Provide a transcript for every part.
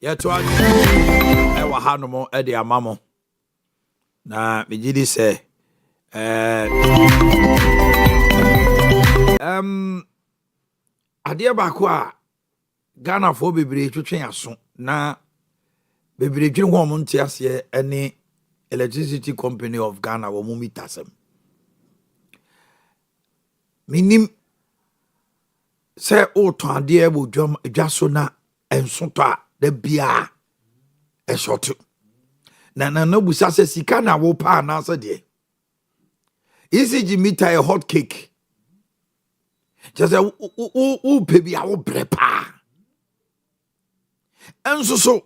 Yeto ade wa hanom e de amamo na megidi se ade ba ko a Ghana fo bebre twetwen aso na bebre twetwen ho mo ntiase ene Electricity Company of Ghana wo mu mitasem minim se o to ade bo dwaso na enso to a da bia e short na busa se sika na wo pa na so de ECG meter a hot cake just u baby a wo brepa enso so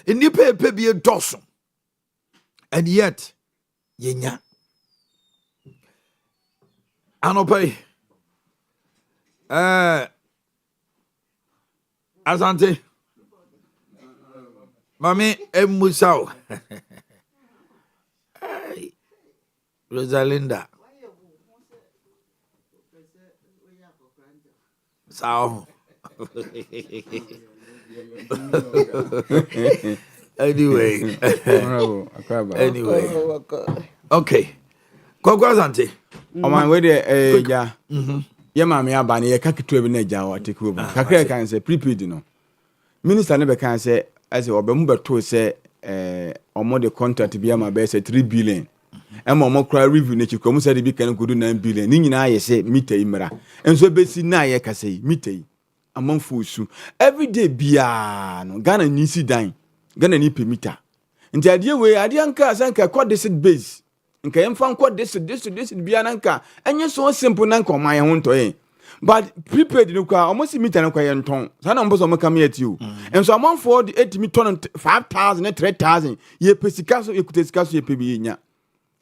ni pepe bi doso and yet yenya anopai Asante Mami Emusao Rosalinda Sao Anyway Okay Kwa Asante Oman we de ja ye mame aba ne ye kaketo bi na ja wa take over kakra kan say prepaid no minister ne be kan say as obemu beto say omo the contract bi ama be say 3 billion ema omo kra review ne chiko mu say de bi kan kodu 9 billion ni nyina ye say meter imra enso be si na ye ka say meter amanfo su everyday bia no Ghana ni si dan Ghana ni pe meter nti ade we ade anka asanka coordinate base nka yemfa nko this bia nanka enye so simple nanka oman ye ho ntoye but prepaid no kwa almost meter no kwa ye nton sa na mboso maka me ati o enso amanfo de 8 ton 5000 and 3000 ye pesika so ye kutesika so ye pebi nya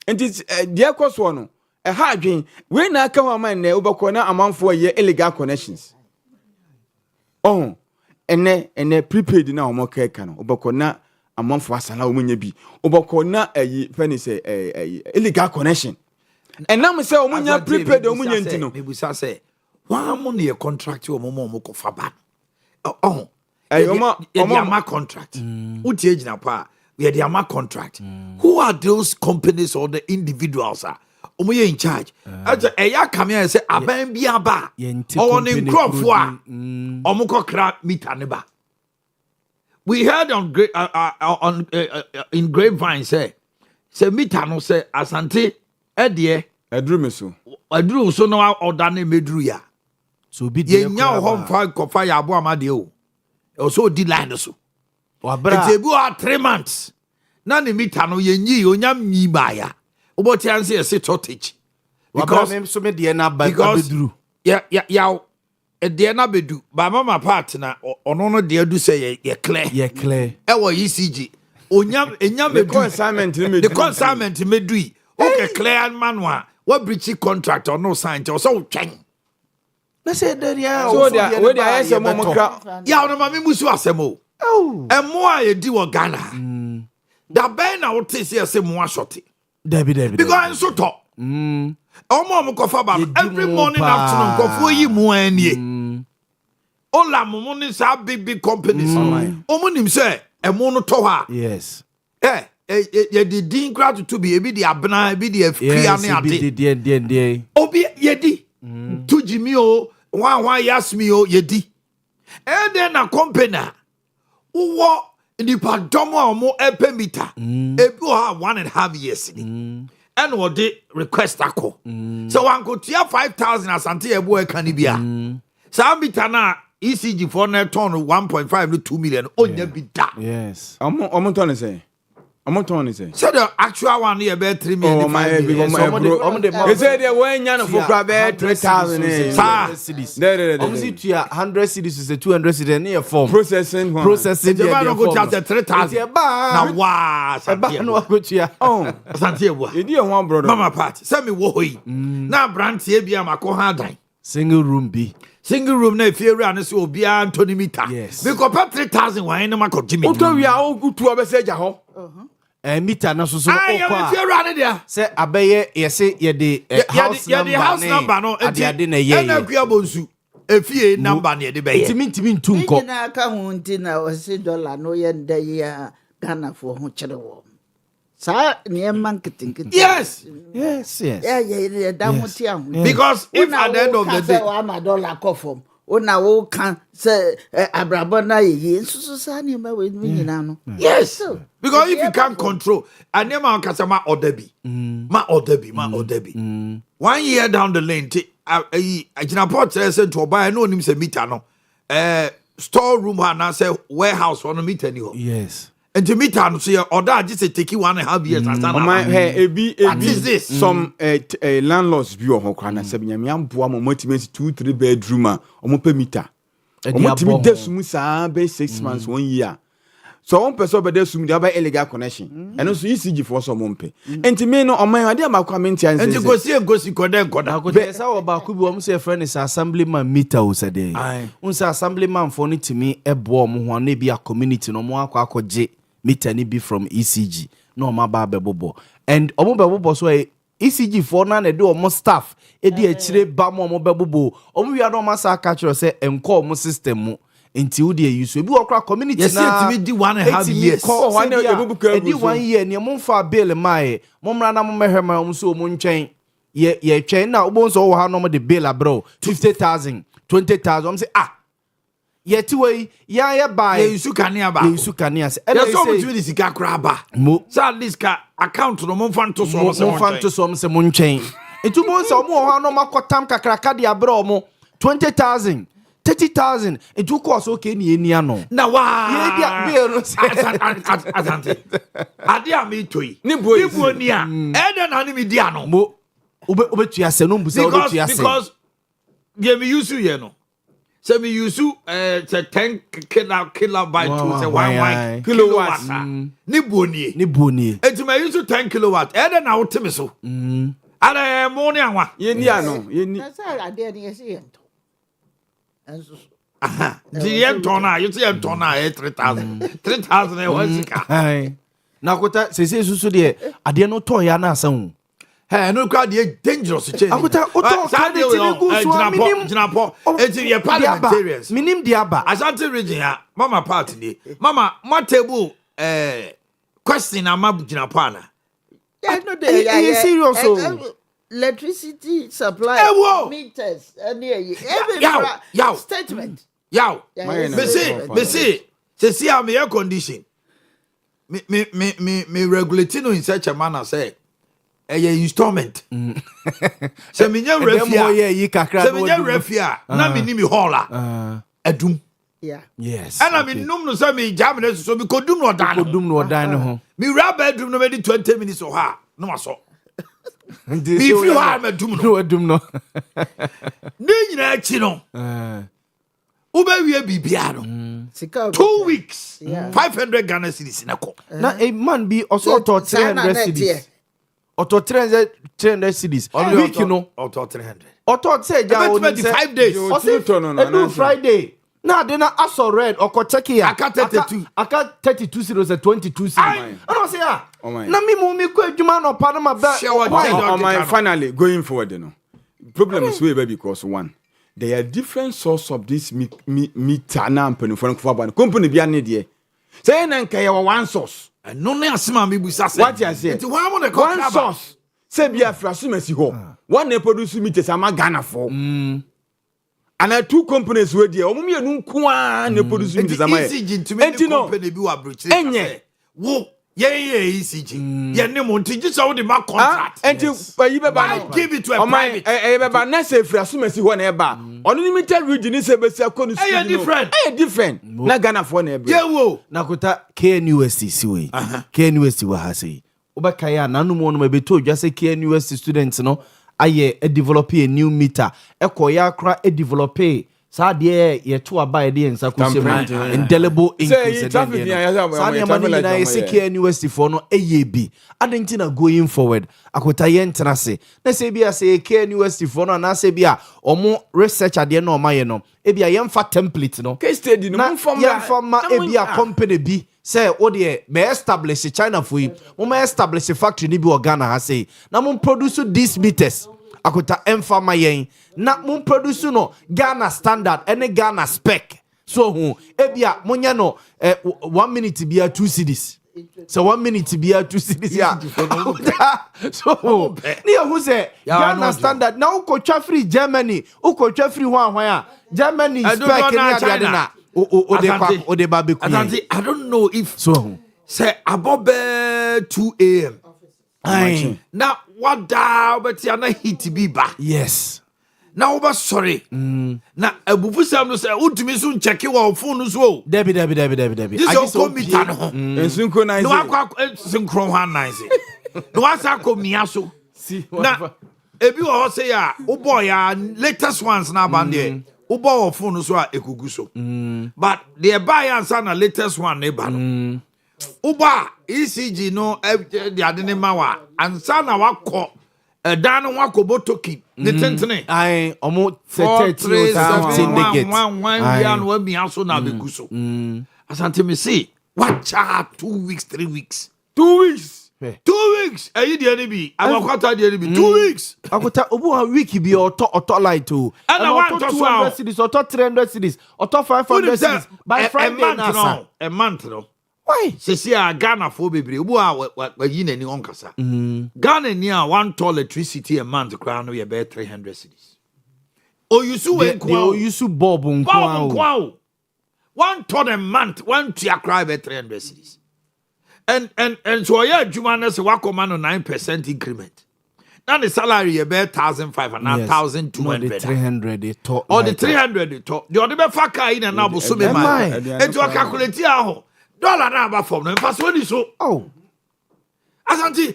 enti de ekoso no ha adwen we na aka ho man na obekọ na amanfo ye illegal connections ene prepaid na omoka ka no obekọ na amanfo asala omunya bi obekọ na fani say illegal connection enam say omunya prepaid omunya ntino mebusa say wa mo ne contract omo ko fa ba omo contract uti ejina pa we dey ama contract who are those companies or the individuals omo ye in charge aja eya kamia say aban bia ba on in crop for omo ko kra meter ne ba. We heard in grapevine say meter no say Asante edie adru so no order na medru ya so bi de nya ho mfa kofa ya abo amade o so di line so wabra ebu 3 months na ne meter no yenyi onyam nyi ba ya oboti anse ese totage because me so me de na ba bedru ya de na bedu ba mama part na ono no de adu say ye clear e wo ECG onyam medu the consignment medu okay clear manual what breach contract or no sign so twen na say there ya so there we dey say momokra ya no mama musu asemo emo a ye di wo Ghana da ben na what say say mo ashoti Debbie because so to omo ko fa ba every morning afternoon ko fo yi mu anie ola mo ni sa big companies omo nim say emo no to ha yes ye di din kra to be e bi di abena e bi di afia ne ade de obi ye di to jimi o wan yasmi o ye di e de na company wo nipa domo omo epemita e bi ha 1.5 years ni and what the request ako so one go tia 5000 Asante ebo e kan bia sa meter na ECG for na ton 1.5 to 2 million onya bi da yes omo ton say so the actual one here be 3 million oh my they say they when yan for cra be 3000 cedis omo si tia 100 cedis is a 200 cedis near form processing the man go charge 3000 na wa ba no go tia Asante ebo e di one brother mama part say me wo hoyi na brand e bia mako ha dan single room na ifie ran so obi Anthony meter because 3000 wan na mako jimi Otowia ogutu obeseja ho meter na so okwa ifie ran dia say abeye yese ye de house number no ade na ye na akua bonsu efie number ne de be Timi ntunko na ka ho nti na $1 no ye ndai ya Ghana for ho kire wo sa ne man kitin yes yeah da ho ti ahu because if at the end of the day wa ma dollar kofom una wo kan say abrabo na ye nsusu sa ne ma we nyina no yes because if you can't control and them man kasa ma order bi 1 year down the lane agina port say to buy no nim say meter no store room na say warehouse on meter ni ho yes and to meter no so your order just say take 1.5 years as what is this some landlords bi o ho kwa na se nyame amboa mo motimate 2-3 bedroom a omo pe meter omo timi desum sa be 6 months 1 year so one person be desum dey ba illegal connection and so ECG for so mompe enti me no oman ade amakwa me ntia nse enti gosi koda akote sa wo ba ku bi wo say friend is assemblyman meter o say dey unsa assemblyman for ni timi ebo mo ho na bi a community no mo akwaje meter ni bi from ECG no ma ba bebobo and omo bebobo so ECG for na na de omo staff e di akire ba mo omo bebobo omo wi na omo sa catch say enko omo system mu enti wo de use bi okra community yes, na yes, 1.5 years edi 1 year ne mo fa bill mai mo mra na mo mehema mo so mo ntwen ye twen na obo so wo ha no mo de bill abro 50,000 20,000 mo say yeti we ya buy ye isu kania ba ye isu kania se e so mo timi sika kra ba so at least ka account no mo fanto so mo se mo ntwen etu mo so mo ho no makotam kakraka de abro mo 20,000 30,000 etu course okay ni eni ano na wa ye dia bill no asante ade a me toyi ni bo ni a e de na ni me dia no mo obetu ase no mbusa obetu ase because ye me use you no say me use say 10 kilobyte to say 1 kilowatt ni boni enti me use 10 kilowatt e de na wo teme so ara mo ni anwa ye ni ano ye ni na say ade ni ye se the end tona you see end tona 3,000 e wasika na kota sese susu de ade no ton ya na asan no crowd dey dangerous change akota oton credit ni go so jinapo eti ye parliamentarians minim dia ba Ashanti region ya mama part ni mama my table question ama jinapo ana no dey serious so electricity supply meters every statement me say am air condition me regulating in such a manner say installment se me nya refia na me ni me hall adum yes and I mean no say me jam na so me kodum no dan ho me rub bedroom no be 20 minutes or ha no maso if you are adum no ne nyina achi no ube wie bibia no 2 weeks 500 Ghana cedis na ko na a man be also to 300 cedis auto 300 cedis week no auto 300 auto say ja 25 days no Friday na de na aso red oko check ya aka 32 cedis 22 cedis I don't say na me mo me ko adwuma no pa na ma ba finally going forward no problem is way because one there are different source of this meter na company for company bia ne de say na nka ye one source no na asema me busa say what you say it one source say bia frasu masi ho one na produce meters ama Ghana for and two companies we there omo me nu nko a na produce meters ama enti no company bi wa broche enye wo ECG ye ne mo ntiji so de ma contract enti yi be ba no give it to a private be ba na say frasu masi ho na e ba onu limited region say be say akonu different na Ghana for na e be yewo na kota KNUST siwe KNUST wa ha sei obaka ya nanumo no be to dwa say KNUST students no aye develop a new meter ekoya kra develop sa de ye to aba ye de nsa ko se indelible increase sa de man na ye secure university for no bi adentina going forward akota ye ntenase na se bia se university for no na se bia omo research ade na o maye no e bia ye mfa template no case study no mfa e bia company bi say o de me establish China for you mo me establish factory ni bi Ghana ha say na mo produce these meters akota emfa ma yen na mo produce no Ghana standard ene Ghana spec so hu ebia monya no 1 minute bia 2 cedis so 1 minute bia 2 cedis ya so ni hu say Ghana standard na ukotwa free Germany ukotwa free hwan a Germany spec ni ade na o de ba be ku I don't know if so say above 2 a.m. Now what da but ya na hit bi ba. Yes. Now over sorry. Na abufu sam no say utumi so check your phone so. Debi. This is computer no. Synchronize. No akwa synchronize. No asa komia so. Na ebi wo say ya wo boy ya latest ones na band there. Wo boy phone so a ekugu so. But the buy answer na latest one e ba no. Uba ECG no the adene mawa ansa na wakọ dan no wakobo toki ne tentene ai omo 30 15 digits one year no mi aso na begu so asante me say what cha 2 weeks 3 weeks 2 weeks 2 weeks ayi de ani bi abakwata de ani bi 2 weeks akota obu a week bi auto light o ana want to 200 cities auto 300 cities auto 500 cities by Friday na a month no. Why? Sisi a Ghana for baby. Ubu a yin any on kasa. Ghana near 1 ton electricity a month crown we about 300 cities. Oh, you su when oh, you su bob wow. 1 ton a month, 1 tia cry about 300 cities. And so yeah, Jumana se wako man on 9% increment. Now the salary about 1,500 and 1,200. The 300 they talk. Or the 300 they talk. The other faka in and abu sume man. And to calculate ya. Dollar na ba form no mfa so ni so asanti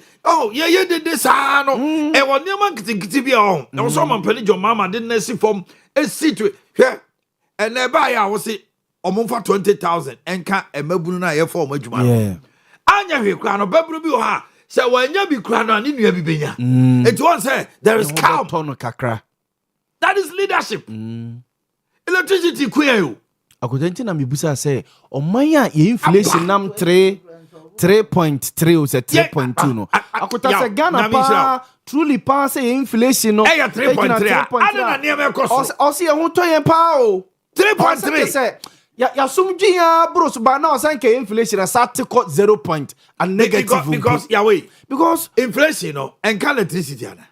ye did this no e won niam nkitikiti bia ho e so man pani jo mama de na si form e sit hwe e na ba ya wo se omfa 20,000 enka e mabunu na ye form adwuma no anya hwe kra no baburu bi ho ha se wanya bi kra no ani nua bi benya it won't say there is calm kakra that is leadership electricity kuya akotanti na mebusa say omanya ye inflation nam 3.3 o say 3.2 no akota say Ghana pa truly pa say inflation no 3.3 ana na niam ekoso o say ho to yen pa o 3.3 say ya sumdwia bros ba na o say ke inflation na start to 0 point and negative because because inflation no enka electricity ana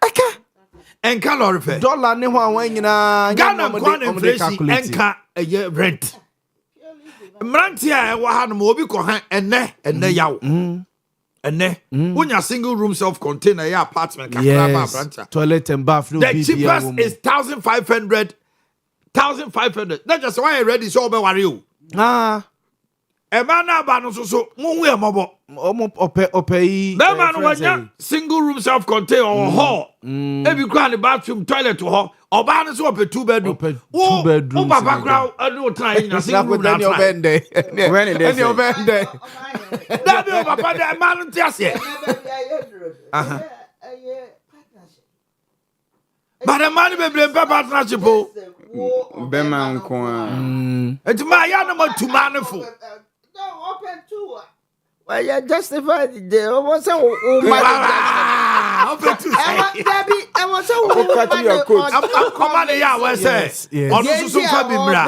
enka lorife dollar ne ho anwan nyina Ghana kwa inflation enka rent Mrantia wa ha no obi ko ha enne yawo enne unya single room self container ya apartment kakra ba brancha toilet and bath no the cheapest is 1,500 not just why ready so be worry o e ma na ba no so mu hu e mobo ope na ma no wanya single room self container or hall e bi kra the bathroom toilet to hall oba no so ope 2 bedroom 2 bedroom papa kra anu try na single room na obende any obende da bi papa da ma no tiase but the money be blame partnership o be man ko enti ma ya no ma tuma no fo open to well, you justify the almost open to I was so command ya we say on so fa bimra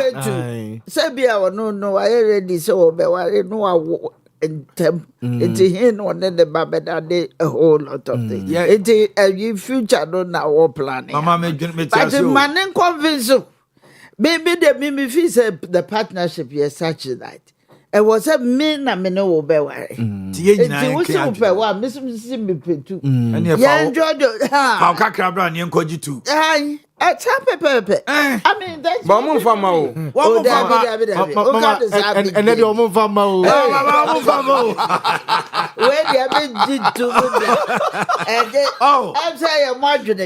Sabia no I already so be worry no intem it hin on the babeda de a whole lot of things it you future no na our planning mama me but the man convince baby the me feel say the partnership is such that it was a me na me no be worry it was so pe wa me me petu ya enjoy the ha kakra bra ne enkoji tu I mean that's Mama fama o and then the omo fama o where the be did to and I'm saying margin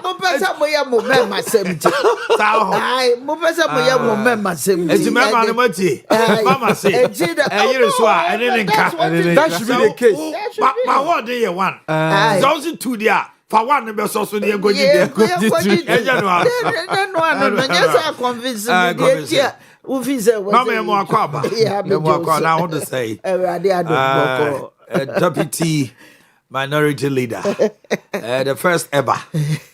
mo pesa mo ya mo mema semti ai mo pesa mo ya mo mema semti enti mema no mati mama say yire so a ene nka that should be the case but what dey one so two there for one be so so dey go dey eja no no just convince me dey ufise was mama mo akwa ba mo akwa na how to say Ade Adu-Boakye deputy minority leader. The first ever.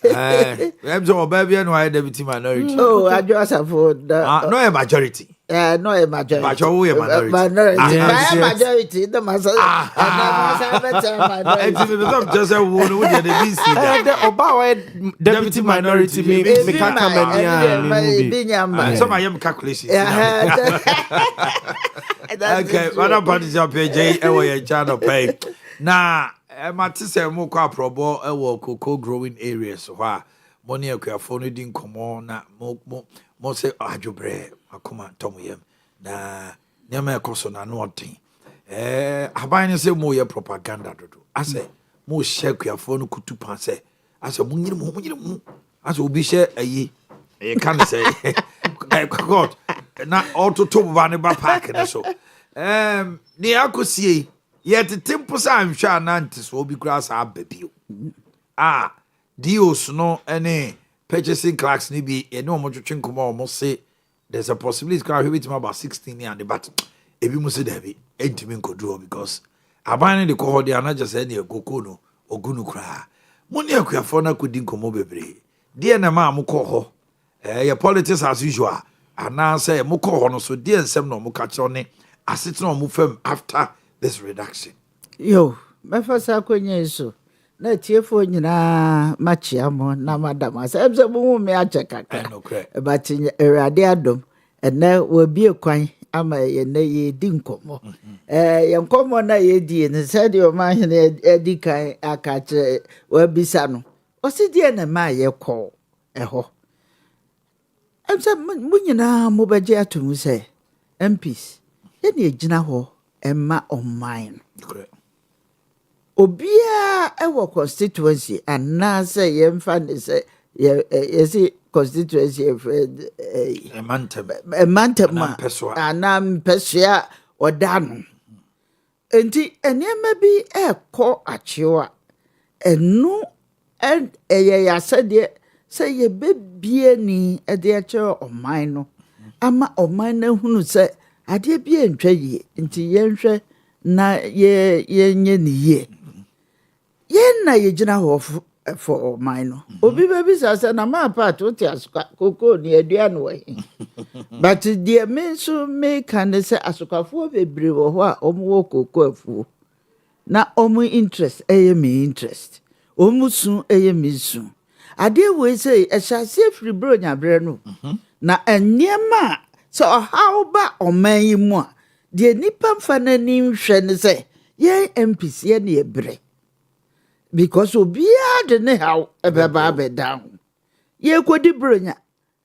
I'm so baby and why deputy minority. Oh, I just have for No a majority. no a majority. But you a minority. Minority. Yes, My yes. majority. The massa. I'm just a woman with the BC. The Obawa deputy minority me can't come and Some I am calculation. Okay, what about your PJ? Ewa channel pay. Now, Matisse Moka Probo, a cocoa growing areas. Why money a phone didn't come on. Mo say, Ajobre, I come and tell me. Na Yama Cosona, no thing. I buy say more propaganda. I say, more shake your phone could to pass. I said, Munir, as will be share a ye. You can't say, God, not all to talk about park and so. Near I could see. Yet the temples I'm sure Nantes will be grass our baby. Dios no any purchasing clerks need be a no much chinkum almost say there's a possibility to carry with him about 16 years but if you must say Debbie, intimate could draw because I bind the cohort, they are not just any gokono or gunu cry. Money a queer could dinko mobile. Dear Nama Moko, your politics as usual, and now say Moko, so dear Sem no Mukachone, I sit on move after. This reduction. Yo, my first acquaintance so. Na tiefo nyina machiamo na madam asem se mu me ache kakra. No cre. But Erade adom ene we bi ekwan ama ye na ye di nkomo. Ye nkomo na ye di ne se de o ma hene edi kan aka che we bisa no. O se die na ma ye ko eho. Em se mu nyina mo beje atum se MPs ye na ejina ho Emma on mine. Obia ewo constituency and na say yemfa say ye constituency A mantem anam pesua odano. Enti enema bi ekọ achewa enu ya sade say ye bebie ni e de ache on mine no ama on mine na hunu say ade bia ntwa yie nti yenhwe na ye nye ni yie ye na ye gina ho for mine no obi be sa na ma part o ti asuka koko ni adua no we but the me so me kan say asukafo bebre wo ho a omo koko afuo na omo interest me interest omo sun me sun ade we say e sha se free bro nya bre no na enema so how ba oman yi mu a de nipa mfa na ni hwe ne say ye MPs ye na ebre because obia de ne how ebeba be down ye kodi bronya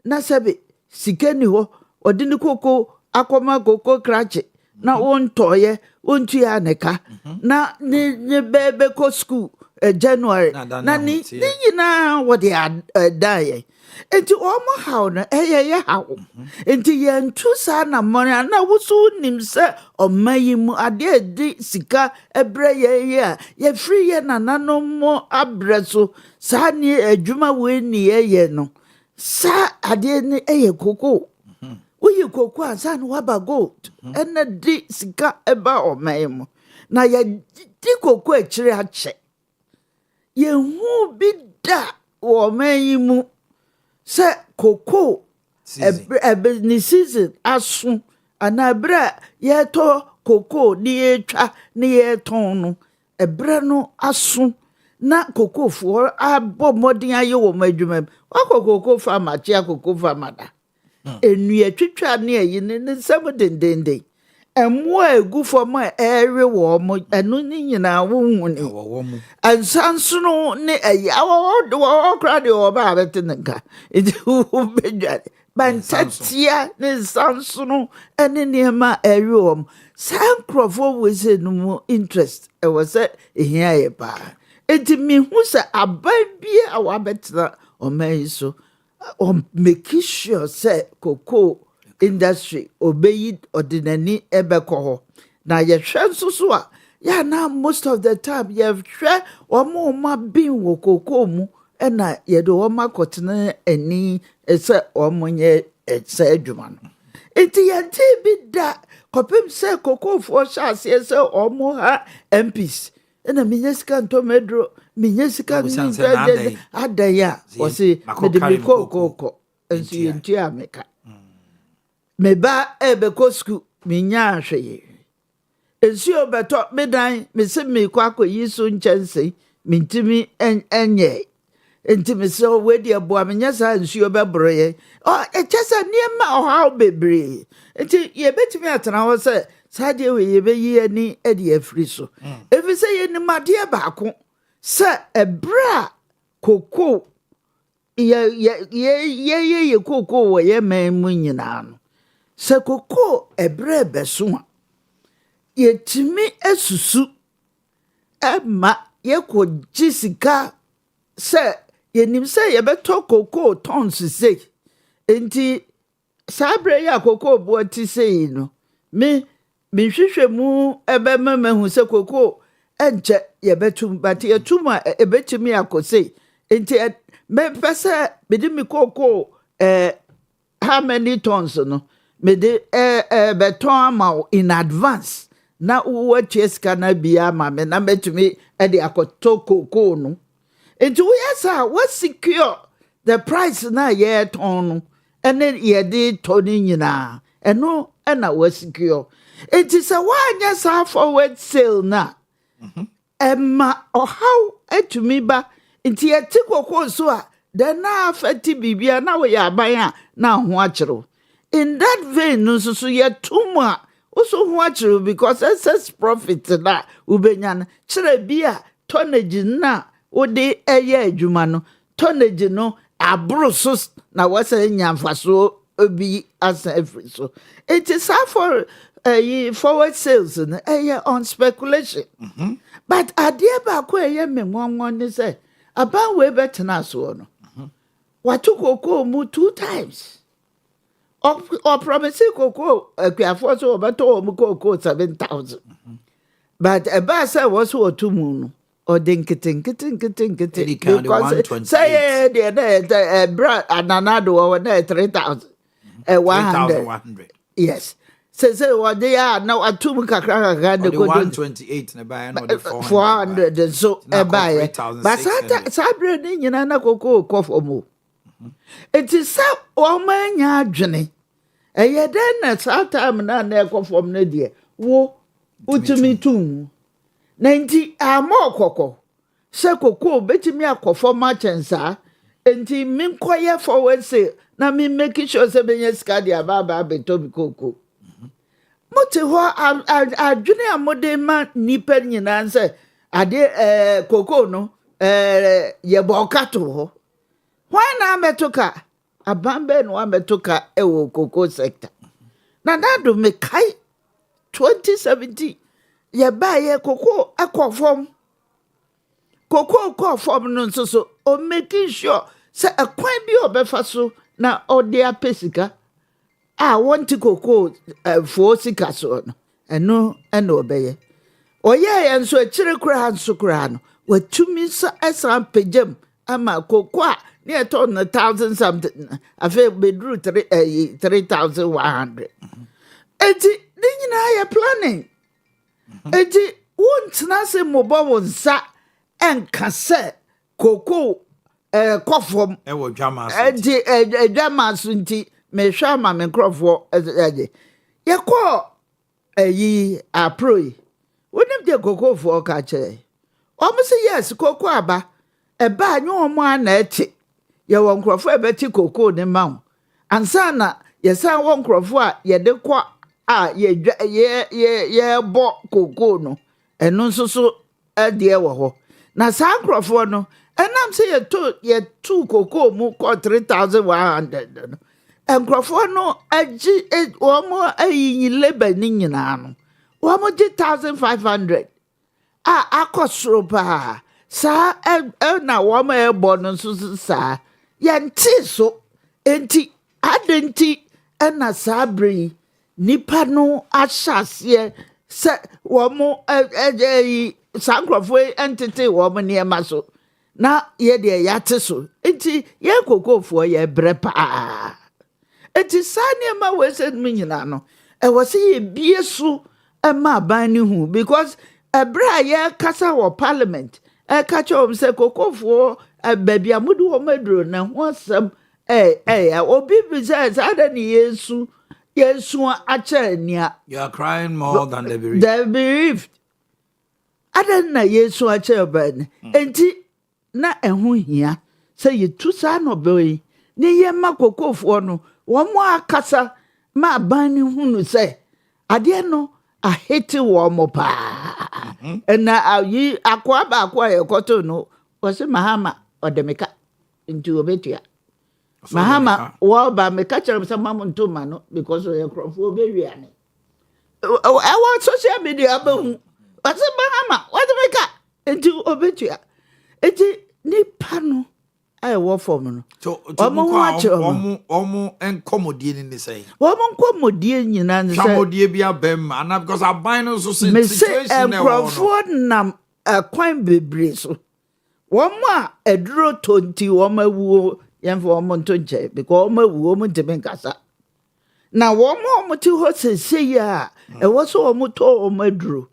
na sabe sika ni ho odi ni koko akoma koko krache na wontoye wontu ya neka na ni bebe ko school January na ni nyina what they die enti omo how na ye how enti ye ntu sa na money na wusu nim se omayimu ade di sika ebre ye free ye na no mo abreso sa ni adwuma we ni ye no sa ade ni eye koko uyi koko ansa no waba gold ena di sika eba omayimu na ye di koko akire ache ye hu bi da omayimu se koko ebe ni season asu anabra ye to koko ni etwa ni ye ton no ebre no asu na koko fo abo modin aye wo madwuma koko fa machi koko fa mada enu etwitwa ne ayi ne sam dendende emo egu fo ma ewe wo mo enu ni nyina wo huni wo mu ansanso ne ayi awo kra de wo ba bete nka edi wo bedwa bantatia ne sanso ene ne ma ewe wo sankrofo we se no mu interest e was ehia ye ba edi mi hu se ababie awa betena o mai so o make sure say koko industry obeyi ordinary ebeko ho na ye hwe nso a ya na most of the time ye hwe omo ma bin wo koko mu na ye do o makotene ani ese omo nye ese adwuma no enti ye ti bi da kopem se koko fo sha ase ese omo ha MPs ɛna menya sika ntɔ medro menya sika adaya wɔse mede me kɔkɔkɔ nso yɛntua meka meba ɛbɛkɔ school menya ahwɛyɛ nsuo bɛtɔ medan mese mekɔ akɔyi so nkyɛnse mentimi ɛnyɛ nti mese wedi aboa menya saa nsuo bɛborɔ yɛ ɛkyɛ sɛ nneɛma ɔhaw bebree nti yɛbɛtumi atena hɔ sɛ saa deɛ wɔ yɛbɛyi ani ade afiri so ɛfiri sɛ yɛnim adeɛ baako sɛ ɛberɛ a kokoo yɛyɛ kokoo wɔ yɛ man mu nyinaa no sɛ kokoo ɛberɛ bɛso a yɛtumi asusu ɛma yɛkɔgye sika sɛ yɛnim sɛ yɛbɛtɔ kokoo tɔn sisei nti saa berɛ yɛ a kokoo boɔ te sei no mehwehwɛ mu ɛbɛma mahu sɛ kokoo ɛnkyɛ yɛbɛtum but yɛtum a ɛbɛtumi akɔsei nti mepɛ sɛ mede me kokoo how many tons no mede bɛtɔn ama wo in advance na woatua sika no bia ama me na mɛtumi de akɔtɔ kokoo no nti woyɛ saa woasecure the price na yɛtɔn no ɛne yɛde tɔ no nyinaa ɛno ɛna woasecure nti sɛ woanyɛ saa forward sale na ɛma ɔhaw atumi ba nti yɛte kokoo so a dɛ na afɛte biribia na woyɛ aban a na ho akyerɛw in that vein no nso so yɛto mu a also ho akyerɛw because excess profit na wobɛnya no kyerɛ bi a tonnage na wode ɛyɛ adwuma no tonnage no aboro so na wɔsɛ nya mfasoɔ bi asa afiri so it is for forward sales no ɛyɛ on speculation but adeɛ baako ɛyɛ me nwanwan ne sɛ aban wei bɛtena soɔ no wato kokoo mu 2 times or promise kokoo akuafoɔ so wɔbɛtɔ wɔ mu kokoo 7,000 but ɛbaa sɛ wɔ so wɔto mu no ɔde nkete because sɛ deɛ na ɛbrɛ ananado wɔ na 3,100 yes sɛ wɔde a na wato mu kakra de kɔdo 128 na ɛbaeɛ na ɔde 400 nso ɛbaeɛ but saa berɛ ne nyinaa na kokoo kɔ fam o enti sɛ wɔma anya adwene ɛyɛ dɛn na saa time na ɛkɔ fam no deɛ wotumi tum na nti ama ɔkɔkɔ sɛ kokoo bɛtumi akɔ fam akyɛnsaa enti menkɔyɛ forward sale na me make sure sɛ bɛnya sika de aba abɛtɔ bi kokoo mote hɔ adwene a mode ma nnipa nyinaa sɛ ade kokoo no yɛbɔ ɔka to hɔ hwan na abɛto ka aban bɛɛ na wabɛto ka ɛwɔ kokoo sector na dado mekae 2017 yɛbaeɛ kokoo ɛkɔ fam kokoo kɔ fam no nso so o making sure sɛ ɛkwan bi ɔbɛfa so na ɔde apɛ sika a wɔnte kokoo foɔ sika so no ɛno ɛna ɔbɛyɛ ɔyɛɛ nso akyire koraa nso koraa no watumi nsa ɛsan pagyam ama kokoo a ne ɛtɔ no 1,000 something afei bɛduru 3,100 enti ne nyinaa yɛ planning enti wontena sɛ mmobɔ wo nsa ɛnka sɛ kokoo kɔfam ɛwɔ dwama so enti dwama so nti mehwɛ ama me nkurɔfoɔ ɛgye yɛkɔ apro yi wonim deɛ kokoofoɔ ka kyerɛ ɔmo sɛ yes kokoo aba ɛbaa nyɛ ɔmo a na ɛte yɛwɔ nkurɔfoɔ ɛbɛte kokoo ne ma wo ansa na yɛsan wɔ nkurɔfoɔ a yɛde kɔ a yɛbɔ kokoo no ɛno nso so ɛdeɛ wɔ hɔ na saa nkurɔfoɔ no ɛnam sɛ yɛtu kokoo mu kɔ 3,100 no nkurɔfoɔ no agye wɔn ayiyi labor ne nyinaa no wɔn gye 1,500 a akɔ soro paa saa na wɔn ɛbɔ no nso saa yɛnte so enti adenti ɛna saa bere yi nipa no ahyɛ aseɛ sɛ wɔn saa nkurɔfoɔ ɛntete wɔn nneɛma so na yɛdeɛ yɛate so enti yɛn kokoofoɔ yɛbrɛ paa. Eti saa nneɛma wɔ sɛ no nyinaa no ɛwɔ sɛ yɛbie so ma aban ne hu because ebra ye kasa wo parliament e ka che om se kokofo baby amudu wo maduro na ho asem obi bi say ada ni Yesu acha nia. You are crying more than the bereaved. The bereaved. Ada na Yesu acha ban. Enti na ehu hia say ye tu sa no be ni ye ma kokofo no wo mo akasa ma ban ni hunu say ade no a hate wo mo pa. Na ayi akwa ba akwa ye koto no was Mahama odemeka into obetua. Mahama wo ba me ka kire some mama ntoma no because we crofo be wiane. I want social media ba hu. Was Mahama odemeka into obetua. Eti ni pano ai wo form no. So omo enkomodie ni say. Omo enkomodie nyina ni say. Chamodie bia bem and because aban no so Me situation say crofo nam kwan bebre so. Woma eduro 20 woma wuo yemfo womo ntonche because woma wuo mo nteme nkasa na womo ti ho sese ya e wo so womo to womo eduro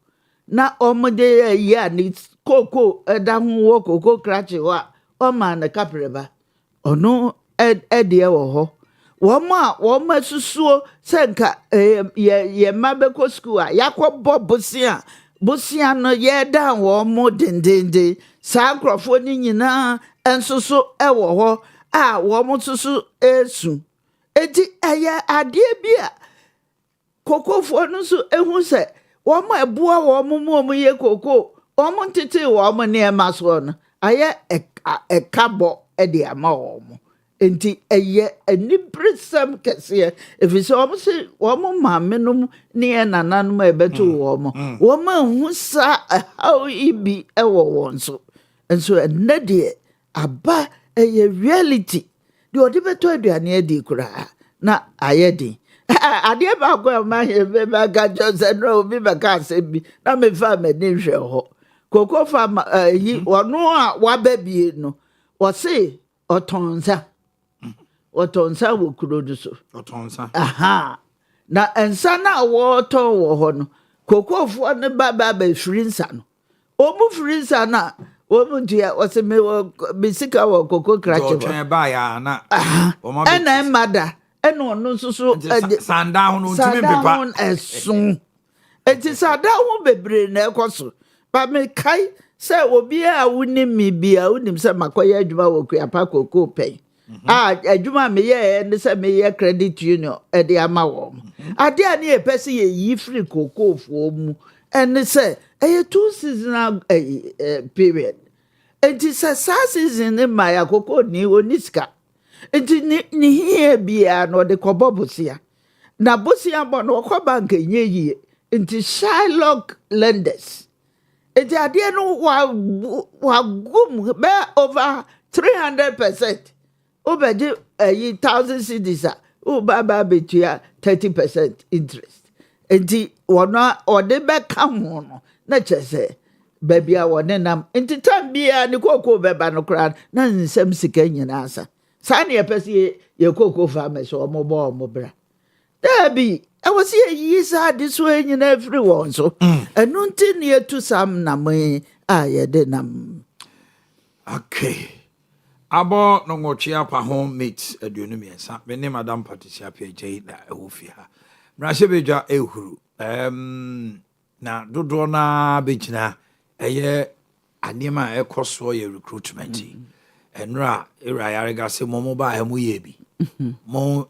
na womo de ya ni koko eda ho wo koko krache wa o ma na kapreba ono ede wo ho womo susuo senka ye mabeko school a yakobo bosia no ye dan womo dendende sa krofo ni nyina ensoso ewo ho a womo susu esu eti eye ade bia kokofo no so ehu se womo eboa womo mu ye koko womo ntete womo ne emaso no aye ekabo ede ama womo enti eye anibresam kese efise womo se womo maamenum ne nananum ebeto womo hu sa how ibi ewo wonso enso enade aba eye reality de odibeto aduane adi kura na ayedi ade ba go ma he be ga Joseph no obi be ka bi na me fa me ni hwe ho koko fa yi ono a wa ba bie no wo se otonsa wo kuro do so otonsa aha na ensa na wo to wo ho no koko fo ne ba free nsa no omu free nsa na omu dia wo se me bisika wo koko krache wo twen ba ya na o ma ena mada ena ono susu sanda ho no ntimi pepa esun enti sada ho bebre na ekoso ba me kai se obi a woni mi bia wonim se makoya adwuma wo kuapa koko pen adwuma me ye ne se me ye credit union e de ama wo ade ani e pese ye yi free koko fo mu ene se e 2 seasonal period enti se season ne ma ya koko ni oniska enti ni here bia no de kobobosia na bosia bo no ko bank enye yi enti Shylock lenders enti ade no wa gum be over 300%. Obeji 1,000 cedis o baba betua 30% interest. Enti wona ode be ka ho no na chese baby a wona nam enti tambia ni koko beba no kra na nsem sika nyina asa. Sa na yepese ye koko farmers o mo bo mo bra. Dabi I was here yisa this way nyina everyone so. Enu nti ne etu sam na me ye de nam. Okay. Abo no ngochia pa home meet aduonu miensa me ne madam Patricia PJ na ehofia mrahye beja ehuru na dodo na begina eye anima ekoso ye recruitment enra era yarega se mo ba ha mu ye bi mo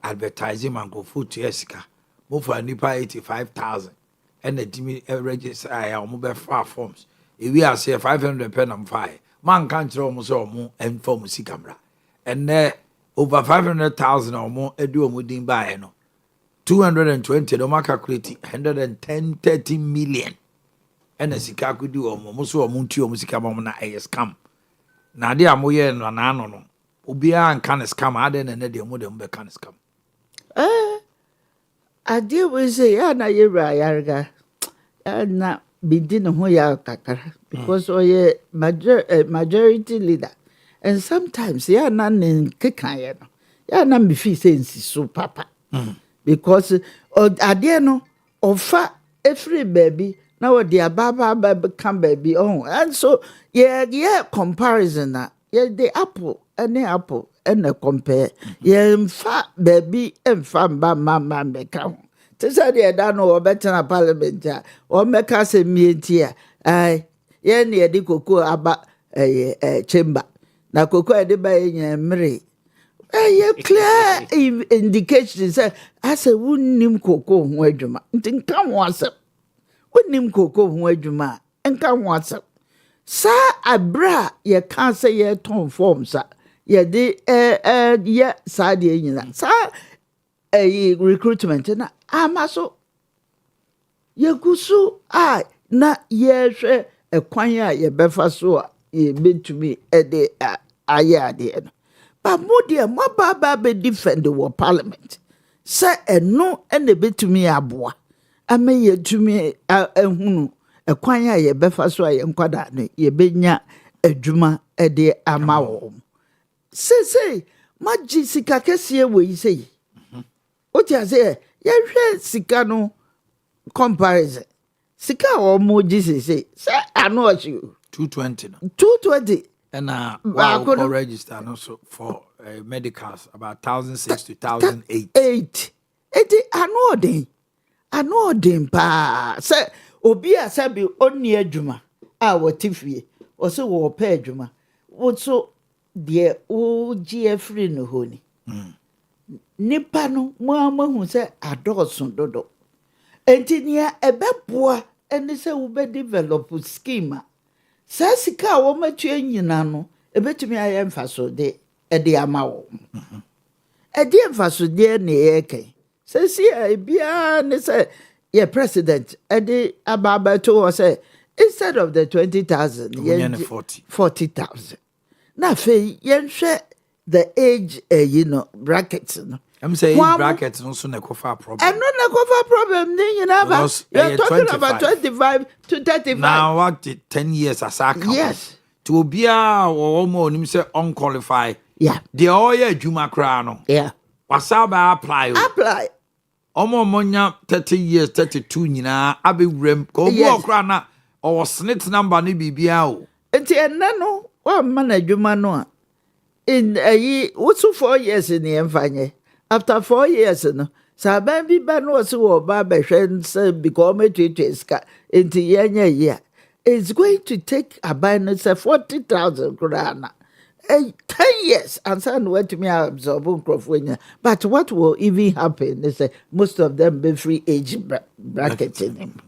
advertising mango food esika mo for nipa 85,000 and the dimi register ya mo be forms e we are say 500 pen am 5 man can't throw almost and form camera. And there over 500,000 or more edu omudin by no 220 no ma calculate 110-30 million. And a sika could do almost or munti or musika na scam. Na dia moye no no. Ubia and can scam aden and the modern be can scam. I deal with say na yera yarga. Na bidin ho ya kakara because oye majority leader and sometimes ya na nkekan ye no ya na me fi sense so papa because ade no ofa every baby na wo dia baba come baby oh and so yeah comparison na yeah the apple and a compare yeah mfa baby mfa mba mama meka ho tisa de da no better na parliament o meka se mienti ai yeah ne de koko aba chamber na koko e de ba nya mre clear indication say as a wunnim koko ho adwuma nti nka ho asem wunnim koko ho adwuma nka ho asem sa abra ye kan say ye ton form sa ye de ye sa de nyina sa recruitment na amaso ye gusu na ye hwe ekwan a ye befa so a ye betumi de ayade no but modia mababa be defend the parliament say eno ene betumi aboa ame ye tumi ehunu ekwan a ye befa so a ye nkwada no ye benya adwuma de ama wo say maji sika kese we say o ti say ye hwe sika no comparison sika o mo ji say ano achi 220 no 220 and we'll register also for medicals about 1,006 to 1,008. Anodin pa say obi a sabi onni adwuma a wotifie o se wo pa adwuma wo so de o GF no honi nipa no mo amahu se adosun dodo engineer ebeboa eni se wo be develop scheme sa sika wo matue nyina no ebetumi aye mfaso de ama wo mfaso de na yeke se si bia ne se ye president ababa to say instead of the 20,000 yen 40,000 na fe yenhwe the age brackets no I'm saying brackets no so na kofa problem. And no na kofa problem ni nyina ba. You're talking 25. About 25 to 35. Now what 10 years asaka. Yes. To obia wo mo nim say unqualified. Yeah. The oya adwuma kra no. Yeah. Wasaba apply. Apply. Omo monya 30 years 32 nyina abewrem. Ko obo kra na o snit number ni bibia o. Enti enna no wa man adwuma no a. In what's 4 years in the emfanye. After 4 years, no, Saban be ban was Baba say because me to into year. It's going to take a balance of 40,000 krona. 10 years, and son went to me absorb Crawford. But what will even happen is most of them be free age bracketing him.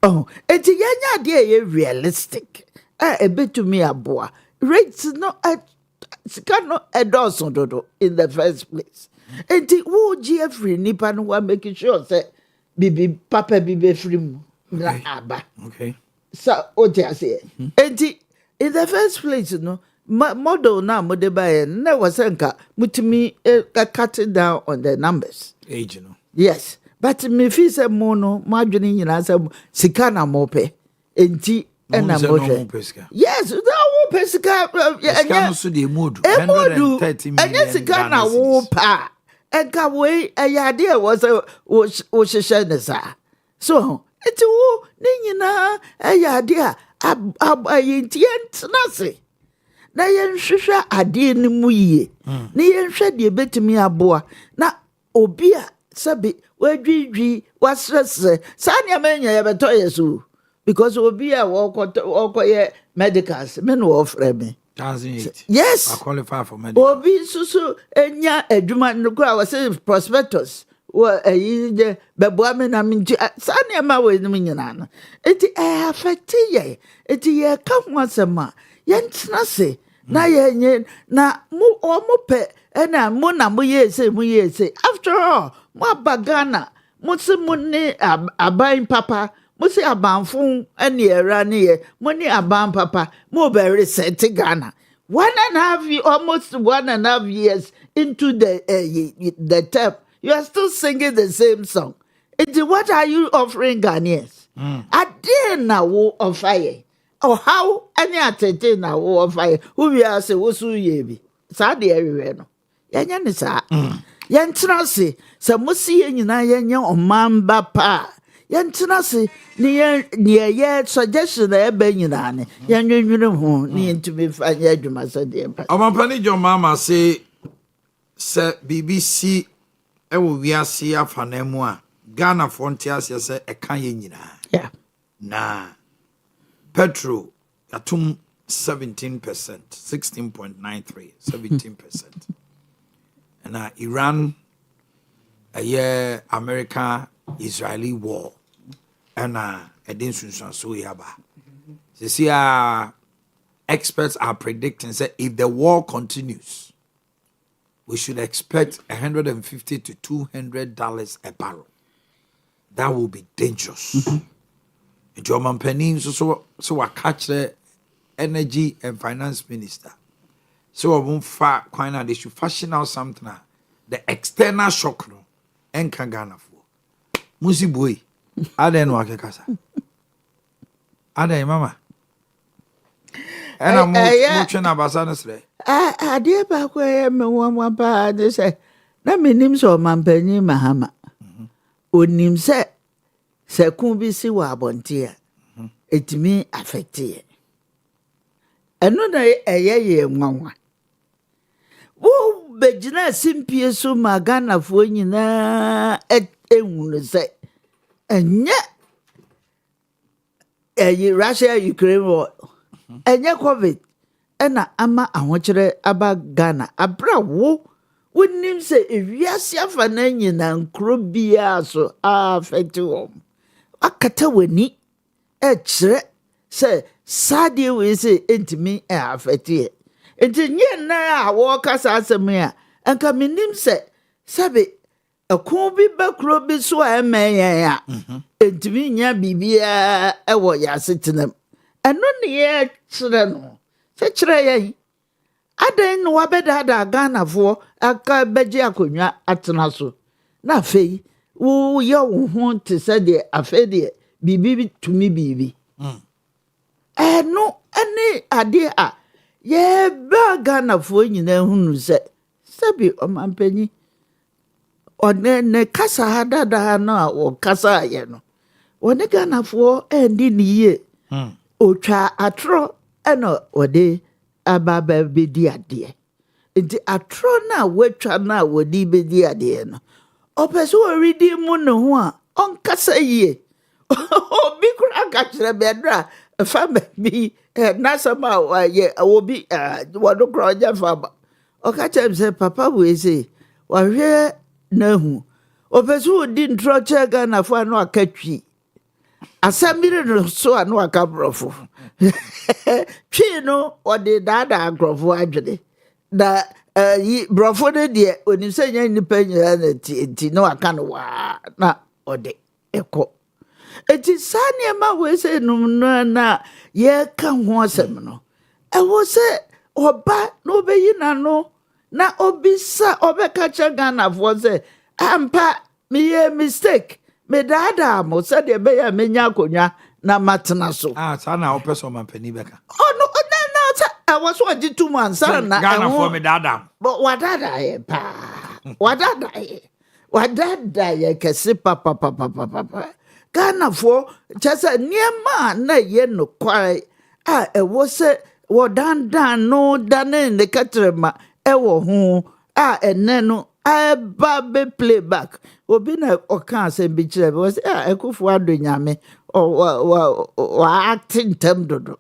Oh, it's a idea realistic. A bit to me a boy. Rates no cannot endorse in the first place. Enti wo GF nipa no wa make sure say bibi papa bibi free mu na aba. Okay. So o ti ase. Enti in the first place no model na mo de buy na was nka mutimi cut down on the numbers. Age no. Yes. But me feel say mo no mo adwene nyina say sika na mo pe. Enti ena mo hwe. Yes, that wo pesika enya so de modu 130 million. Enya sika na wo pa. Enka we ayade was wo hwehwe ne sa. So, eti wo ni nyina ayade a ayintie nase. Na yenhwehwe ade ni mu yie. Na yenhwe de betimi aboa. Na obi a sabi wadwidwi wasrese. Sa nya menya ye beto yesu. Because obi a wokoye medicals me no offer me. 2008. Yes. I qualify for medical. Obi susu enya adwuma nukura was prospectus. Wa de beboa me na minji sane ma we nim nyina no. Enti affect ye. Enti ye ka ho asema. Ye ntena se na ye nye na mu omope na mu na mu ye se after all mu abagana mu se mu ne aban papa Musi abanfun eni era ni ye money aban papa mo very set Ghana 1.5 years, almost 1.5 years into the term you are still singing the same song. What are you offering Ghanaians? Ade na wo offer or how any atete na wo offer who we are say wo su ye bi sa de everywhere no yanya ni sa yentra se musi ye nyina yenya omamba pa yɛntena se ne yɛ suggestion na ɛbɛ nyinaa ne yɛnwenwene ho ne yɛntumi fa nyɛ adwuma sɛdeɛ mpa Omampani John Mama say BBC ewo wiase afa na mu a Ghana frontiers say ɛka yɛ nyinaa. yeah Na petrol atum 17%, 16.93, 17%. And Iran a year America Israeli war and edinsun so yaba. See experts are predicting that if the war continues, we should expect $150 to $200 a barrel. That will be dangerous. German penny so I catch the energy and finance minister. So I won't they should fashion out something. The external shock no and can Ghana for. Musi boy. Ade no akekasa. Ade mama. And I'm watching abasa no sre. Ade ba ko me wan pa de say na menim so Omampani Mahama. Onim se kun bi si wa abonte a etimi affect ye. Eno na ye nwanwa. Wo begina simpie so magana fo nyina ehunu se enye Russia Ukraine war enye COVID ena ama ahokyere aba Ghana abra wo wonim se ewiase afa na nyina nkro bia so affect wo akata wani kyerɛ sɛ sadie we se entimi affect ye enti nye na a wo kasa asɛm a anka menim sɛ sabe akon bi bakro bi so a ɛmɛyɛn a entimi nya bibia ɛwɔ yasetenam ɛno ne yɛ kyerɛ no sɛ kyerɛ yɛn adan no wabɛdada Ghanafoɔ aka bɛgye akonnwa atena so na afei wo yɛ wo ho te sɛ deɛ afei deɛ bibi tumi bibi ɛno ɛne ade a yɛba Ghanafoɔ nyinaa hunu sɛ sɛbi Omampani ɔne ne kasa ha dada no a wɔ kasa ayɛ no ɔne Ghanafoɔ ɛndi ne yie otwa atoro ɛna ɔde ababa bedi adeɛ nti atoro na watwa na wɔdi bedi adeɛ no ɔpɛ so ɔredi mu ne ho a ɔnkasa yie obi kura ka kyerɛ bɛdra fama bi nasɛm a wɔyɛ obi wɔdo kura ɔgya fama ɔka kyerɛ sɛ papa wei se wɔhwɛ nahu ɔpɛ so ɔdi ntorɔ kyerɛ Ghanafoɔ a na aka twi asamire no so a na aka borɔfo twi no ɔde daadaa nkurɔfoɔ adwene na borɔfo no deɛ onim sɛ nyɛ nnipa nyinaa na nti na waka no waa na ɔde ɛkɔ enti saa nneɛma wei sɛ nom no na yɛka ho asɛm no ɛwɔ sɛ ɔba na ɔbɛyi n'ano na obisa obeka che Ghanafoɔ sɛ ampa meyɛ mistake me daadaa mo sɛ de be ya menya akonnwa na matena so saa na wopɛ sɛ Omampani bɛka no sa I was what you 2 months na Ghanafoɔ me daadaa but wadada ye pa wadada ye kese papa Ghanafoɔ kyɛ niema na ye no kwai a ɛwɔ sɛ wodandan no dane ne katrema ɛwɔ ho a ɛnɛ no aba be playback obi na ɔka asɛm bi kyerɛ was Akufo Addo nyame o acting tem dodo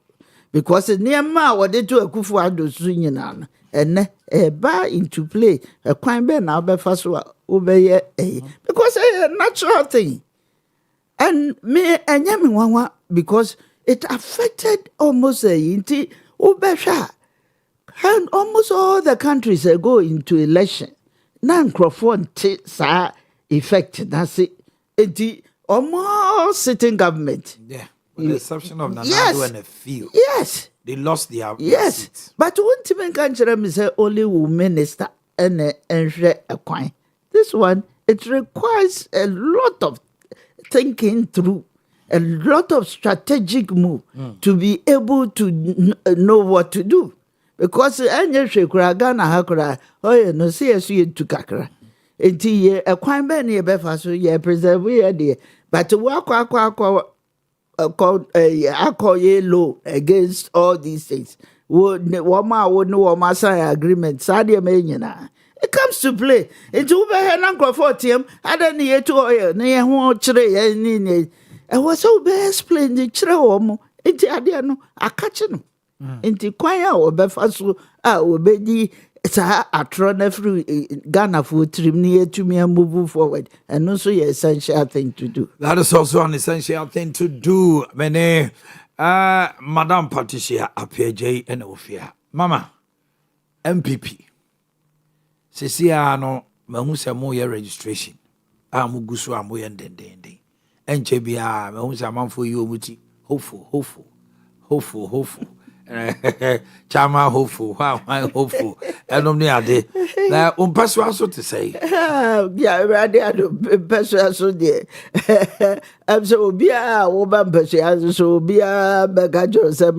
because niema a wɔde to Akufo Addo so nyina no ɛnɛ ɛba into play ɛkwan bɛ na ɔbɛfa so a wobɛyɛ because a natural thing and me ɛnyɛ me wanwa because it affected almost inti ubesha and almost all the countries go into election na nkrofo nti sa effect na se inti almost sitting government with the exception of Nana and a few they lost their seats. But one time can me say only women minister and enhwe akwan this one it requires a lot of thinking through a lot of strategic move to be able to know what to do because anya hwekura Ghana hakura no see you to kakra enti ye ekwan be na ye befa so ye preserve ye de but akọ yellow against all these things. Woma sign agreement. Sadia menyina. It comes to play. Into ube henanko 40 adani yetu oil ne ho chire ni. I was so be explain the chire omo. Inti adia no akache no. Inti kwanya obefa so obedi sa atro na free Ghana for trim near to me and move forward. And also an essential thing to do. That is also an essential thing to do. Mene Madam Patricia APJ and Owia. Mama MPP. Sesia no mahu se mo ye registration. Mugusu amu ye ndende. Enche bia mahu se amanfo yi omuti. Hopeful. Chama hopeful, hopeful. Enom ni ade. Na umpaswa so to say. Yeah, ready ado peswa so de. So bia wo ba peswa so bia bagajo say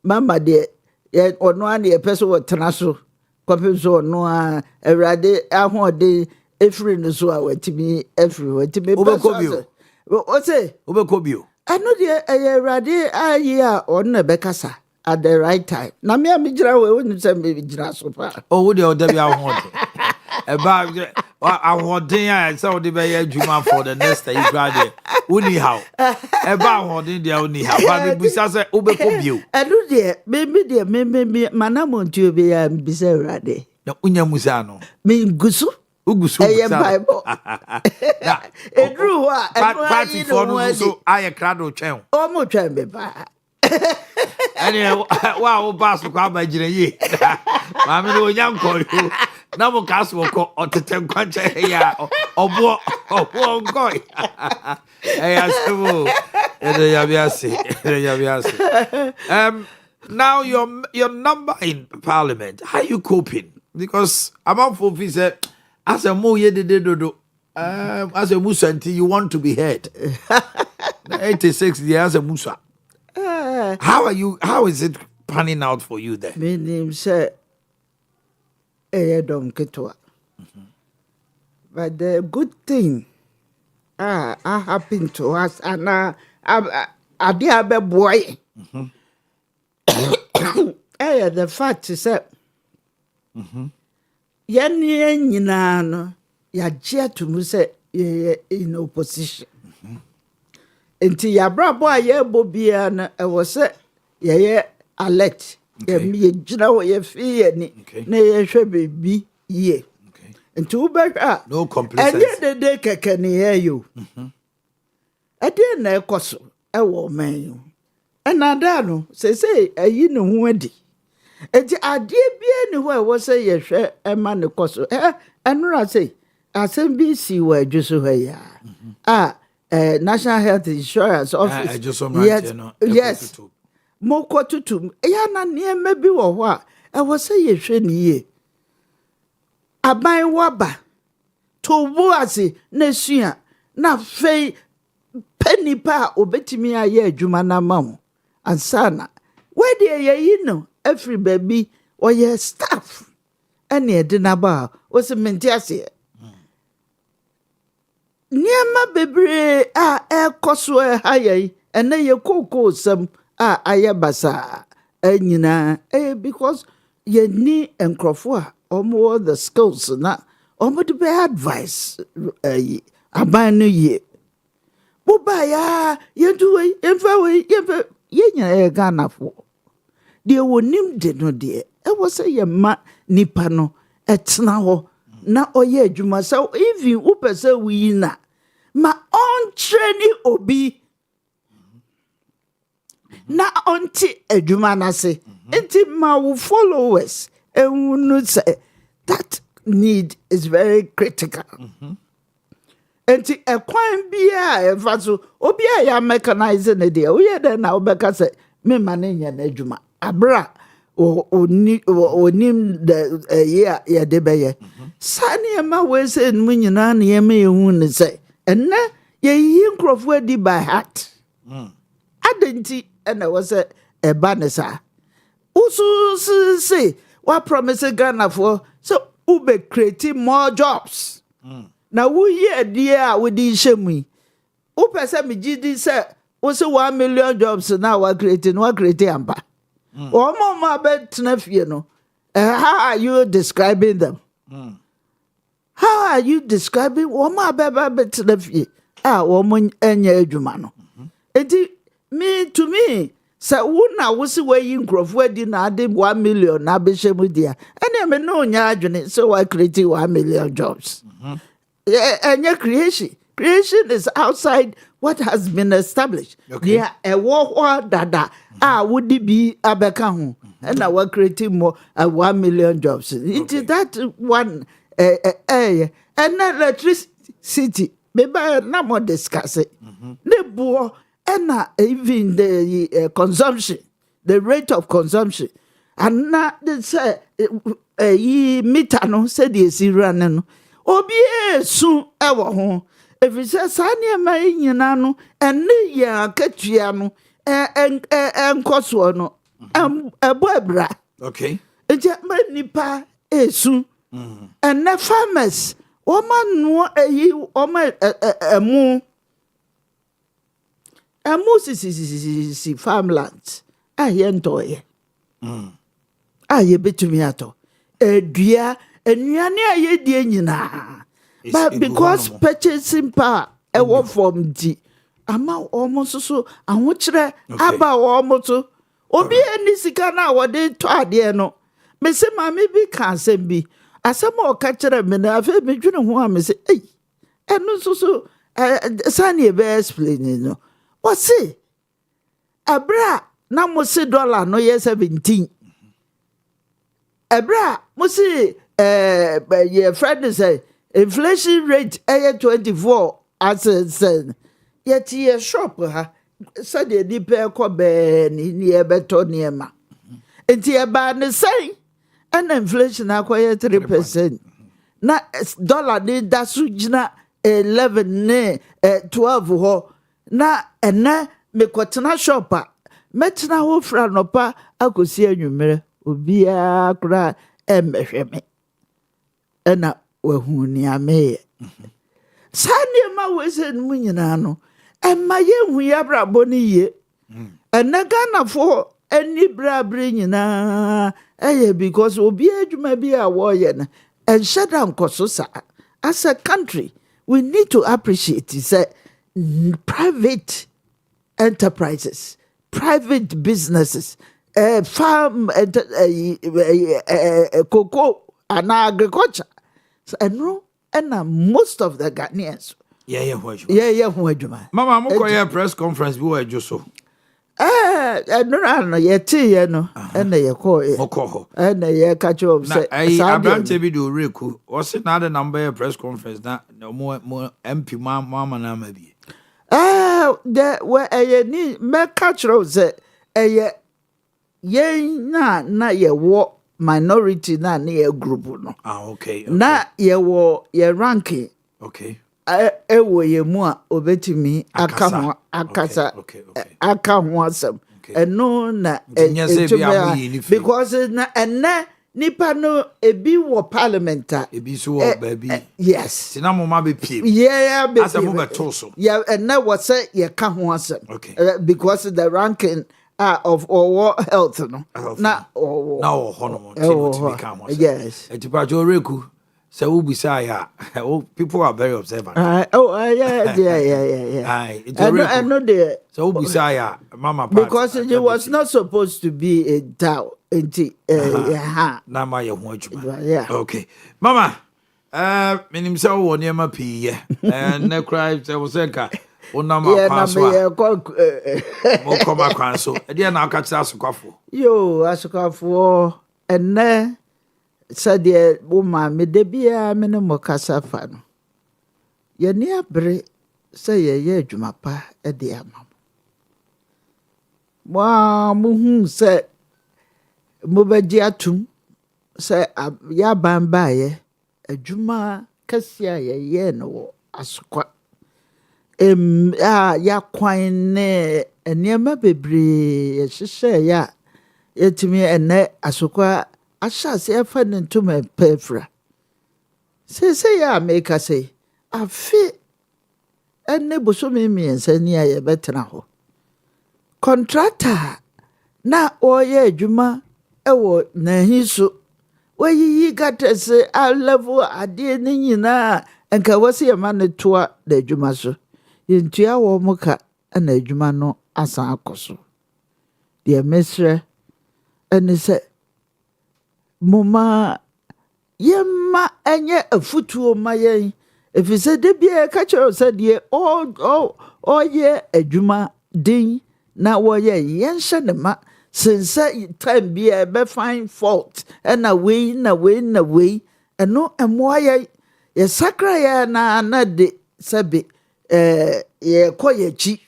mama de ye ono an ye peso wo tena so. Kopi so no a erade ahode efri no so a wetimi efri wetimi obekobio. O say Obekobio. Ano de erade ayi a ono bekasa at the right time. Na me amigira we wonu say me gira so pa. Oh, wo de odabi ahode. Eba ahoden a say wo de be ye adwuma for the next year grade. Uni how. Eba ahoden de uni how. Ba me busa say obekobio. Ano de me manamontu be ya bisa erade. Na unya musa no. Me gusu Ugusu Bible. Edru wa party for no so aye krado twen. Omo twen be ba. Anyway, wa pass ko abagire yi. Ma me no nya nko yo. Na mo kaso ko otete nkwanche ya obo nko. Asebo. Ede ya biase. Now your number in parliament, how you coping? Because about for said as a mo ye dodo as a musanti you want to be heard. 86 years as a musa. How is it panning out for you there? Me name say dom ketwa. But the good thing happened to us and I dear boy. The fact is that Yanni no ya to mu say in opposition. Until ya brabo ye bobia na was say ye alert. Ye jina wo ye fie ni na ye hwe bebi ye. Until ubeka no complacency. And the day keke ni ye yo. Ade na ekoso e wo man yo. Enada no say ayi ne ho adi. Enti ade bia ni ho e wo say ye hwe e ma ne koso. Enura say asem bi si wa adwuso ha ya. National Health Insurance Office. Yes. Moko tutum. Ya na niema bi wo ho a e wo say ye hwe ni ye. Aban waba to bo ase na sua na fei penny pa obetimi aye adwuma na mawo ansana we de ye no every baby or your staff ene e de na ba o se menti ase niema bebre ekoso ha ye ene ye kokko sam aye basa anyina because ye ni enkrofo a omo the skills na omo de be advice aban no ye boba ya yendu we yemfa yenya Ghana fo de wonim de no de e wo say ye ma nipa no etena ho na oye adwuma so even wo pese wi na ma on training obi na onti adwuma na se enti ma wo followers and say that need is very critical. Enti ekwan bia efaso obi a ya mechanize ne de o ye de na obeka say me mane nya na adwuma abra onim de ye de beye sane ma we say mu nyina na ye me hu ne say enne ye yi nkrofo adi by heart adenti ena was e ba ne sa usu say what promise Ghana for so ube creating more jobs. Now we hear dear with the shemi. Upe say me GD say wose 1 million jobs now we create ampa. Omo ma betena fie no. How are you describing them? How are you describing woman betena fie? Woman enye adwuma no. Enti to me say wona wo se we nkrofo adi na ade 1 million na be shemu dia. Ene me no nya adwene so we create 1 million jobs. Enye creation. Creation is outside what has been established. Yeah, a war dada would be abeka ho. And we're creating more 1 million jobs. Into that one and electricity. Maybe no more discuss it. The and even the consumption, the rate of consumption. And now they say meter no said yes run obi soon ever home. If it says Sanya may no and ya katua no and coswano a bobra. Okay. A German nipa soon and the farmers woman no a moon a moose farmlands. I entoy. I bit to me ato a dear and yana ye dear. But because purchasing power from the ama almost so and which about almost obi any sika na wode to ade no me say ma me bi kan sem bi asem o ka kire me na afa me dwene ho am say eh eno so sani be explain no what say abra na mo say dollar no ye 17 abra mo say your friend say inflation rate 24 as said. Yet ye shop ha said the deep ko be ni e beto niema. Enti e ba ne say and inflation akoye 3%. Na dollar ni da su gina 11 ne 12 ho na ene me kwotena shop a metena ho fra no pa akosi anwumere obi a kra emehwe me. Ena wahuni ameye sani ma wese mu nyina no emma ye hu ya brabo ni ye enaga na fo eni brabre nyina because obi adwuma bi a wo ye na en shada nkoso sa as a country we need to appreciate say private enterprises, private businesses, farm cocoa and agriculture. And most of the Ghanaians. Yeah, Mama, I'm going to press conference. We were just so. No, yet, no, and they call it. And they catch up. I don't do Riku. What's another number press conference? No more MP, Mama, and maybe. There were a need, make catch up, say, a ye na ye walk. Minority na near group no. Okay. Na ye wo ye ranking. Okay. Wo ye mu a obetimi aka ho akasa. Aka ho asem. Eno na because na ene nipa no ebi wo parliament a ebi so wo baby. Yes. Sina mo ma be pie. Yeah, be. Asem be to so. Yeah, ene wo say ye ka ho asem. Okay. Because the ranking of our health no na now hono yes etipajo reku say we be say people are very observant yeah I know there so we be say mama because it was not supposed to be a doubt na ma ye ho adwuma okay mama menim say wo niam pii na cry say wo say ka Unama Paso. Mokoma Kwanso. Edia na akachi asukafo. Yo, asukafo ene said the woman me de bia me no mokasa fa no. Ye ni abre say ye adwuma pa e de amam. Wa muhu say mo baji atum say ya bamba ye adwuma kasia ye no asukwa. Ya kwan ne eniema bebre hyehyɛ ya yetimi ene asokwa ahyase afa ne ntoma pefra se ya make say afi ene bosome miensa ni a ye betena ho contractor na oye adwuma ewo na hiso wayiyi gatese a level ade ni nyina enka wasi ye ma ne toa da adwuma so yentua wo muka na adwuma no asan akoso de mesre ene se moma yemma enye afutuo mayen efise de bia ka kero se de oye adwuma din na woye yenhye ne ma since time bia be find fault na we eno emoye ye sakra ya na de sebe ye koyechi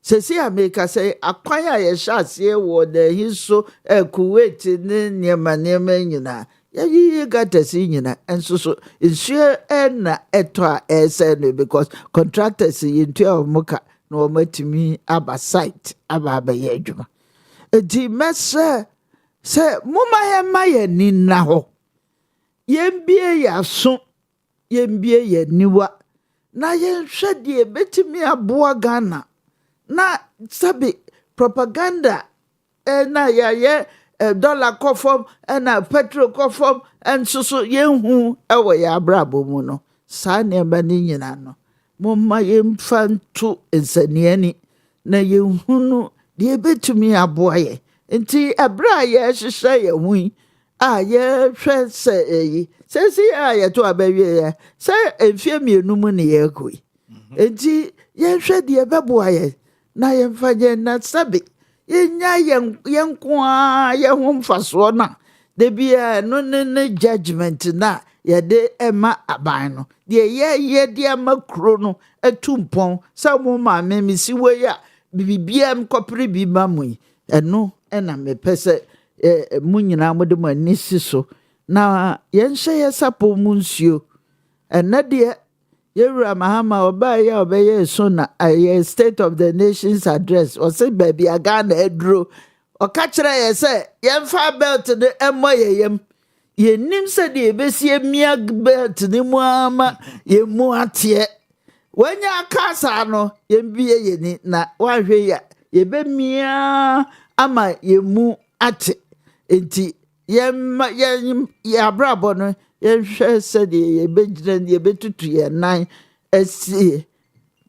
sesi America say akwan a ye hyasie wo de hiso Kuwait ne niema nyina ye gatasi nyina enso so nsue na eto a ese no because contractors yintu omuka na omatimi aba site aba ye adwuma edi mese se muma ye maye ni na ho yembie ya so yembie ye niwa na ye hwede betimi aboa Ghana na sabi propaganda na ye dollar kofom na petrol kofom enso yenhu ewo ya brabo mu no sa ne ba ni nyina no momma yemfanto ensaniani na yenhunu de betumi aboaye nti abra ye hyehyɛ ye hu a ye hwɛ sɛ sɛsi a ye to abawie ya sɛ emfie mienu mu ne ye koi nti ye hwɛ de beboaye na yemfaje na sabi yenya yenkoa ye ho mfaso na de bia no ne judgment na ye de ema aban no de ye de ama kro no atumpon sa mo ma me si we ya bibia mkopre bi ma mu eno na me pese mu nyina mo de ma nisi so na yenhye ye sapo mu nsuo ena de Yewura Mahama obaya obeye so na State of the Nations address o say baby Ghana edro o ka kire ye say yemfa belt de emo yeyem yenim se de ebesie mia belt ni mu ama yemu atie wanya kasa no yembie yeni na wahwe ya yebe mia ama yemu ate enti ya brabo no yehwe se de yebegyina de yebetutu ye nan asi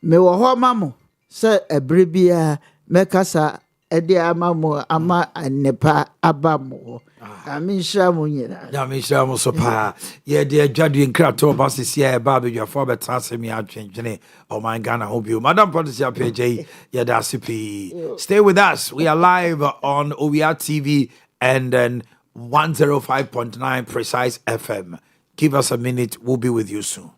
me wo ho mamo se ebrebia mekasa ede amamo ama anepa abamo amisha mo nyira ya misha mo so pa ye de adwadu nkrato ba sisi e ba be dwafo be transemi adwenjene oh my Ghana hope you madam Patricia PJ ye da sipi stay with us. We are live on Owia TV and then 105.9 Precise FM. Give us a minute, we'll be with you soon.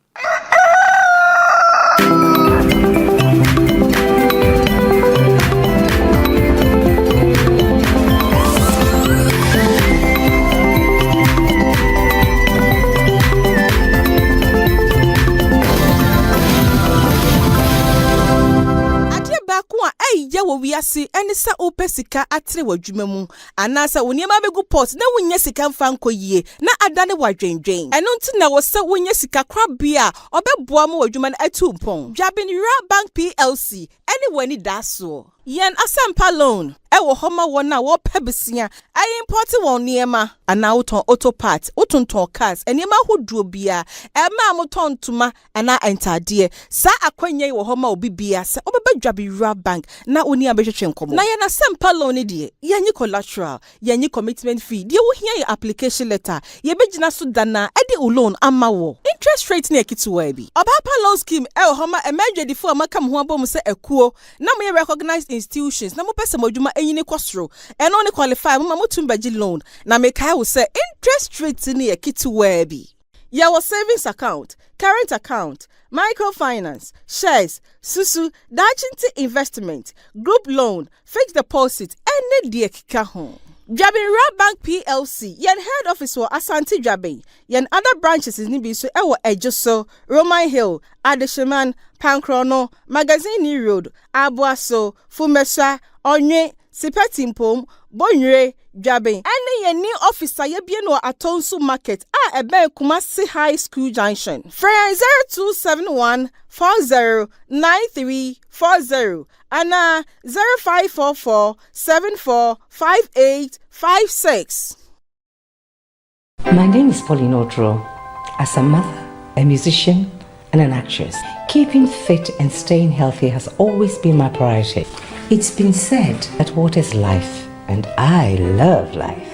Ya wo wiase ene sa opesika atre wadwuma mu anasa woniema begu pot na wonya sika mfa nkoyie na adane wadwendwen eno nti na wo se wonya sika kwabia obeboa mu wadwuma na atumpon Dwabin Bank PLC ene wani daso yen asampa loan ewo homa wona wo pebesia I import won niema ana uton auto part utonton cars eniema hoduo bia ema amoton tuma ana entade sa akwanya wo homa obibia se obeba Dwabin Bank na oni abehwehwe nkomo na yen asampa loan de yenyi collateral yenyi commitment fee de wo hia application letter ye begina so dana ede loan ama wo interest rate na ekituwa bi obapa loan scheme ewo homa emergency fo makam ho abom se ekuo na mo recognized institutions na mo pese modwuma enyine kwosro eno ne qualify mo motumbaji loan na mekai wo se interest rate ni ekituwa bi ya wo savings account current account microfinance shares susu dachinti investment group loan fixed deposit any de kika ho Dwabin Bank PLC yen head office for Asante Dwabin yen other branches ni bi so ewo Ejoso Roman Hill Adesheman Pankrono Magazine Road Abuaso Fumesa Onwe Sipetimpom Bonre Dwaben. Ene ye new officer ye bie no Atonsu Market ebe Kumasi High School Junction. Free 0271 409340 and 0544 745856. My name is Pauline Otro. As a mother, a musician, and an actress, keeping fit and staying healthy has always been my priority. It's been said that water is life, and I love life.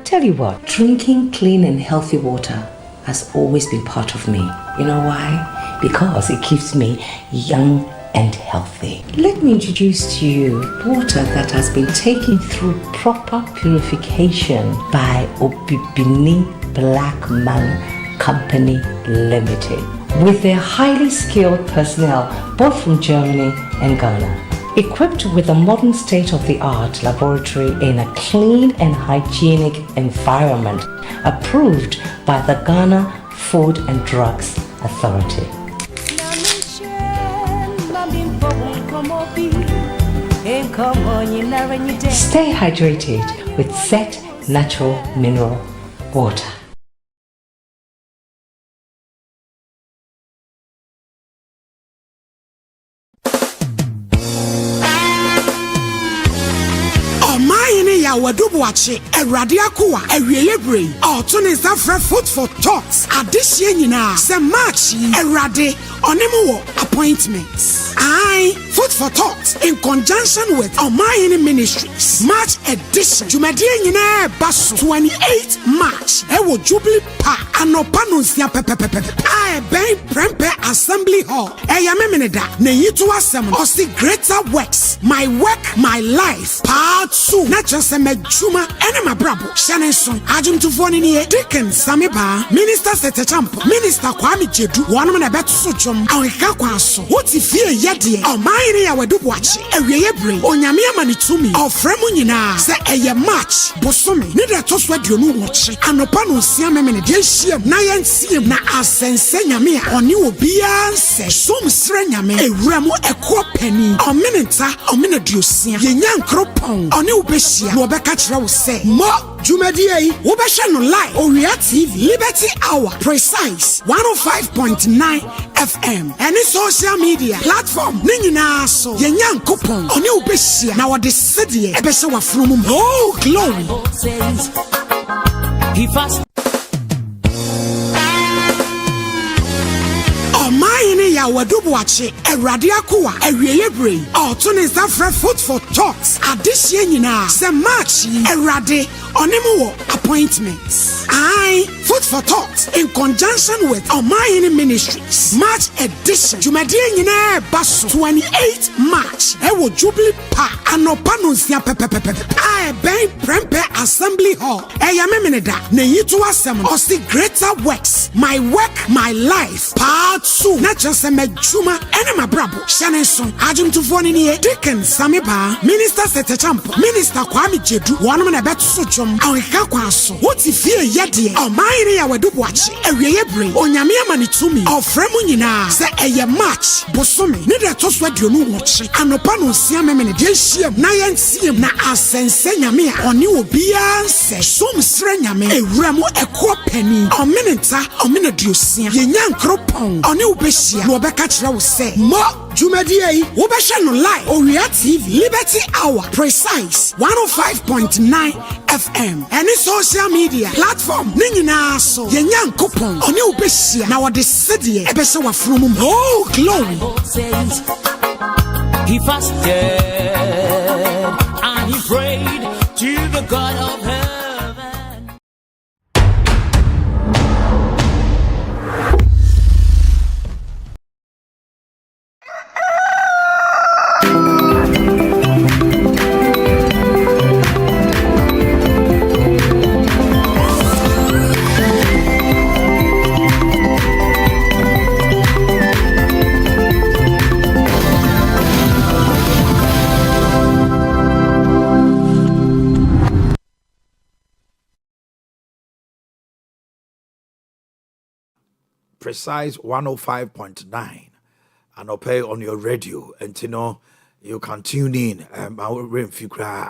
Tell you what, drinking clean and healthy water has always been part of me. You know why? Because it keeps me young and healthy. Let me introduce to you water that has been taken through proper purification by Obibini Black Man Company Limited, with their highly skilled personnel both from Germany and Ghana. Equipped with a modern state-of-the-art laboratory in a clean and hygienic environment, approved by the Ghana Food and Drugs Authority. Stay hydrated with Set Natural Mineral Water. Omanhene Yaw Adu-Boakye, Ewurade akowa, ewieyebere, ọtụnụ nsa food for thoughts, adehye nyina, se March, Ewurade, onemu appointments. Food for thought in conjunction with Omanhene Ministries March edition. Jumadiye nyina baso 28 March. Ewo Jubilee Park anopa nonsia pepepepe. Ben Prempe Assembly Hall. Eyamemene ne yitu asem osi greater works. My work, my life. Part 2. Na just juma ene mabrabo. Shanenson ajumtufo ni niye. Deacon Samiba, Minister Setechampo, Minister Kwame Jedu. Wanu na betu sochom. Aweka kwa so. Woti fie yedie. Omanhene Yaw Adu-Boakye, ewieyebere, onyame amanitumi. Ofremu nyina se eye March bosome. Ne de toswa dionu woche. Anopa no nsia memene de hiem na yensiem na asense nyame a oni obia nse. Som sre nyame ewuramu ekọ pani. Omenenta, omeneduosia. Yenya nkropon. Oni ubehia no obeka kire wo se. Mo Jumadiye yi wobehwe no live Owia TV Liberty Hour Precise 105.9 FM. Any social media platform ni nyina so yenya nkopon oni ubehia na wode sedie ebehye wafromu. Oh glory. He fast Omanhene Yaw Adu-Boakye, Ewurade akowa, ewieyebere, ọtụnụ nsa food for thoughts, adehye nyina, se March, Ewurade, onemu appointments. Food for thought in conjunction with Omanhene Ministries March edition. Jumadiye nyina baso 28 March. Ewo Jubilee Park anopa nonsia pepepepe. Ben Prempe Assembly Hall. Eyamemene ne yitu asem osi greater works. My work, my life. Part 2. Na just juma ene mabrabo. Shanenson ajumtufo ni niye. Deacon Samiba, Minister Setechampo, Minister Kwame Jedu. Wanu na betu sochom. Aweka kwa so. Woti fie yedie. Omanhene Yaw Adu-Boakye, ewieyebere, onyame amanitumi. Ofremu nyina se eye March bosome. Ne de toswa dionu woche. Anopa no nsia memene de hiem na yensiem na asense nyame a oni obia nse. Som sre nyame ewuramu ekọ pani. Omenenta, omeneduosia. Yenya nkropon. Oni ubehia no obeka kire wo se. Mo Jumadiye yi wobehwe no live Owia TV Liberty Hour Precise 105.9 FM. Any social media platform ni nyina so yenya nkopon oni ubehia na wode sedie ebehye wafromu. Oh glory. He fasted and he prayed to the God of heaven. Precise 105.9 and pay on your radio and you know you can tune in.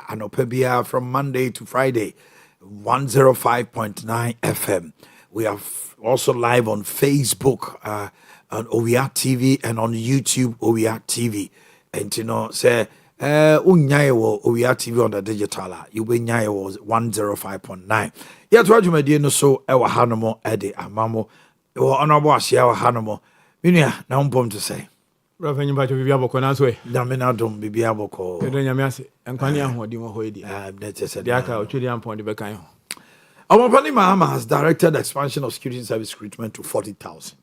Anopebia from Monday to Friday, 105.9 FM. We are also live on Facebook, on Owia TV, and on YouTube, Owia TV. And say, Unyayo Owia TV on the digital, you will nyayo 105.9. Yet, what you may do so, our Hanomo, Ade, Amamo, or honorable Ashia Hanomo. Minia, now I'm to say. Reverend Bacho Viviaboko Nanswe. Damina don't be Biaboko. Yamiasi, and Kwanya Hodimo Hoidi. That's just a Diaka, Chilean Point, the Bekayo. Omanhene Mahama has directed the expansion of security service recruitment to 40,000.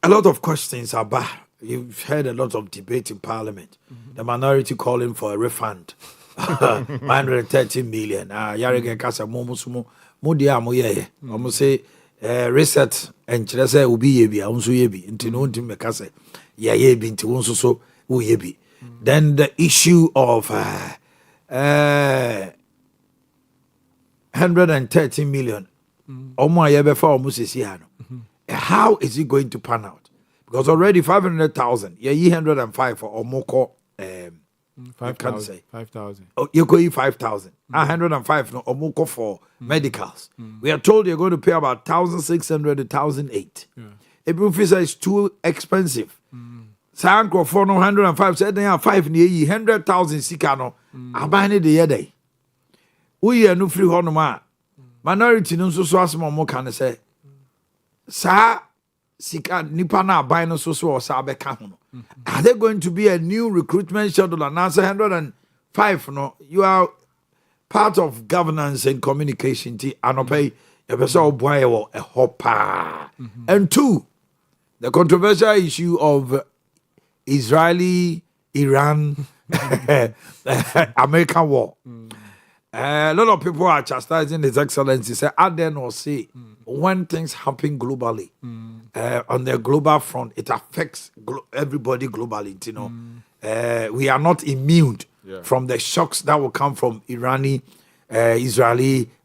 A lot of questions are back. You've heard a lot of debate in Parliament. The minority calling for a refund. 130 million. Yarege Kasa Momusumo, Modia Moye. Almost say reset and Chilese will be yebi, Unsu yebi, into no team Mekase, Yayebi, into Unsu so yebi. Then the issue of 130 million. How is it going to pan out? Because already 500,000, 105 for Omoko. 5,000. Oh, you're going 5,000. 105 no Omoko for medicals. We are told you're going to pay about 1,600 to 1,008. Every officer is too expensive. Sanko for no 105 said they have 5 near 100,000 sikano. I'm buying it the other day. We are no free honoma. Minority no so as more can say. Sa sika nipana buy no so or sabeka hono. Are there going to be a new recruitment schedule and answer 105? No, you are part of governance and communication. Anopay a person boy a hopper. And two, the controversial issue of Israeli-Iran American war. A lot of people are chastising His Excellency. Say, Ade or say, when things happen globally, on the global front, it affects everybody globally. You know, we are not immune from the shocks that will come from Israeli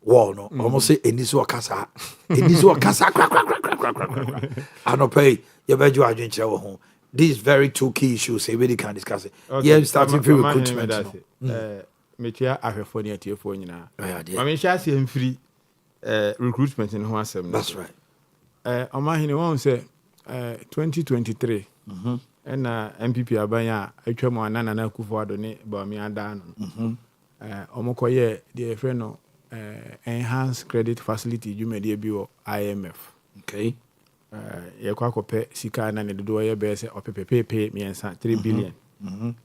war. No, almost say, Enisu Akasa, Enisu Akasa, I don't pay. You bet you are doing home. These very two key issues. Say, we can discuss it. Yeah, starting free recruitment. Metia ahwefo ne atiefo nyina. Ma me hia se mfiri recruitment in ho asem. That's right. Omanhene won say 2023 na MPP abanya atwa mu anana na Akufo-Addo ne ba mi ada no. Omokoye the friend no enhanced credit facility jumede bi wo IMF. Okay. Ye kwa kope sika na ne dodo ye be se opepepepe miensa 3 billion.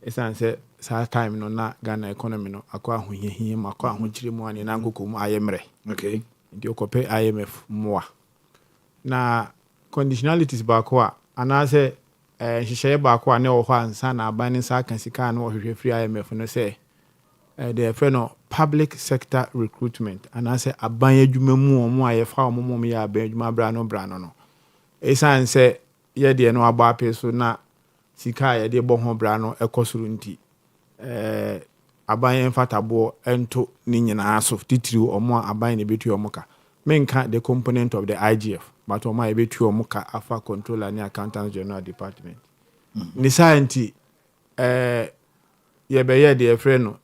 Esan say sa time no na Ghana economy no akwa ahohihie mu akwa ahokyire mu ane na nkoko mu ayemre. Okay. Ndi okope IMF moa. Na conditionalities ba kwa ana say hihye ba kwa ne wo hɔ ansa na aban ne sa kan sika na wo hwehwɛ free IMF no say the friend no public sector recruitment ana say aban adwuma mu omo ayefa omo mom ya aban adwuma bra no. Esan say ye de no aba ape so na sika ye de bo ho bra no ekosuru nti aban fatabo ento ni nyina aso titiri omo aban ne betu omo ka menka the component of the IGF but omo ye betu omo ka afa controller ni accountant general department ni science ye be ye de friend no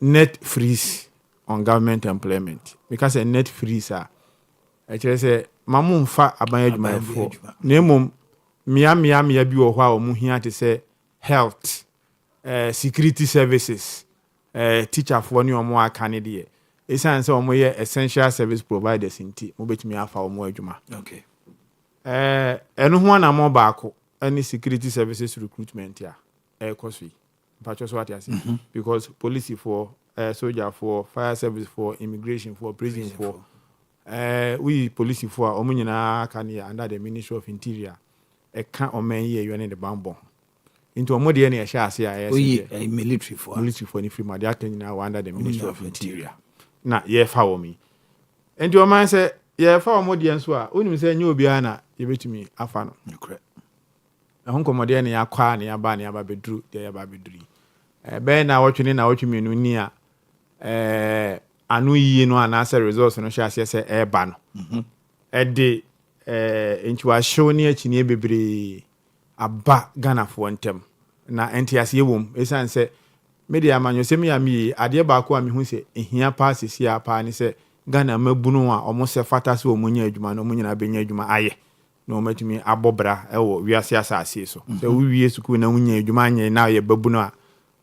net freeze on government employment because a net freeze actually say mamu mfa aban adwumayefo na mum mia bi wo hɔ a omu hia te say health security services teacher for ni omo aka ne de esan say omo ye essential service providers nti mo betumi afa omo adwuma. Okay. Eno ho na mo baako any security services recruitment ya ekosui patcho so what you say because police for soldier for fire service for immigration for prison for we police for omo nyina aka ne under the Ministry of Interior eka omen ye you ne the bambon into omo de na ehia ase a military for ni free ma de aka nyina under the Ministry of Interior na ye fa wo mi enti o man say ye fa omo de nso a onim say nya obi ana ye betumi afa no correct ehun komode na ya kwa na ya ba bedru de ya ba bedru be na wotwene na wotweme no ni a anu yi no ana say resource no hia ase say e ba no de enti wa show ni achi ni bebre aba Ghana for ntem na entiase wom esan se media amanyo se me ya mi ade ba ko a me hu se ehia pa sisi apa ni se Ghana mabunu a omo se fata se omunya adwuma no omunya benya adwuma aye na omatumi abobra ewo wiase asase so se wiwie suku na munya adwuma anye na ye babunu a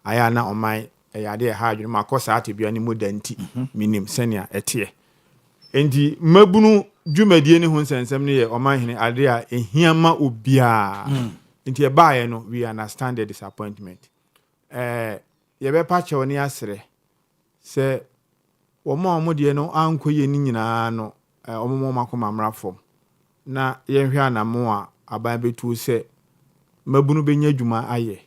aya na oman eyade ha adwuma akosa atebia ni modanti minim senia etie enti mabunu dwumadie ne ho nsensem ne ye Omanhene ade a ehia ma obia enti e baaye no we understand the disappointment ye be pa chewo ne asere se omo de no ankoye ni nyina no omo makoma mrafom na ye hwe anamo a aban betu se mabunu benya dwuma aye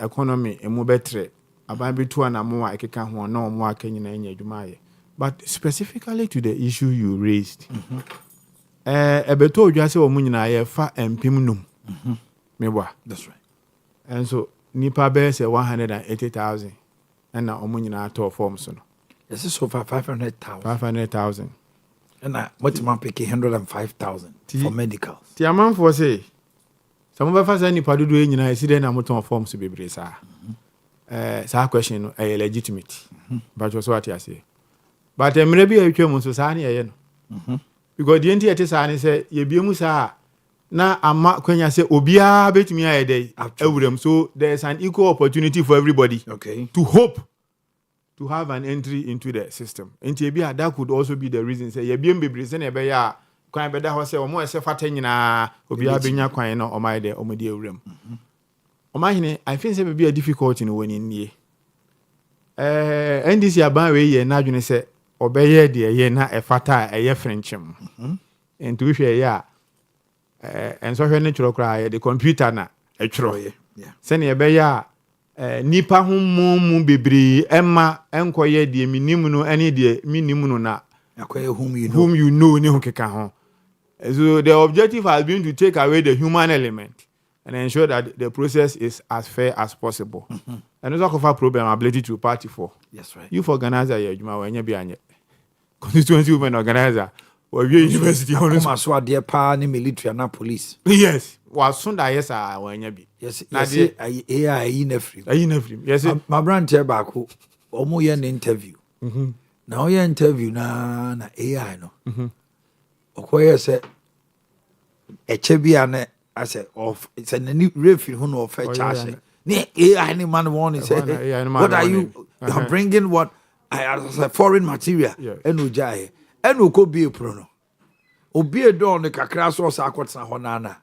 economy emu betre aban betu anamo a ekeka ho na omo aka nyina enya dwuma aye. But specifically to the issue you raised, ebeto odwa se omo nyina ye fa empim num mebwa. That's right. And so nipa be say 180,000 and na omo nyina to form so no. This is so far 500,000. 500,000. And what man pick 105,000 for medicals. Ti amanfo say some of us nipa dodo nyina esi dey na moton form so bebre sa. Sa question no legitimate. But so what you say. But emre bi atwam so sa na ye no. Because the enti ete sa ne say ye biemu sa na ama kwanya say obia betumi aye dey awuram, so there's an equal opportunity for everybody to hope to have an entry into the system. Enti bia that could also be the reason say ye biem bebre say na be ya kwan beda ho say omo ese fata nyina obia benya kwan no omai de omodi awuram. Omanhene I think say be a difficult in woni nie. NDC aban we ye na adwene say obeye de ye na efata eye frenchim. Enti we hwe ya enso hwe ne chiro kra the computer na echiro ye. Se na be ya nipa homu bebre emma enkoye de minim no ene de minim no na akoye whom you know ne ho keka ho. So the objective has been to take away the human element and ensure that the process is as fair as possible. And also offer problem ability to party for. Yes, right. You for organizer your juma when you be anye. Constituency women organizer or university honors. So dear pa ni military na police. Yes. Was soon that yes when you be. Yes. AI in a free. Yes. My brand here back who omo ye interview. Now ye interview na AI no. Okoye say echebia na I said of it's a new refi who no fair charge. AI any man want say what are you bringing what as a foreign material and ujai and uko be a prono. Obi a don the kakra so sakwatna honana.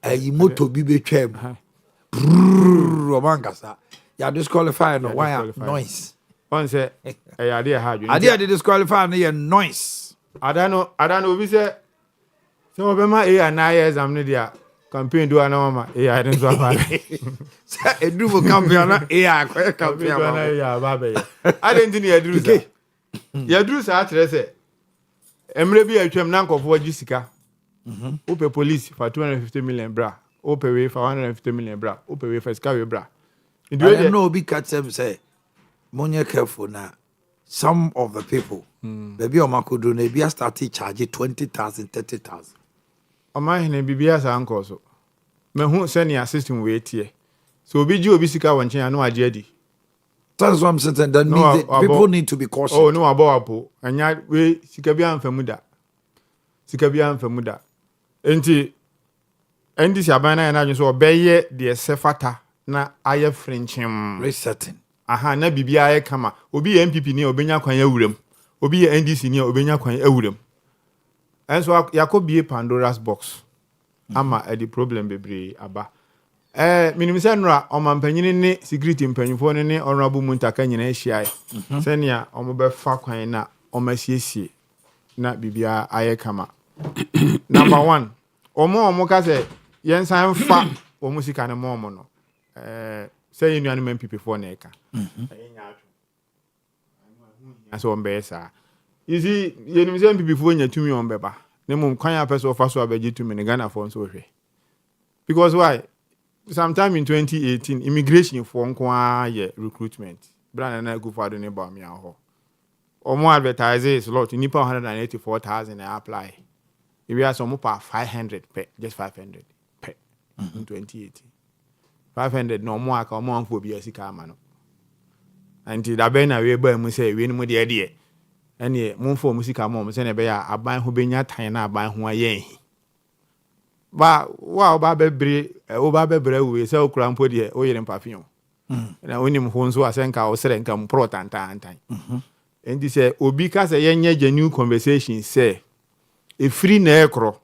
Ayi moto bi betwem. Romankasa. Ya disqualify no why noise. One say idea hard. Idea they disqualify no noise. I don't know we say so obema AI na exam no dia campaign do na mama AI den so aba. Say edru campaign na AI ko campaign na AI ba be. I don't think you do say. You do say atre say emre bi atwam na nkofo gi sika. Ope police for 250 million bra. Ope we for 150 million bra. Ope we for sika we bra. I know be catch them say money careful na some of the people baby omakodo na be start charge 20,000 30,000. Omanhene bibia sa anko so. Me hu senior system we tie. So obi ji obi sika wonchen anu age adi. That's what I'm saying. That means people need to be cautious. Oh no abo. Anya we sika bia amfamu da. Sika bia amfamu da. Enti NDC abana na so obeye de sefata na aye frenchim resetting. Aha na bibia aye kama. Obi MPP ni obenya kwan awuram. Obi NDC ni obenya kwan awuram. And so Yakobie Pandora's box. Ama the problem bebre aba. Minimisa nra omampanyini ne security mpanyifo ne honorable Muntaka nyina ehia. Senia omobefa kwan na omasiesie na bibia aye kama. Number 1. Omo ka se yensan fa omo sika ne mo no. Say you nuanu MPP for na eka. Ayenya atwo. Aso mbesa. You see, you know, some people when you to me on beba. Nemo kanya person of us who abeji to me in Ghana for so way. Because why? Sometime in 2018, immigration for nkwa recruitment. Brand na go for the neighbor me aho. Omo advertise is lot. Nipa 184,000 I apply. If you are some pa 500 pay, just 500 pay. in 2018. 500 no more aka omo anfo bi asika ama no. Anti da be na we ba mu say we no mu de ene monfo mu sika mo se na be ya aban ho benya tan na aban ho ayen. Ba wa ba bebre we se okura mpo de o yere mpafion. Na onim ho nso asenka o sere nka mpro tantan. Enti se obi ka se yenye genuine conversation say e free na ekro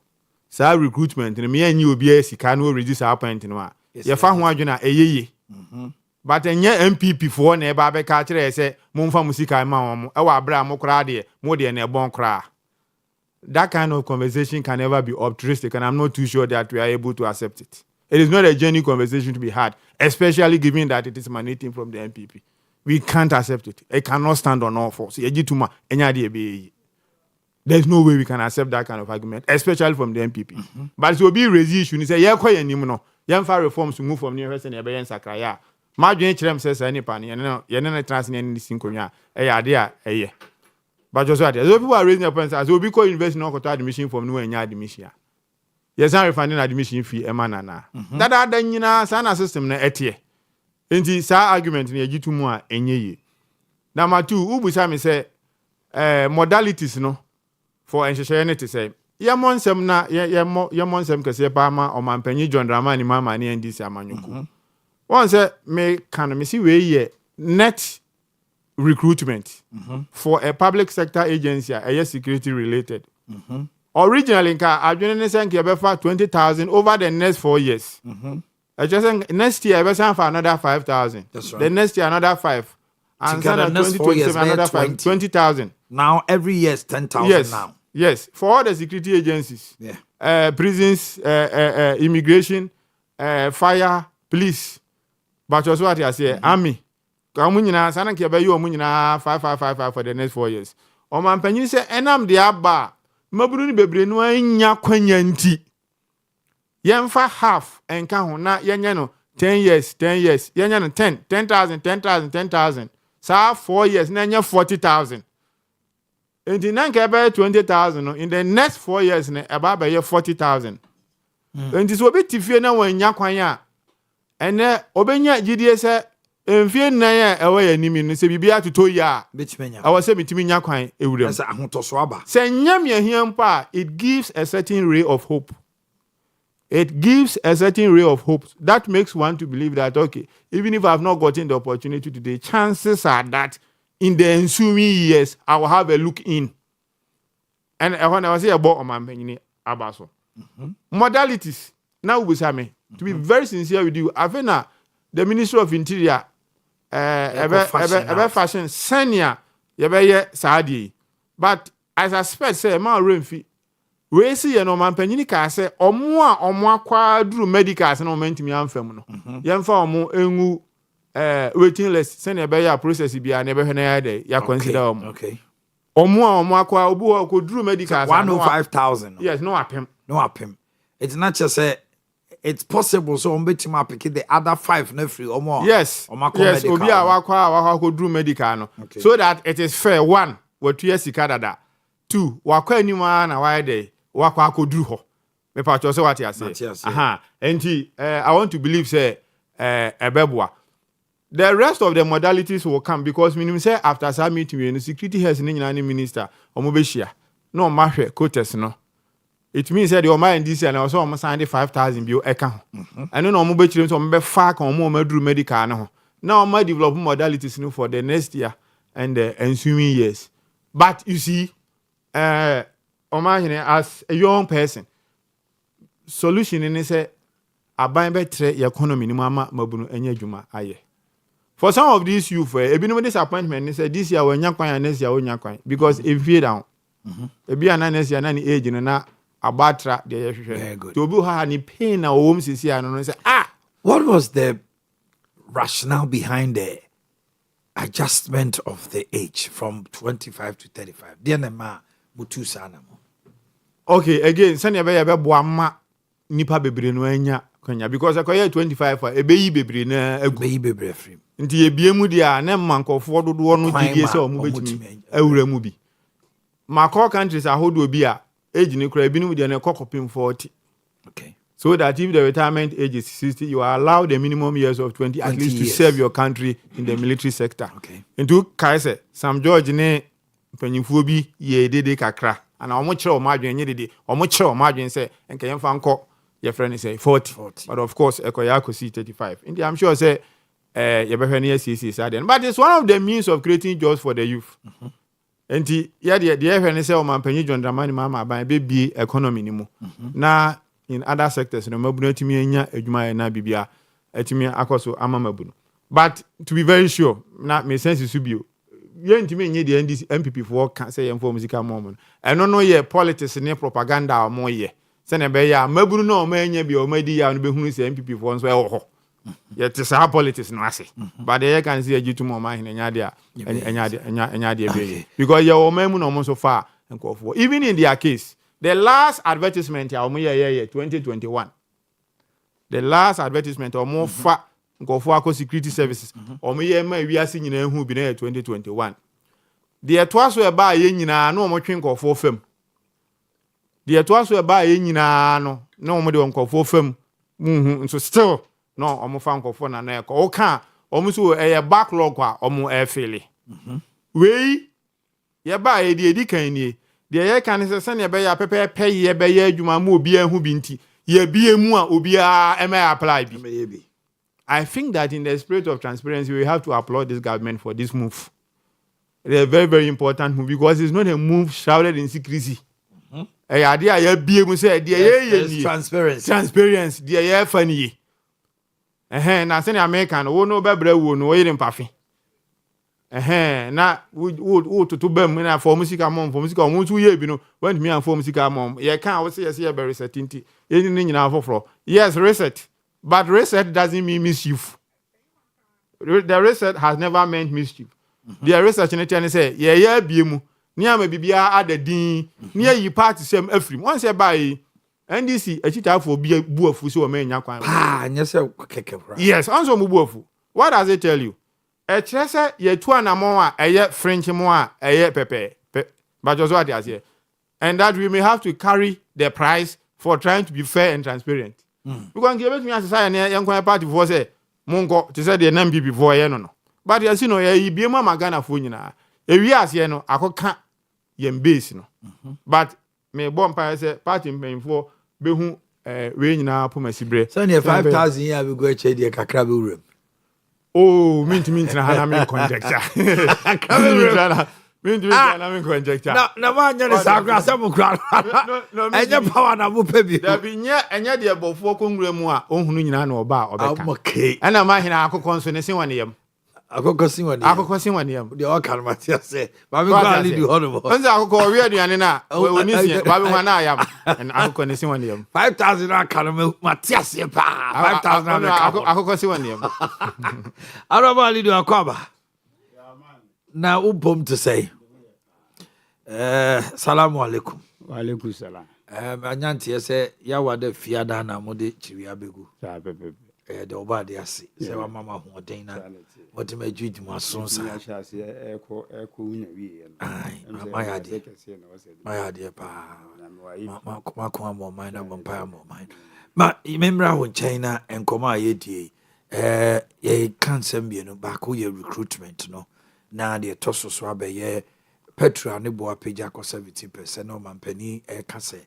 sa recruitment ni me yanyi obi asika na o reduce appoint no a ye fa ho adwena eyeye. But enye MPP for na e ba be ka kire se momfa musika ma won e wa bra mo kra de mo de na ebon kra. That kind of conversation can never be altruistic, and I'm not too sure that we are able to accept it. It is not a genuine conversation to be had, especially given that it is emanating from the MPP. We can't accept it. It cannot stand on all fours. There's no way we can accept that kind of argument, especially from the MPP. But it will be a raise issue. You say, yeah, quite a no. Young far reforms to move from New York and Ebayan Sakraya. Margin Chrem says any pan, you're not transing any synchronia. A but just what people are raising their points as we be called invest in admission from new and admission. Yes, I'm refunding admission fee, Emanana. That are then, sana system na etie. Inti sa argument ni ejitu mua enye. Number 2, ubusami say modalities no for ensheshene to say. Ya monsem na ya monsem kese pa ma o mampanyi John Dramani mama ni ndisi amanyuku. One say me can me see we ye net recruitment for a public sector agency a security related. Originally adwene say nke be fa 20,000 over the next 4 years. I just think next year be for another 5,000. Right. The next year another 5. And the next 4 years another 20,000. Now every year is 10,000 now. Yes, for all the security agencies. Yeah. Prisons, immigration, fire, police. But just what I say, army. Kamunyina sana ke be yo munyina 5555 for the next 4 years. O man panyin say enam de aba maburu ni bebre no anya kwanya nti. Yemfa half enka ho na yenye no 10 years yenye no 10,000 sa 4 years na yenye 40,000. Enti na nke be 20,000 in the next 4 years na eba be 40,000. Enti so be tifie na wanya kwanya ene obenya gidie say Enfie na ya ewe ya nimi no se bibia toto ya betmenya awo se mitimi nya kwan ewurem esa ahotoso aba se nyam ya hiam pa it gives a certain ray of hope. It gives a certain ray of hope that makes one to believe that okay, even if I have not gotten the opportunity today, chances are that in the ensuing years I will have a look in. And when I was here about Omanhene abaso modalities now we say to be very sincere with you, Avena the Ministry of Interior fashion senior yebeye saadi, but as I suspect say ma remfi we see ye no man panyini ka say omo akwa duru medicals na mentimi amfam no yemfa omo engu waiting list senior yebeye process bia na yebehwe na ya dey ya consider omo okay omo akwa obu ko duru medicals 105,000 yes no apem it's not just say it's possible so on pick the other 5 na free or more. Yes. Obi a wakwa ko dru medical no. Okay. So that it is fair. 1, what you sika dada. 2, wakwa anima na why dey wakwa ko dru ho. Me pa cho say what you say. Enti I want to believe say ebeboa. The rest of the modalities will come because minimum say after some meeting we security health ni nyina ni minister omobehia. No mahwe quotas no. It means that your mind this and also almost 5,000 bio eka. And no more between some be far on more medical no. Now my develop modalities for the next year and the ensuing years. But you see, Omanhene as a young person, solution in say aban betre economy ni mama mabunu enye djuma aye. For some of these youth, ebinu disappointment they say this year we nya kwan next year we nya kwan because if you down. Ebi next year na ni age na abatra de yehwehwe to obi ha ni pain na wom sisi ano no say what was the rationale behind the adjustment of the age from 25 to 35 there na ma mutu sana mo okay again sani be boa ma nipa bebre no anya kwanya because akoye 25 ebeyi bebre na ebeyi bebre free nti ebiemu dia na mankofo dodo no gidie se omo betimi awura mu bi makọ countries ahodo bi a age ni kura binum de na kokopim 40. Okay. So that if the retirement age is 60, you are allowed the minimum years of 20 at least to serve your country in the military sector. Okay. Into Kaise, Sam George ne penyifuobi ye dede kakra. And how much or margin ye dede, or much or margin say, and can fanko, your friend say 40. But of course, Ekoyako see 35. Indeed, I'm sure say, your friend CC side. But it's one of the means of creating jobs for the youth. And the friend say, oh, man, penny John Dramani mama, by baby economy anymore. Now, in other sectors, no more timia ejuma na bibia etimia akoso amamabu. But to be very sure, na me sense is subio. Ye ntimi nye the NDC MPP for can say em for musical moment. I no ye politics ne propaganda or more ye. Se na be ya mabunu no ma nya bi o ma di ya no be hunu se MPP for so e wo ho. Ye te sa politics no ase. But they can see agitu mo ma hene nya dia enya dia be. Because ye o ma mu no mo so far enko even in their case. The last advertisement ya 2021. The last advertisement or more fa go for security services. Ma wiase nyina hu bi na 2021. The twaso e ba ye nyina no mo twen go for fam. The twaso e ba ye nyina no mo de onko for fam. So still no omo fa onko for na na e ko o kan omo so e backlog a omo e fele. We ye ba ye di kan ni the year can say send ya pay ye be ye adwuma ma obi ahu bi nti ye bie mu a obi a apply bi. I think that in the spirit of transparency we have to applaud this government for this move. It's a very, very important move because it's not a move shrouded in secrecy. Idea ye bie mu say the transparency the ye funny. Na send American wo no be bra wo no wo yire mpafe. Na wo to bam na for music omo tu ye bi no when me and for music mom ye can we say yes be research any nyina for yes research but research doesn't mean mischief. The research has never meant mischief. The research in ten say ye bie mu ni ama bibia adadin ni yi party sem afrim won say by NDC achita for bi bu afu so o ma nya kwan nyese keke bra yes onso mu bu afu. What does it tell you? A chese ye tu anamon a eye French mo a eye pepe. But just what they and that we may have to carry the price for trying to be fair and transparent. Because give me as say young party for say mongo to say the NMP before ye no. But you see no ye bi ma magana fo nyina. E wi ase no akoka yem base no. But me bomb pa say party mpemfo be hu we nyina pomasibre. So near 5,000 year we go che de kakra be wuram. Oh, mint na hana me conjecture. Mint na me conjecture. Na ma nya ne sakra asem kra. Enye power na mo pe bi. Da bi nya enye de bofo kongure mu a ohunu nyina na oba obeka. Okay. Ana ma hina akokon so ne sin wane yam. Akokon sin wane yam. De o kan Matia say. Ba mi go ali di hono. Onse akokon wi aduane na we ni sin ba bi wana yam. En akokon ne sin wane yam. 5,000 na kan Matia say pa. 5,000 na akokon sin wane yam. Araba ali di akwaba. Na ubom to say. Salamu alaikum. Wa alaikum salam. Anyanti say yawa de fiada na mo de chiri abegu. Sa pepe. De oba de ase. Say wa mama ho den na. What me juju mo ason sa. Eko unya wi. Ai, my idea pa. Ma ko mo mind na bompa mo mind. Ma remember when China and koma ye die. Ye kan sembie no ba ko ye recruitment no. Na de toso so abaye petrol ne bo apagya ko 70% no mampani e ka se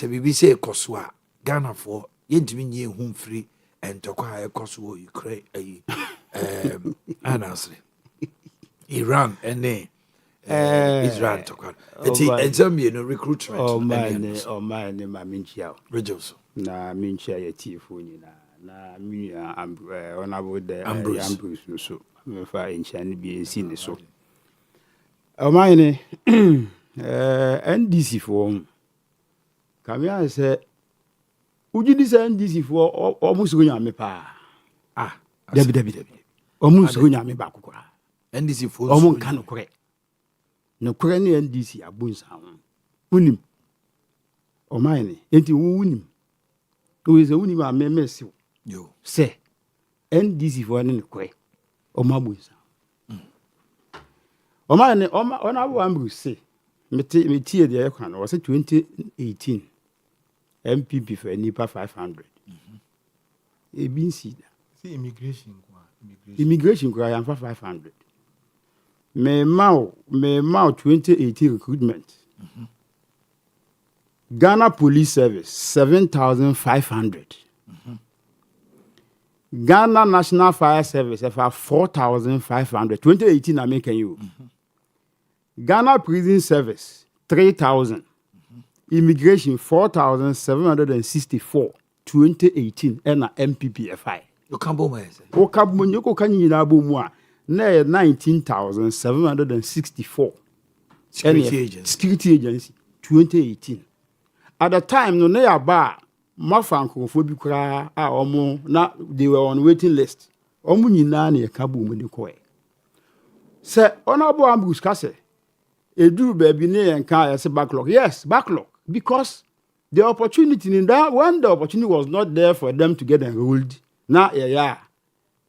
bibi se ekoso a Ghana for yentimi nye hu mfiri entokwa ekoso wo Ukraine anasre Iran ene Israel tokwa eti examine no recruitment man ma minchia rejoso na minchia ye tifu nyina na mi honorable de Ambrose no so me fa enchane bi ensi ne so Omanhene NDC for Kamia say ujidi say NDC for omusugo nyame pa debi omusugo nyame ba kokora NDC for omun kan kore no kore ne NDC abunsa ho unim Omanhene enti unim we say unim amemesi yo say NDC for ne kore omabunsa Omanhene ona Ambrose say meti de yakwan was 2018 MPP for nipa 500 ebi nsi da see immigration kwa ya 500 me mau 2018 recruitment Ghana Police Service 7,500 Ghana National Fire Service 4,500 2018 American you Ghana Prison Service 3,000 Immigration 4,764 2018 and MPPFI You can't bomb it. o kabmo nyoko kanyi na bomu a na 19,764 security agency 2018 at the time no na ya ba mafankofo bi kura a omo na they were on waiting list omo nyina na ya kabomu ni ko se honorable Ambrose Kase edu baby ne enka ya se backlog yes backlog because the opportunity in that when the opportunity was not there for them to get enrolled na yeah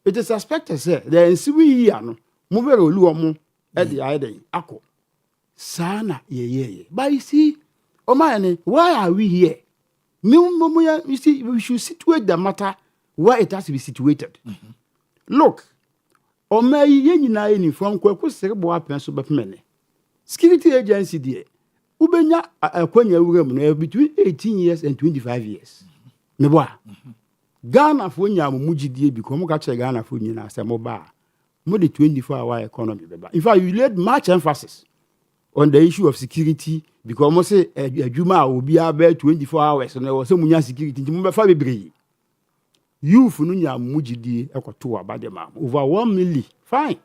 it is suspected say the ensuing year no mo be rolu omo e dey aiden akọ sana yeah but you see Omanhene, why are we here? You see, we should situate the matter where it has to be situated. Look, Omanhene na any from kwaku serebo apen so bepmene. Security agency there. Ubenya akwanya wuram no between 18 years and 25 years. Meboa. Ghana fo nya mugidie bi ko mo ka che Ghana fo nyina asemo ba. Mo the 24-hour economy beba. In fact, you laid much emphasis on the issue of security because mo say adwuma obi abe 24 hours no wo say munya security nti mo be fa bebre youth no nya mugidie ekoto abadema over 1 million fine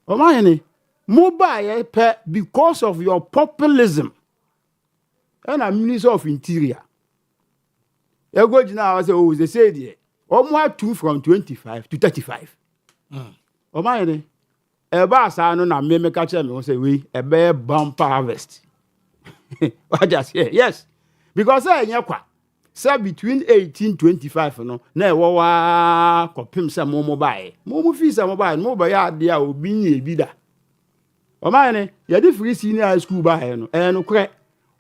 Omanhene mo ba ye pe because of your populism and a minister of interior you go jina say oh they say there omo atu from 25 to 35 Omanhene eba asa no na me ka che me say we ebe bumper harvest what just here yes because enya kwa say between 18-25 no na e wo wa kopim say mo mobile mo fi say mobile mo ba ya ade a obi nya ebi da Omanhene ye di free senior school ba he no no kre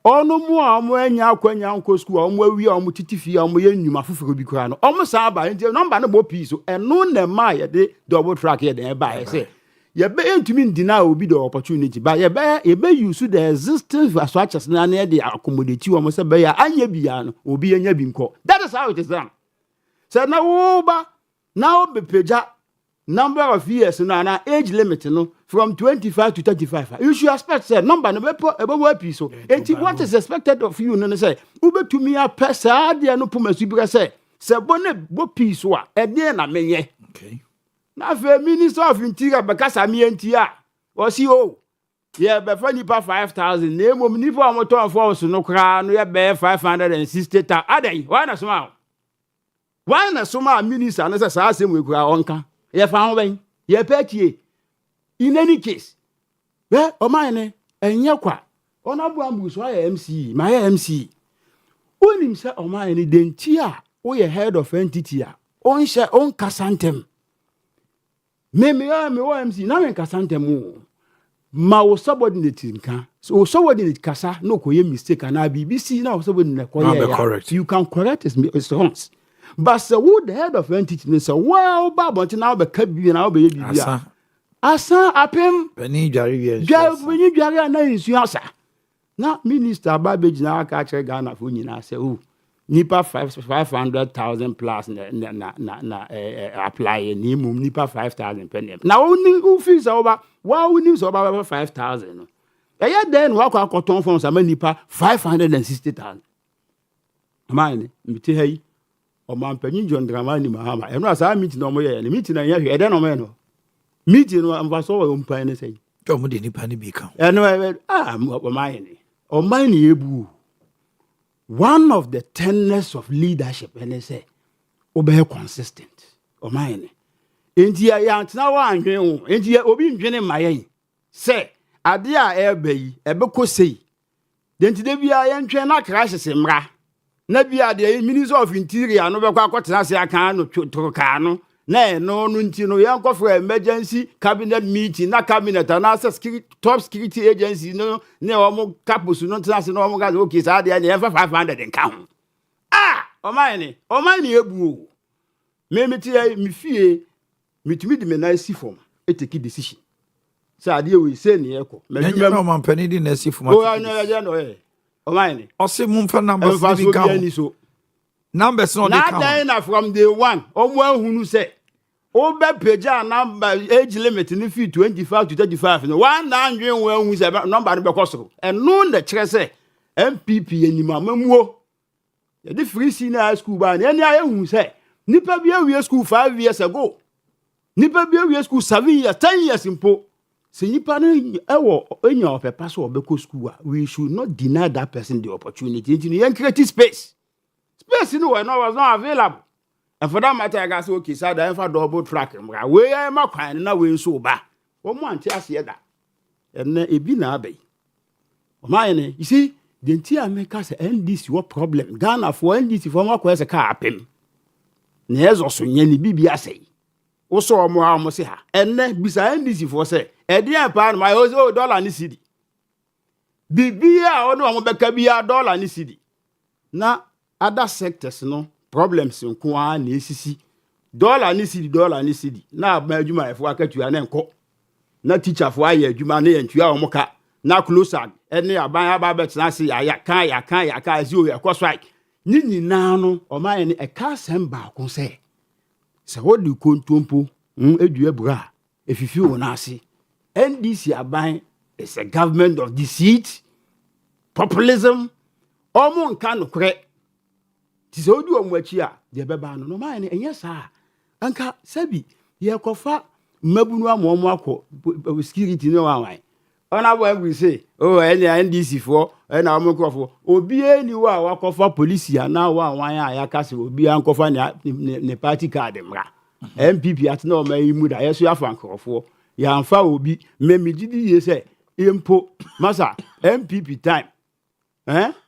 onu mu a mo anya akwanya nko school a mo awi a mo titifi a mo ye nnuma foforo bi kra no o mo sa ba nti number no bo pi so eno na ma ye de double track ye den ba ye say ye be entumi ndina obi the opportunity but ye be use the existing infrastructures na na dey accommodate wo mo say be ya anya bia no obi anya bi nko that is how it is done say na wo ba na o be peja number of years na age limit no from 25 to 35 you should expect say number no be pi so enti what is expected of you no say ubetumi a pesa de no pomasu bi say bone bo pi so a e de na menye Okay. Na fe minister of interior bekasa mi entia o si o ye be fa nipa 5,000 na mom nipa motor force no kra no ye be 560,000 adai why na soma minister na say sa asem we kra onka ye fa ho ben ye petie in any case Omanhene enye kwa Honorable Ambrose ya MC my MC onim say Omanhene denti a o ye head of entity a on share on kasantem me MC na men kasantem ma wo subordinate nka so subordinate kasa no ko ye mistake na BBC na wo subordinate ko ye you can correct his wrongs but so who the head of entity no say well ba but now be ka bi na wo be ye bibia asa apem Penny Jari na insu asa na minister ba be gina aka kire Ghana fo nyina say oh nipa 500,000 plus na apply ni mum nipa 5,000 penny na who fees over who news over 5,000 no e then wa kwa koton fon sama nipa 560,000 Omanhene miti hey o man panyin John Dramani Mahama eno asa meeting no mo ye ni meeting na ye hwe e den no me no meeting no am so o mpan ne say to mo de nipa ni bi kan eno Omanhene ebu one of the tenets of leadership and they say obey consistent Omanhene enti ya antena wa anhwen ho enti obi ndwene mayen say ade a ebe yi ebeko sei denti de bia ye ntwen na crisis mra na bia de minister of interior no bekwa akotena se aka no toro ka no na no ntino yanko for emergency cabinet meeting na cabinet and security top security agency no na omo capos no ntase no omo ga okay sa de na 500 nka ho Omanhene ebu me ti mi fie mitumi di me na si form e take decision sa ade we say ne ekọ medwuma no man pani di na si form no Omanhene ose mumfa numbers bi ka ho numbers no dey count na from day one omo ahunu say obe peja number age limit ni fi 25 to 35 no one na ndwen we ahunu say number no be koso eno na kire say MPP enima mamuo ye di free senior school ba na eni ahunu say nipa bi awie school 5 years ago nipa bi awie school 7 years 10 years impo se nipa no ewo enya opepa so obeko school we should not deny that person the opportunity to yen create space no was not available and for that matter I got so okay so that for double track we ma kwan na we so ba o mo anti ase da enne ebi na abey Omanhene you see the entire make say NDC what problem Ghana for NDC for ma kwese ka apem na ezo so nya ni bibia sei wo so omo ha mo se ha enne bisa NDC for say edian pa no my dollar ni cedi bibia ono omo beka bia dollar ni cedi na other sectors no problems nko a na esisi dollar ni cedi na ba adwuma efo akatua na enko na teacher fo aye adwuma na yentua omoka na closer ene aban aba betena se ya kan ezi o yakọ strike nyina no Omanhene e ka semba ko se wodi kontompo edua bura efifi wo na ase NDC aban is a government of deceit populism omo nka no kre ti se odi omo achi a de beba no Omanhene enye sa anka sabi ye kofa mabunu amomo akọ security no wan ona boy we say any NDC for na omo kofo obi eni wa wakofa police ya na wa wan ya kase obi ankofa ne party card mra MPP at na o ma yimu da yeso afa nkofo ya amfa obi memigidi ye say empo masa MPP time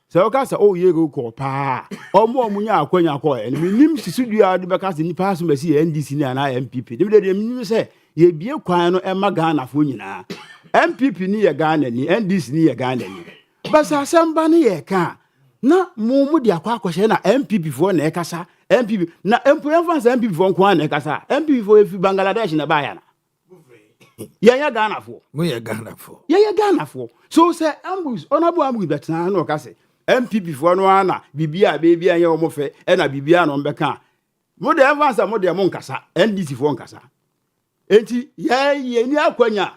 se o ka say o ye go ko pa omo nya akwanya ko eni minim sisudua de beka se nipa so masi NDC ni na MPP de minim say ye bie kwan no e ma Ghana fo nyina MPP ni ye Ghana ni NDC ni ye Ghana ni basa samba ni ye ka na mu di akwa na MPP fo na ekasa MPP na empoyanfa MPP fo nko na ekasa MPP fo efi Bangladesh na ba ya na ye Ghana fo mu ye Ghana fo ye Ghana fo so say ambush honorable ambush betna na okase MPP fo no ana bibia bebia ye omo fe e na bibia no mbeka mo de advance mo de mo nkasa NDC fo nkasa enti ye ni akwanya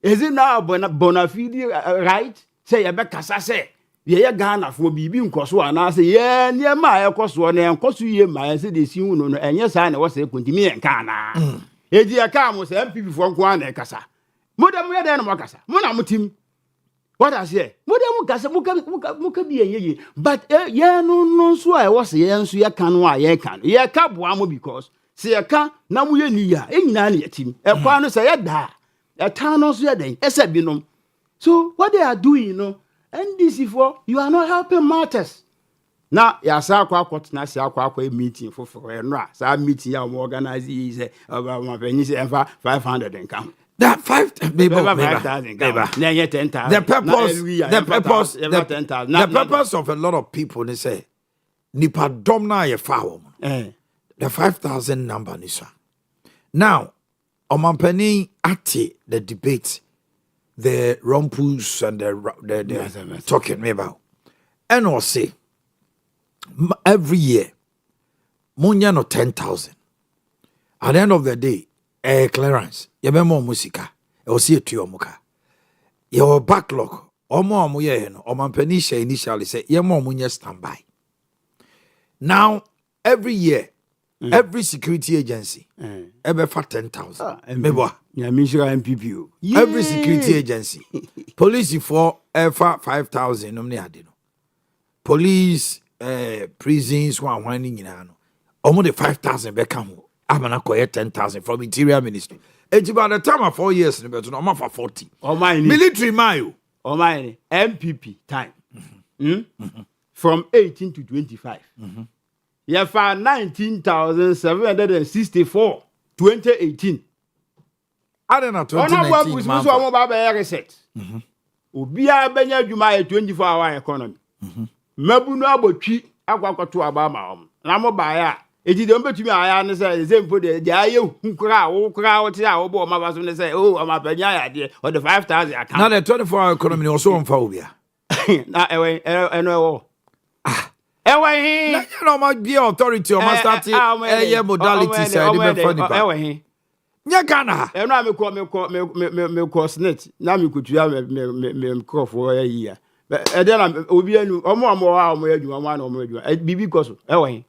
is it now bona fide right say ye be kasa say ye Ghana fo bibi nkoso ana say ye ne ma ye koso na enkoso ye ma say de sin no enye sa na wo say kontimi ye nka na eji ya ka mo say MPP fo nko ana kasa mo dem ye de na mo kasa mo na mo tim what I say mo dem mo kasa mo ka bi ye but ye no so I was ye nso ye kan no a ye kan ye ka boa mo because say ye ka na mo ye ni ya enyina na ye tim e kwa no say ye da a town also then binom. So what they are doing, NDC for you are not helping matters. Now, ya sa kwa na sa kwa meeting for no sa meeting ya organize is about my penny say 500 and come. That 5,000 10,000. The purpose of a lot of people they say nipa dom na ye foul. The 5,000 number nisa. Now Omanhene ate the debate, the rumpus and the talking me about. And I'll say, every year, munya no 10,000. At the end of the day, clearance, you be more musica, you see it to your muka. Your backlog, or more muye, Omanhene initially say, you more munya standby. Now, every year, every security agency ever for 10,000. MPP. Every security agency. Police for ever 5,000. Police, prisons, one whining almost the 5,000 become. I'm gonna call 10,000 from Interior Ministry. It's about the time of 4 years, but no for 40. Military mile. Omanhene MPP time. From 18 to 25. You found 19,764 2018. I don't know, Ono 2019. wa busu omo ba be reset. Obia benya dwuma e 24-hour economy. Mabunu abotwi akwakoto abama om. Na mo ba ya eti de mbetumi aya ne say zempo de aye hunkura wo kura wo ti a wo bo ma ba so ne say oh ama panya ya de or the 5,000 account. Now the 24-hour economy also on Owia. Na eno ewe Na you know my be authority or start modality side be funny ba. Ewe Nya Ghana. Eno a me ko snitch na me kutua me crofo ya yi ya. E dey na obi anu omo a omo adwuma mo na omo adwuma bibi koso ewe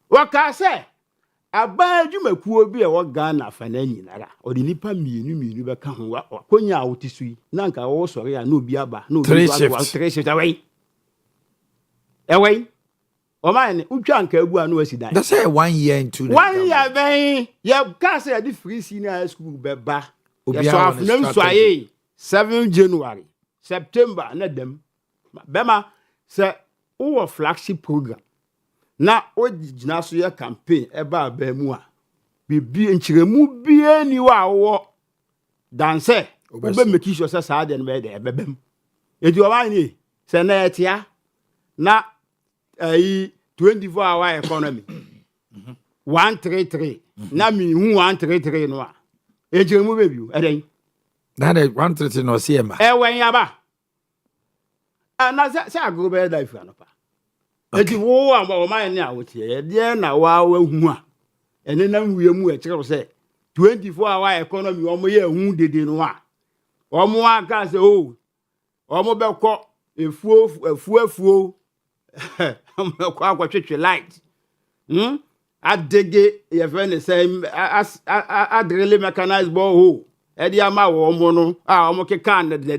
waka se aba adwumakuo bi e wo Ghana fa na nyinara odi nipa mienu be ka ho akonya a wotisui na nka wo sori a na obi aba na obi wa 3 shift ewe Omanhene utwa nka agu anu asidan. That's say 1 year into 1 year ben ye ka say the free senior school be ba. Ye so afnam swaye 7 January, September na dem. Bema say our flagship program. Na ogina so ye campaign e ba mu a. Bibi nchiremu bie ni wa wo danse obe make sure say sa de no be de bebem. Edi Omanhene say na etia na 24-hour economy 133 na mi hu 133 no a ejiremu bebiu eden na the 133 no see ma ewen yaba na se agro be da ifa no pa edi wo Omanhene a wotie de na wa hu a ene na wiemu e kire se 24-hour economy omo ye hu dede no a omo aka se o omo be ko efuo kwa twetwe light adege ye fene say adrele mechanized borehole e dia ma wo mo no a omo keka na de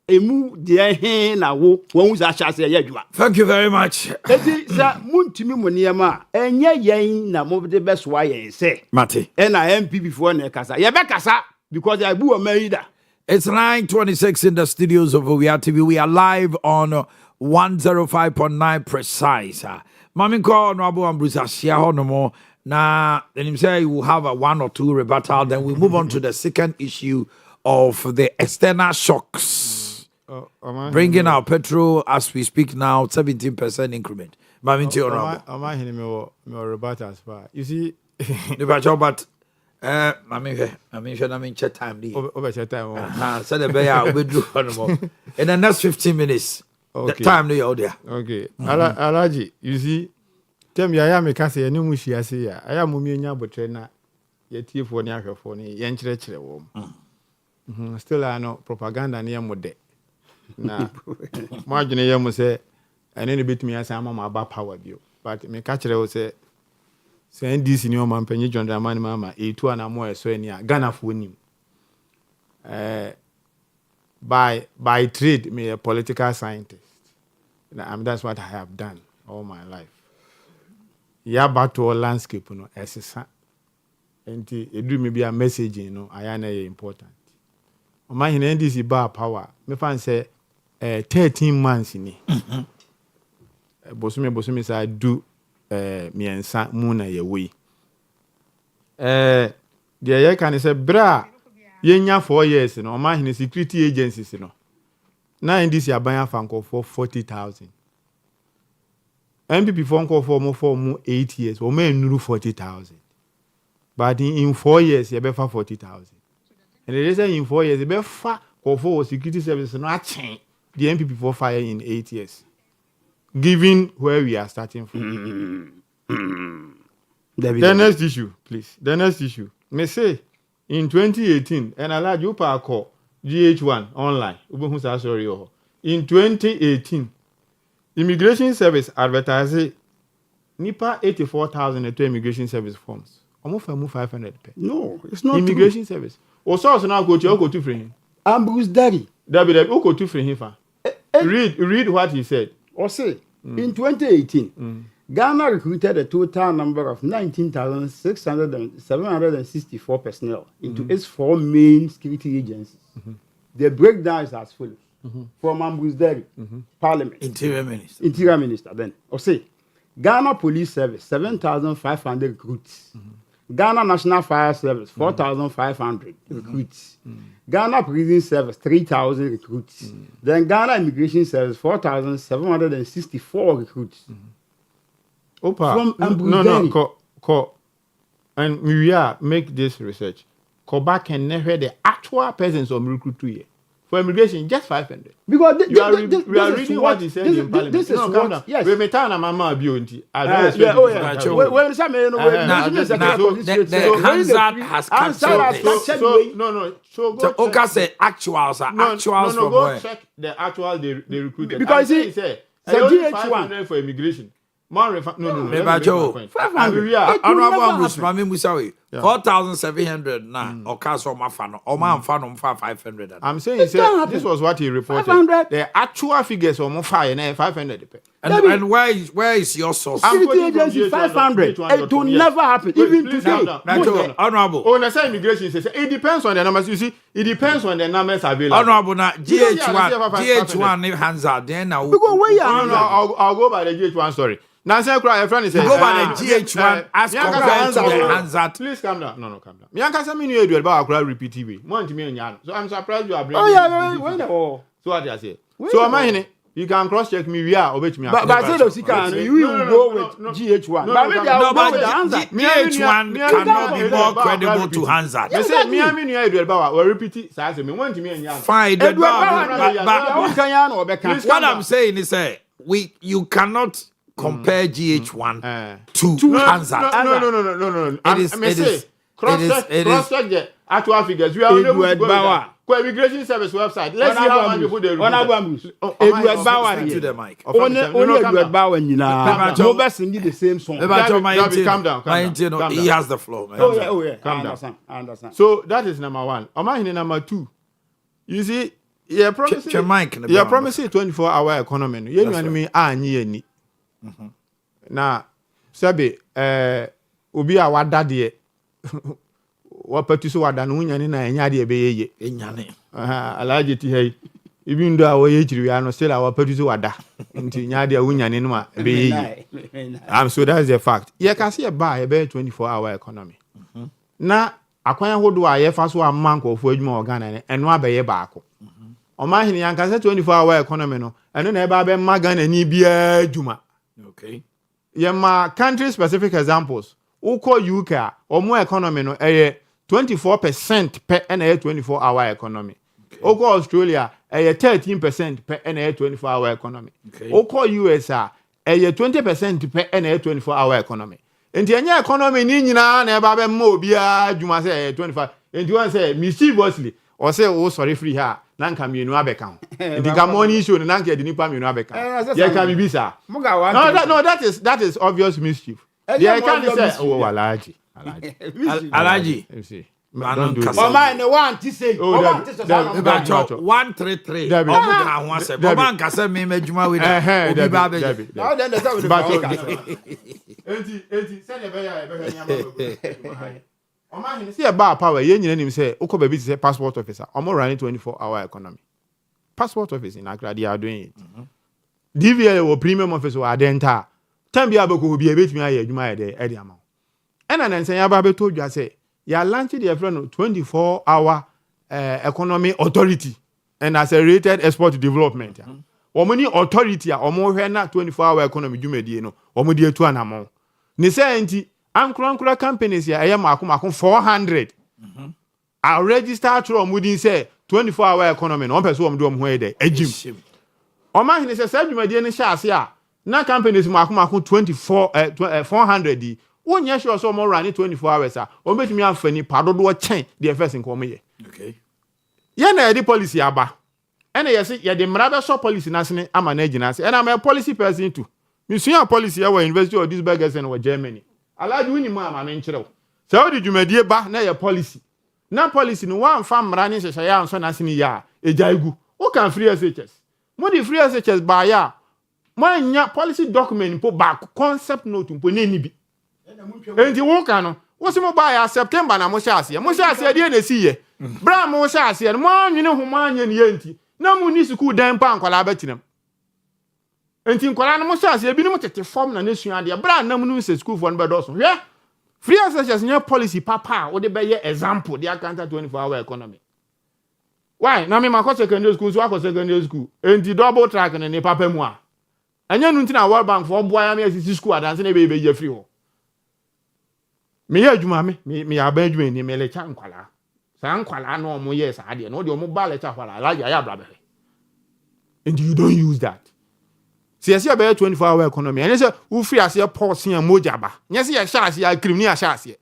emu de hin na wo won za chase ye adwuma. Thank you very much. Eti sa muntimi mo niema enye yen na mo de beso wa yen se Mate. E na MP before na kasa ye be kasa because I bu o maida. It's 9:26 in the studios of Owia TV. We are live on 105.9 precise. Maminko no abu ambrusa share honomo. Na then him say we'll have a 1 or 2 rebuttal. Then we move on to the second issue of the external shocks. Bringing our petrol as we speak now 17% increment. Maminti honorable. Omanhene me rebuttal as far. You see, but I mean, chat time. over chat time. So the bear will do honorable in the next 15 minutes. Okay. The time they out there. Okay. Alaji, you see, tell me I am a case any mushi I say I am mumia botrena yet you for the for ni yenchre wom. Still I know propaganda near mode. Na margin yam say and any bit me as I'm my power view. But me catch say send this in your man penny John Dramani mama e2 and more so near Ghana for him. By trade, me a political scientist. That's what I have done all my life. Yeah, back to our landscape, as a and it do me be a message, I am important. My hand is about power. Me fan say 13 months in it. Bosumi say I do me and San Muna ye way. The year can say bra. Yenya 4 years, Omanhene security agencies, Now in this year, buying fanko for 40,000. MPP fanko for more 8 years, or may new 40,000. But in 4 years, you better 40,000. And they say in 4 years, you better for security services not change the MPP for fire in 8 years. Given where we are starting from. The next issue, please. The next issue. May say. In 2018, and allowed you call GH1 online. In 2018, Immigration Service advertised NIPA 84,000 to immigration service forms. Almost 500. No, it's not immigration true. Service. O so now go to free. Ambrose Daddy. David, go to free him. Read what he said. Or say in 2018. Ghana recruited a total number of 19,764 personnel into its 4 main security agencies. The breakdown is as follows. from Ambusderi, Parliament. Interior Minister. Interior Minister then. Or say, Ghana Police Service, 7,500 recruits. Ghana National Fire Service, 4,500 recruits. Ghana Prison Service, 3,000 recruits. Then Ghana Immigration Service, 4,764 recruits. Opa, From no, and we are make this research. Go back and never the actual presence of recruit 2 years. For immigration, just 500. Because we are reading what he said in Parliament. This is what, yes. We may turn a mama beauty. The Hansard has captured No. So go Oka say actuals from go where? check the actual they recruited. Because he said, only 500 for immigration. No. 500. Honorable Muslim Musawi. 4,700 na Okaso Mafano. Oman Fano 500. I'm saying he said this was what he reported. 500. The actual figures are more fire and 500. And where is your source? Security agency 500. It will never happen. Even today. Honorable. Oh, na say immigration says it depends on the numbers. You see, it depends on the numbers available. Honorable na GH1 hands out then now. Because where you are? I'll go by the GH1 story. Nancy cry, a friend is saying, go by the GH1 as compared to the hands out. Please calm down. No, calm down. Mianka say me knew you about Accra repeat TV. More to me and Yan. So I'm surprised you are bringing. Oh yeah, so what I say. So Omanhene, you can cross check me. We are obey me. But I said you go with GH1. But GH1 cannot be more credible to hands out. They say me knew you about we repeat it. So I say me want to me and Yan. Fine. But what I'm saying is you cannot compare GH1 to Hansard. No. It is cross-check the actual figures. We are unable to go with immigration service website. Let's see how many people they recruit. To the mic. Only Edward Bowen, no best need the same song. Calm down. He has the floor. Oh yeah. Calm down. I understand. So that is number one. Omanhene number two. You see, you're promising 24-hour economy. You know what I mean? Any. Na sabe obi a wada de wapatu so wada no nyane na enya de ebeyeye enyane alaje ti hai ibi ndo a woye chiri ya no sela wapatu so wada nti nya de wunyane no a ebeyeye so that's the fact ye ka se ba ye be 24-hour economy na akwan hodo a ye fa so amanko fo adwuma organ eno abeye baako Omanhene yanka se 24-hour economy no eno na e ba be magana ni bia adwuma. Okay. Yeah, country specific examples. Uko UK, or more economy no 24% per NA 24-hour economy. Okay. Uko Australia, 13% per NA 24-hour economy. Okay. Uko USA, 20% per NA 24-hour economy. And the economy ni na eba mo bia dwuma say 25. And you want say mischievously or say oh sorry free her. Nanka mienu abeka. Ndika money issue nanka de nipa mienu abeka. Ye can be sir. No, that is obvious mischief. They can say oh alaji. You see. Don't do Omanhene want to say. 133. Omuka ho ase. Oman ka say me madwuma we da. Obi ba be. Now then that's how we Enti say the be nyama. Omanhene see about power ye nyina nim say uko baby say passport officer omo running 24-hour economy. Passport office in Accra they are doing it. DVL or premium office or adenta. Time bia beko bi ebetimi aye adwuma ye de ama. Ena nan say aba be told you say ya launch the friend 24-hour economy authority and accelerated export development. Omo ni authority a omo hwe na 24-hour economy dwumadie no omo de atu anamo. Ni say enti ankura companies ya mako 400 I register through mudin say 24-hour economy no person om do ho e dey agim Omanhene say sadwumadie ne hya ase a na companies mako 400 di wonye sure so mo run 24 hours a o betimi afani padodo chen the first nkom ye okay ye na the policy aba ene ye say ye the mrabe so policy na sene ama na agina ase and am a policy person too me sua policy our University of Duisburg and Germany aladu ni ma ama no nkyerɛw sɛ odi dwumadie ba na ye policy na policy no wan fa mra ne hyehyɛ ya nso na sene ya ejaigu o kan free SHS mo di free SHS ba ya mo anya policy document po ba concept note po ne ni bi enti wo kan no wo se mo ba ya September na mo hyɛ ase de na si ye bra mo hyɛ ase no mo anwene ho mo anya ne ye enti na mu ni school dan pa nkwala betinam enti nkwala no mo chance ebi no tete form na nesua de bra nam no se school for no bedoso hwe free access nya policy papa wo de be ye example de account 24-hour economy why na me makọ secondary school so akọ secondary school enti double track ne papa mu a anya nu ntina World Bank for boy am asisi school adanse na be ye free ho me ye adwuma me ya ba adwuma ni me lecha nkwala sa nkwala no mo ye sa de no de mo ba lecha kwala alaja ya bra be and you don't use that see you be 24-hour economy and say who free as your pulse and moja ba nya say ya sha ya criminal ya sha ase e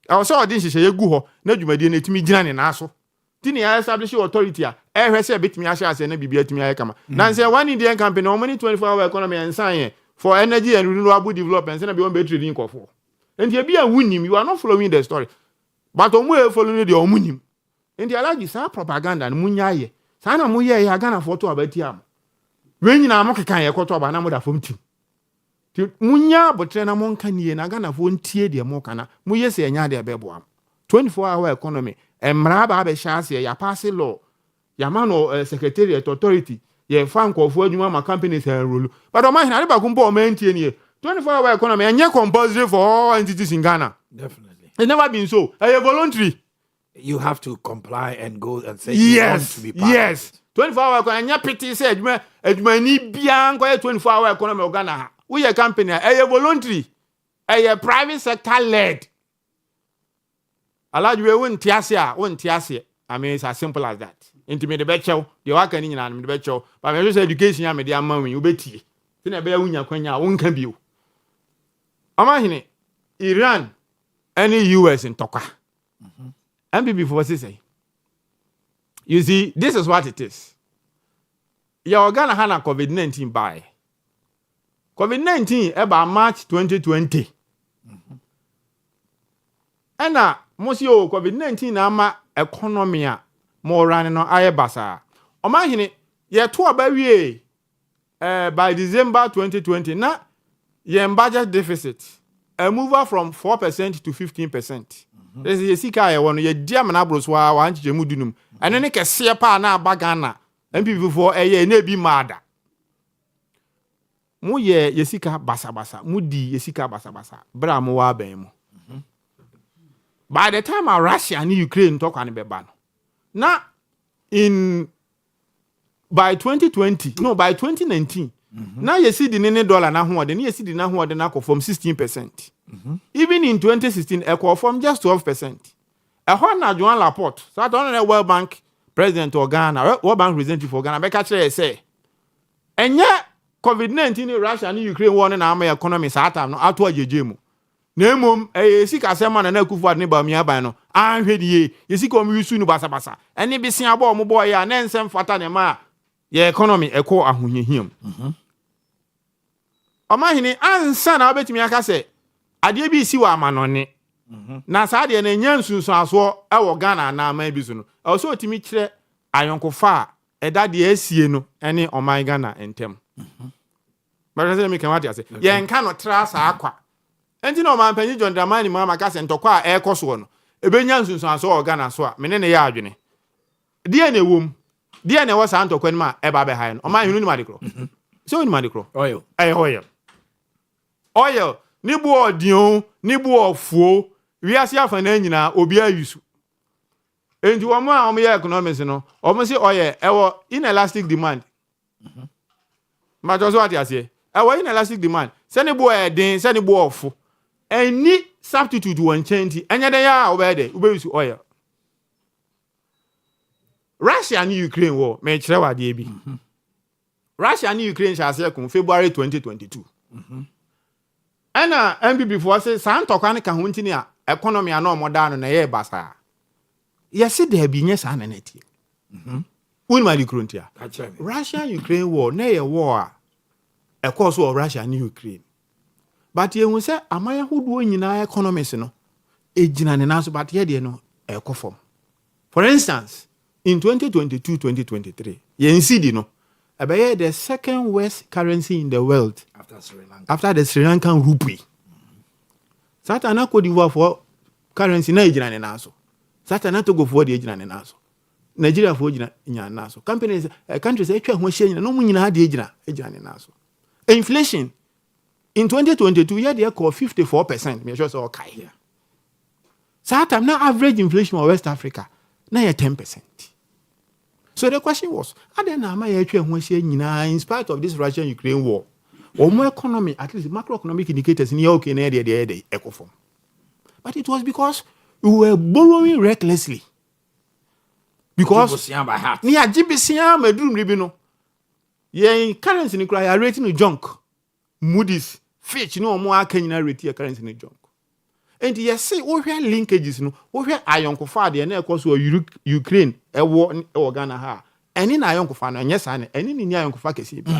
wo so odin hihye gu ho na adwumadi na etimi gina ne na so tini ya establish authority a ehwe say betimi ya sha ase na bibia etimi ya kama na say one Indian company o money 24-hour economy and sign for energy and renewable development say na be on be trading kofo and you be a wunim you are not following the story but omo e following the omunim and the allergy sa propaganda na munya ye sa na mo ye ya Ghana photo abati am we nyina mo kekan ye kwoto ba na mo da fom tim ti munya botre na mo nka nie na Ghana fo ntie de mo kana mo ye se nya de bebo am 24-hour economy emra ba be sha se ya pass law ya man secretariat authority ye fan kofo adwuma ma companies enrolu but o ma hina ba kumpo o ma ntie nie 24-hour economy and compulsory for all entities in Ghana. Definitely. It's never been so. Voluntary. You have to comply and go and say yes, you want to be part yes. 24-hour economy. And pity say, ni bian 24-hour economy of Ghana. We a company. Voluntary. Private sector led. Allah, you won't tiasia. I mean, it's as simple as that. Intimate the betcho. The work and in the betcho. But I just education. I mean, the amount you bet. Then I bear unya kwenya won can be. Omanhene Iran any US in Toka. MPP for say. You see, this is what it is. Your Ghana had a COVID-19 by. COVID-19 about March 2020. And now, Monsieur COVID-19 ama economy more running on ayebasa. Omanhene ye to about by December 2020, now your budget deficit a mover from 4% to 15%. This is a sika one ye diamana broswa wa anche mudunum. And then ke se pa na bagana. MPP for ye na bi mada. Mu ye sika basa basa. Mudi ye sika basa basa. Bra mo wa ben mo. By the time Russia and Ukraine talk an be ban. Now by 2019, now you see the $9 na ho then you see the na ho then from 16%. Even in 2016, equal from just 12%. A ho na Joan Laporte, so I don't know World Bank president or Ghana, World Bank representative for Ghana, make a say. And yet, COVID-19 in Russia and Ukraine warning our economy sata no atwa jejemu. Nemum sika sema na kufu adne ba mia ban no. Anhwedie, yesika omu yusu no basa basa. Ene bi sin abo mo boy ya na nsem fata ne ma ye economy eko ahohiahim. Omanhene ansa na obetimi aka se ade bi si wa amanone. Na sa ade na nya nsunsu aso e wo Ghana na ama bi so no. E so otimi kire ayonkofa eda de asie no ene oman Ghana entem. But say me kan what say. Ye nka no tra sa akwa. Enti no man panyi John Dramani mama ka se ntokwa a ekoso no. Ebenya nsunsu aso wo Ghana so a me ne ya adwene. Die na ewom. Die na wo sa ntokwa ni ma e ba be ha no. Oman hunu ni ma de kro. So ni ma de kro. Oil. Oil ni bu odion ni bu ofuo wiase afana nyina obi ayusu enti wo ma o ye economics no o mo se oil ewo inelastic demand ma jo so ati ase ewo inelastic demand se ni bu edin se ni bu ofu any substitute won change enya den ya obede ubeyusu oil. Russia and Ukraine war me kire wade bi Russia and Ukraine shall say February 2022 Ena MPP for say santokwa ne ka ho ntini a economy ana omoda no na ye basa. Yesi de bi nye sa na neti. Unma di krontia. Russia Ukraine war na ye war a course of Russia and Ukraine. But ye hu say amaya hodo nyina economies no ejina ne naso but ye de no ekofom. For instance, in 2022-2023, ye NCD no Abaye the second worst currency in the world after the Sri Lankan rupee. Satana Cote d'Ivoire for currency na ejina ne naso. Satana Togo for the ejina ne naso. Nigeria for jina naso. Companies, countries, etwa ho hye no mu nyina de jina ne naso. Inflation in 2022 year they call 54%. Me sure say okay here. So time now average inflation in West Africa na 10%. So the question was, Ade na ma etwa ho hye nyina in spite of this Russia-Ukraine war. Omo economy, at least macroeconomic indicators in okay na dey eco form. But it was because we were borrowing recklessly. Because ni ajibisia madrum ribi no. Ye currency ni kura rating no junk. Moody's, Fitch no omo aka nyina rate currency ni junk. And you see wo hwe linkages no, wo hwe ayonkofa de na ekoso Ukraine ewo Ghana ha. Eni na ayonkofa no enye sa ne, eni ni ayonkofa kesi bi.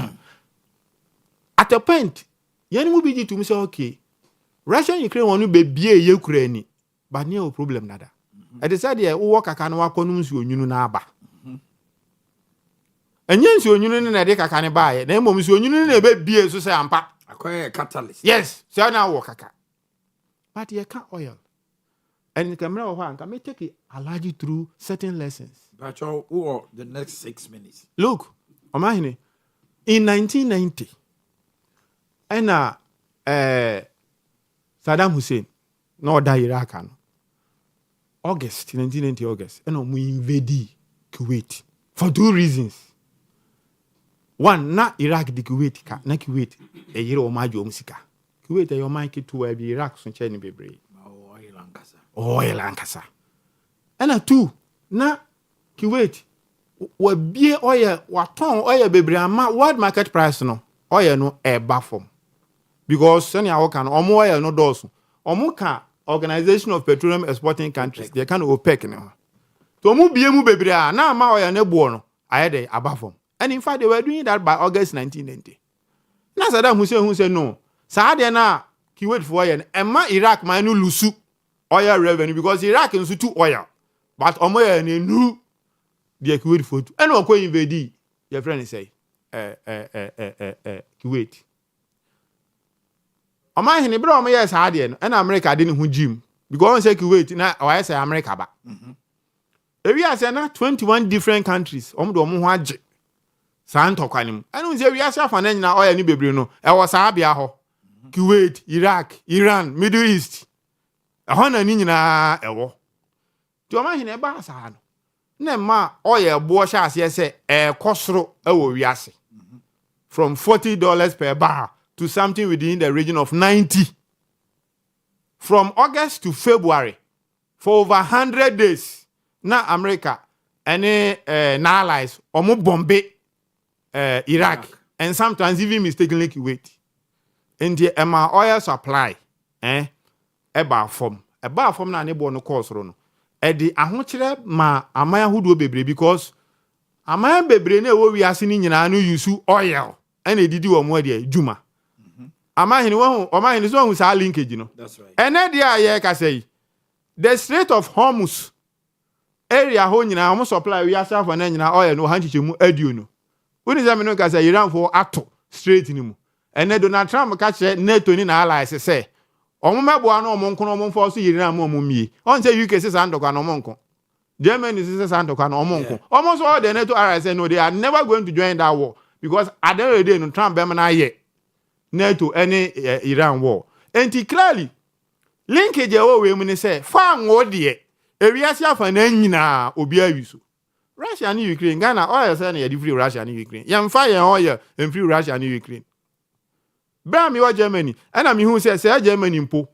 At a point, yeni mu biji to me say okay. Russia and Ukraine wonu be bie Ukraine, but no problem nada. I decided wo work aka na wakonu nsu onyunu na aba. Enye nsu onyunu na de kaka ne baaye, na emom nsu onyunu na be bie so say ampa. Akoye catalyst. Yes, so na work aka. But you can't oil. And the camera of one can take it allow you through certain lessons. But who the next 6 minutes? Look, Omanhene, in 1990, and Saddam Hussein, no die Iraq, August 1990 August, and we invaded Kuwait for 2 reasons. One, na Iraq the Kuwait, na Kuwait a year o majo musika. Kuwait a yomaki to Iraq so cheni bebre. Oil ankasa. And 2, na Kuwait we bie oil waton oil bebre ama world market price no oil no e ba form. Because sani awo kan omo oil no dosu. Omo ka Organization of Petroleum Exporting Countries, they can OPEC no. To mu bie mu bebre a na ama oil ne bo no aye dey aba form. And in fact they were doing that by August 1990. Na Saddam Hussein who said no. Saade na Kuwait for oil emma Iraq man no lusu oil revenue because Iraq nso tu oil. But omo oil ne nu the Kuwait for tu. And we invade your friend say Kuwait. Omanhene bro omo yes saade no and America didn't hu jim because say Kuwait na why say America ba. We are say na 21 different countries omo do omo ho age. Santo kwanim. And we say we are safa na nyina oil ni bebre no. E wo sa bia ho. Kuwait, Iraq, Iran, Middle East. Ahona ni nyina ewo. Ti Omanhene ba sa no. Na ma oil bo sha ase say kosoro ewo wiase. From $40 per barrel to something within the region of 90. From August to February, for over 100 days, na America and na allies omo bombe Iraq and sometimes even mistakenly Kuwait. In the Emma oil supply, eba form na nebo no course no. The ahochire ma amaya hudo bebre because amaya bebre na wo wiase ni nyina no use oil and edidi wo mo de juma. Omanhene so hu sa linkage no. That's right. And dia ye ka say the Strait of Hormuz area ho nyina omo supply wiase afọ na nyina oil no hanchichemu adio no. When is no ka say Iran for ato straight ni mu. And Donald Trump ka che NATO ni na allies say omo mebo na omo nko omo fo so Iran mo mie. On say UK say sandokwa na omo nko. Germany say sandokwa na omo nko. Almost all the NATO allies say no, they are never going to join that war because at the end of the day no Trump be na ye NATO any Iran war. And clearly linkage wo we mu ni say fa ngo de ewiase afa na nyina obi awiso. Russia and Ukraine, Ghana, oil say na free Russia and Ukraine. Yam fire oil and free Russia and Ukraine. Bra me wa Germany, and am who say Germany mpo.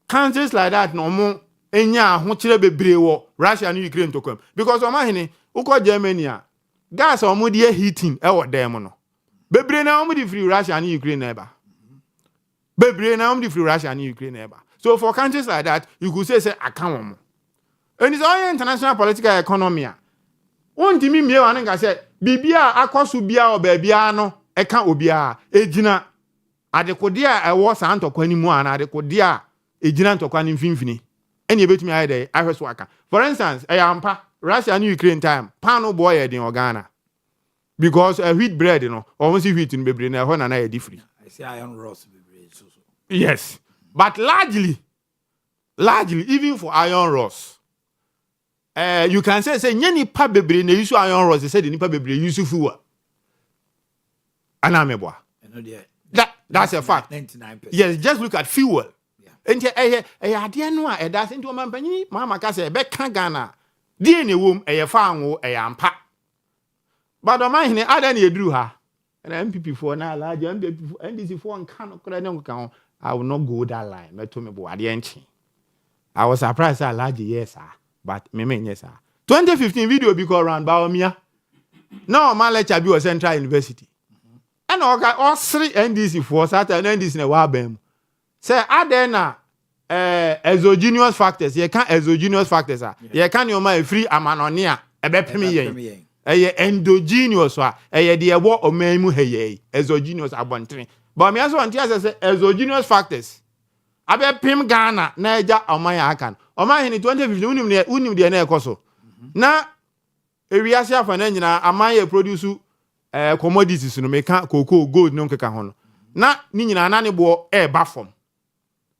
Countries like that no mo enya ho kire bebre wo Russia and Ukraine to come. Because Omanhene, uko Germany a gas omo de heating e wo dem no. Bebre na omo de free Russia and Ukraine na ba. Bebre na omo de free Russia and Ukraine na ba. So for countries like that, you could say account omo. And it's all international political economy. Ontimi mie wan nga say bibia akoso bia obabia no eka obia ejina adekode a ewo sa ntokwa ni mu ana adekode a ejina ntokwa ni mfimfini ene ebetumi aye dey ahweso aka. For instance ampa Russia and Ukraine time pano boy e din Ghana because a wheat bread no almost wheat in bebre na ho na na e di free. I say iron rods bebre so. Yes, but largely even for iron rods you can say nye nipa bebre na use iron rods say the nipa bebre use fuel. Anameboa. That's a fact. 99%. Yes, just look at fuel. Enti ade no a that's into mampanyi mama ka say be ka Ghana. Die ne wom fa anwo ampa. But Omanhene ada na eduru ha. Na MPP for na large MPP NDC for nka no kra ne nka I will not go that line. Meto me bo ade enchi. I was surprised at large yes sir. But me yes sir. 2015 video be called around Owia. Now my lecture be was Central University. And all three NDC for Saturday NDC na wa bam. Say ade na exogenous factors. You can exogenous factors are. You can your my free amanonia ebe pemi yen. Endogenous wa de wo omemu heye exogenous abontin. But me also want to say exogenous factors. Abe pim Ghana na eja omanya akan. Omanhene 2015 unim de na ekoso. Na ewiase afa na nyina amanye produce commodities no meka cocoa gold no nkeka ho no. Na ni nyina na ne bo ba form.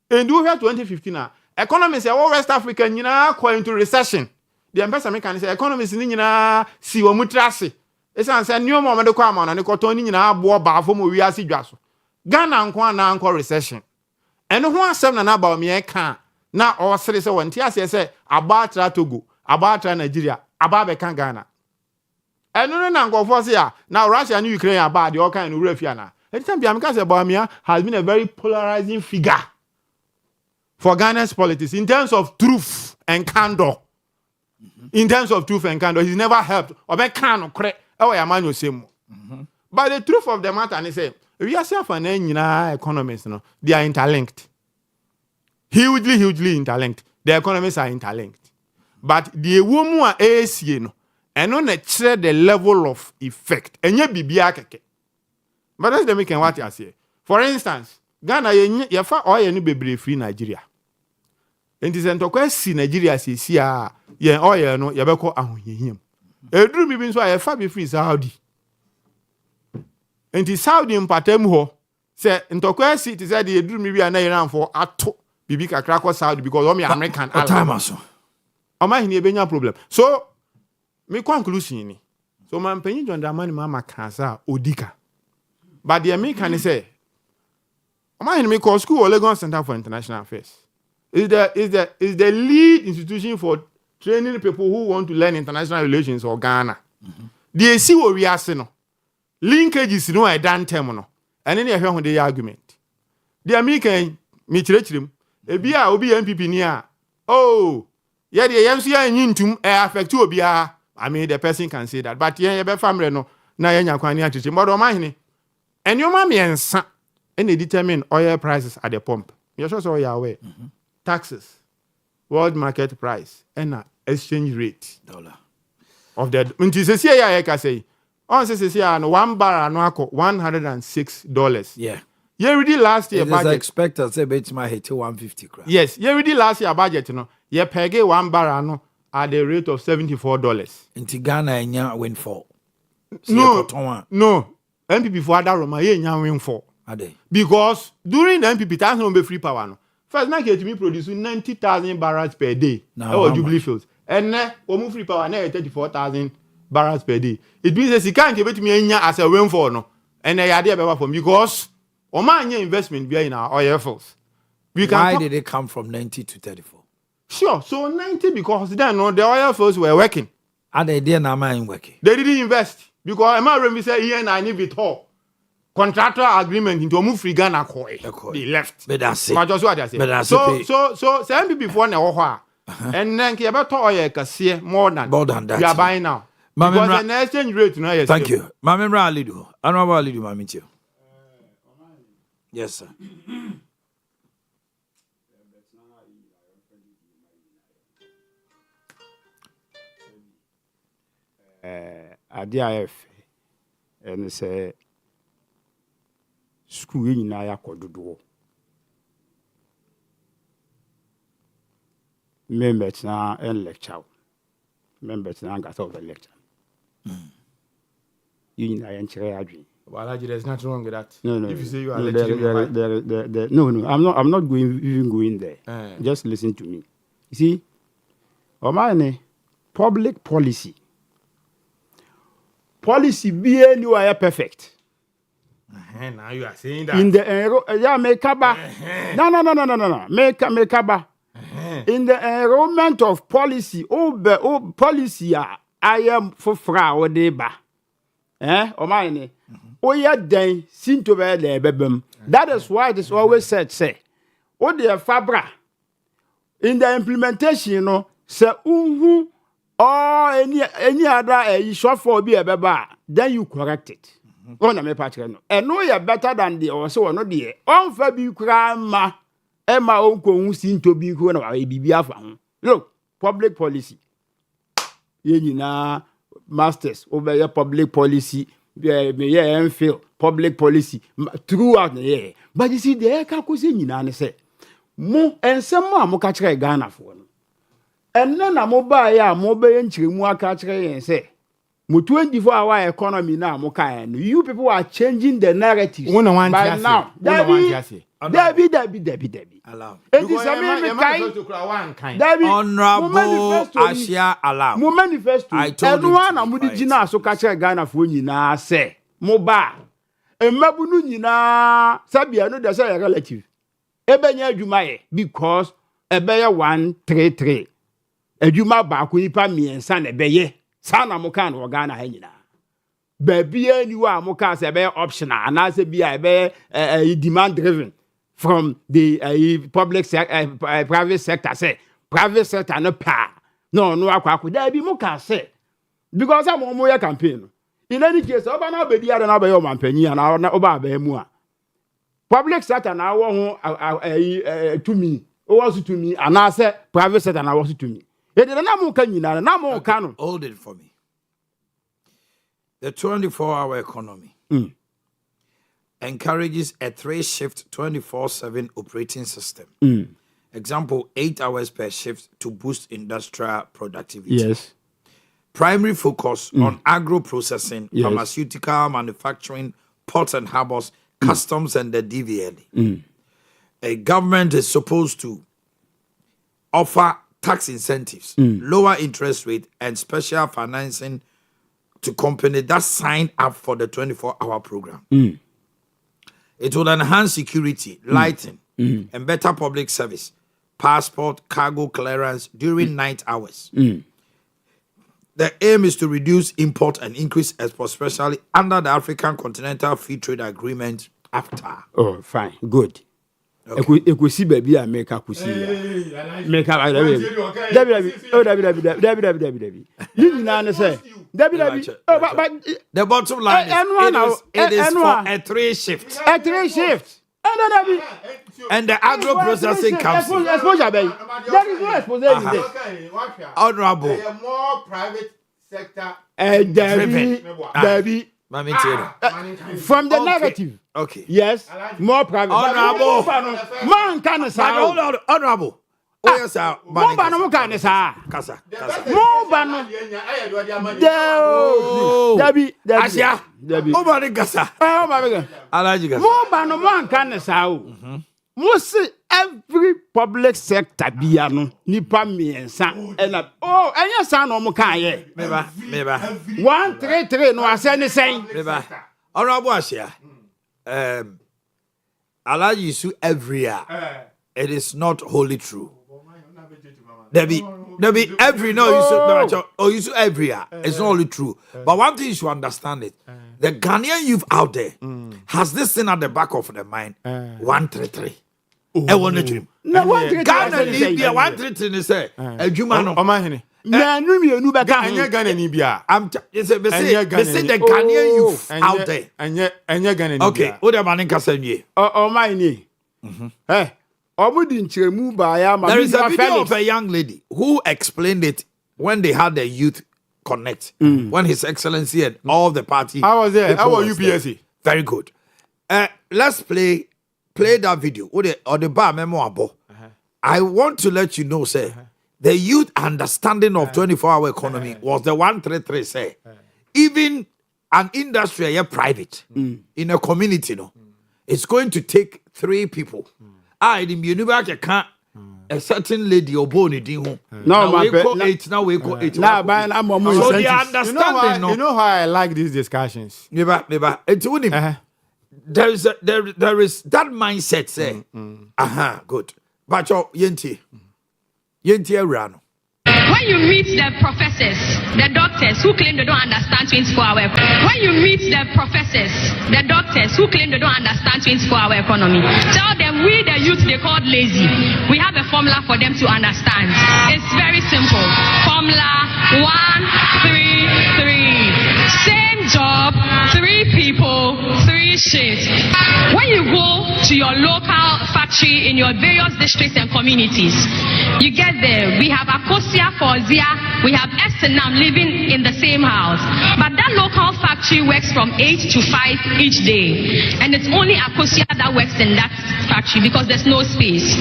And do here 2015 economies e West Africa nyina go into recession. The ambassador make say economies ni nyina si wo mutrase. Esan say new mo de kwa amana ne koton ni nyina abo ba form wiase dwaso. Ghana nko na nko recession. Eno ho asem na ba me ka na o sere se wonti ase se aba tra Togo, aba tra Nigeria, aba be kan Ghana. Eno na nkofo se ya na Russia and Ukraine aba de o kan no rafia na. Anytime be am ka say Bawumia has been a very polarizing figure for Ghana's politics in terms of truth and candor. In terms of truth and candor, he's never helped. Obe kan no kre e wo ya man same. But the truth of the matter is say we are self and economists, no, they are interlinked. Hugely interlinked. The economists are interlinked. But the woman are ASC, no, and on the level of effect. And ye bibia keke. But that's the making what you say. For instance, Ghana ye fa oil ni bebre free Nigeria. And this entokwa si Nigeria si ye oil no ye beko ahohihim. Edru bibi nso ye fa be free Saudi. And the Saudi impatem ho say ntokwa si ti say the edru mi bia na Iran for ato bibi kakra ko Saudi because o me American time so. Omanhene benya problem. So me conclusion ni. So man penyin John Dramani mama kansa odika. But the American say Omanhene me call school or Lagos Center for International Affairs. Is the lead institution for training people who want to learn international relations or Ghana. The see what we are saying. Linkages no I dan term no. And then you hear the argument. The American me chirechim ebia obi MPP ni a. Oh, yeah the MCA nyintum affect obia. I mean the person can say that. But yeah be family no na yanya kwani achichi. But Omanhene and your mommy and son and they determine oil prices at the pump. You're sure so you're aware. Taxes, world market price, and exchange rate. Dollar. Of the say on says one barrel no $106. Yeah. You already last year budget. Expected say bet my hit 150 crowd. Yes, you already last year budget no. You pay one barrel no at the rate of $74. In Ghana enya windfall. No. MPP for that Roma enya windfall. Because during the MPP time no be free power no. First na get me produce 90,000 barrels per day. Now Jubilee fields. And now we free power na 34,000 barrels per day. It means that you can't give it me enya as a windfall no. And I idea better from because Omanhene investment be in our oil fields. Why did it come from 90 to 34? Sure. So 90 because then no the oil fields were working. And they didn't working. They didn't invest because I remember say here and I need it all. Contractual agreement into move free Ghana they left. But that's it. But just what I say. So say before na ho and then ke beto oil kase more than that. You are buying now. Because the exchange rate no yes. Thank you. Mamemra Alidu. Honorable Alidu Mamichio. Yes sir. Ade and say school nyina ya kododo members na en lecture members na gata of the lecture you nyina ya nchire adwen. Well, there's nothing wrong with that. No. If you say you are lecturing, no, I'm not going there. Just listen to me. You see, Omanhene public policy. Policy be anywhere perfect. Now you are saying that. In the mekaba. No. Mekaba. In the enrollment of policy, policy I am for fra or deba. Omanhene. Den seem to be there, bebem. That is why it is always said, say, dear Fabra. In the implementation, say, or any other short for be a beba, then you correct it. On a me patron. And no, you're better than the or so, no dear. On Fabi Grandma, Emma uncle who seem to be going away, BBF. Look, public policy. Masters over your public policy, and feel public policy throughout the year. But you see, the air cacusin, and say, Mo and some more catch a Ghana for. And then I'm mobile and chimu catch and say, Mo 24-hour economy now, Moka, and you people are changing the narrative by now. Debbie. Allow. It is a Debbie. Honorable Asia allow. Mo manifesto. I told you. Everyone am di Gina so catch a Ghana for nyina say. Mo ba. E mabunu nyina sabia no dey say relative. Ebenya adwuma ye because ebeye 133. Adwuma ba ko nipa miensa na ebeye. Sana mo kan wo Ghana ha nyina. Baby anywhere mo kan say ebeye optional and as be ebeye demand driven from the public sector private sector say private sector no pa. No akwa there be mo kan say because am mo your campaign. In any case, oba na be dia na be your mampani na oba be mu a. Public sector na wo ho to me. O was to me and I say private sector na was to me. E de na mo kan nyina na mo kan no. Hold it for me. The 24-hour economy encourages a 3-shift 24/7 operating system. Example, 8 hours per shift to boost industrial productivity. Yes. Primary focus on agro-processing, pharmaceutical manufacturing, ports and harbors, customs and the DVL. A government is supposed to offer tax incentives, lower interest rate, and special financing to companies that sign up for the 24-hour program. It will enhance security, lighting, and better public service, passport, cargo clearance during night hours. The aim is to reduce import and increase export, especially under the African Continental Free Trade Agreement (AFTA). Oh, fine, good. Ekusi baby make a kusi. Make up Debbie. You know say. Debbie. Oh, but the bottom line is it is for a 3-shift. A 3-shift. And the agro processing comes in. Exposure, baby. That is no exposure. Honorable. More private sector. Debbie. From the negative. Okay. Yes. More private. Honorable. Man can say. Honorable. Oh yes, sir. More ban can say. Kasa. More ban. Debbie. Asia. Debbie. Nobody kasa. Oh my God. Alaji kasa. More ban man can say. Most every public sector biano nipa miensa and enya san no mo kan ye meba 133 no asene sen meba Honorable Asia Alaji su every year it is not wholly true. There be every you so every year it's not wholly true, but one thing you should understand it, the Ghanaian youth out there has this thing at the back of their mind, 133. I want to dream. Ghana Libya 133 say adwuma no Omanhene. Na nu mienu be ka Anya Ghana ni bia. they say the Ghanaian youth out there. Anya Ghana ni. Okay, what the man kasa nwie. Omanhene. Omudi nchiremu ba ya ma. There is a video of a young lady who explained it when they had the youth connect, when His Excellency and all the party. I was there. How were you, PSC? Very good. Let's play that video. Or the bar memo abo. I want to let you know, say, the youth understanding of 24-hour economy was the 133 say. Even an industry, private, in a community, it's going to take 3 people. a certain lady or bone din ho. No, Now we my call 8, now we call 8. Now, by I'm more So they incentives. understand You know why I like these discussions? Neba. It's only there is that mindset say. Good. But yenti rano. When you meet the professors, the doctors who claim they don't understand 24-hour economy, when you meet the professors, the doctors who claim they don't understand 24-hour economy, tell them we the youth they called lazy. We have a formula for them to understand. It's very simple. Formula 1, 3, 3. Same job, 3 people, 3 shifts. When you go to your local factory in your various districts and communities, you get there. We have Akosia for Zia. We have Esenam living in the same house. But that local factory works from 8 to 5 each day. And it's only Akosia that works in that factory because there's no space.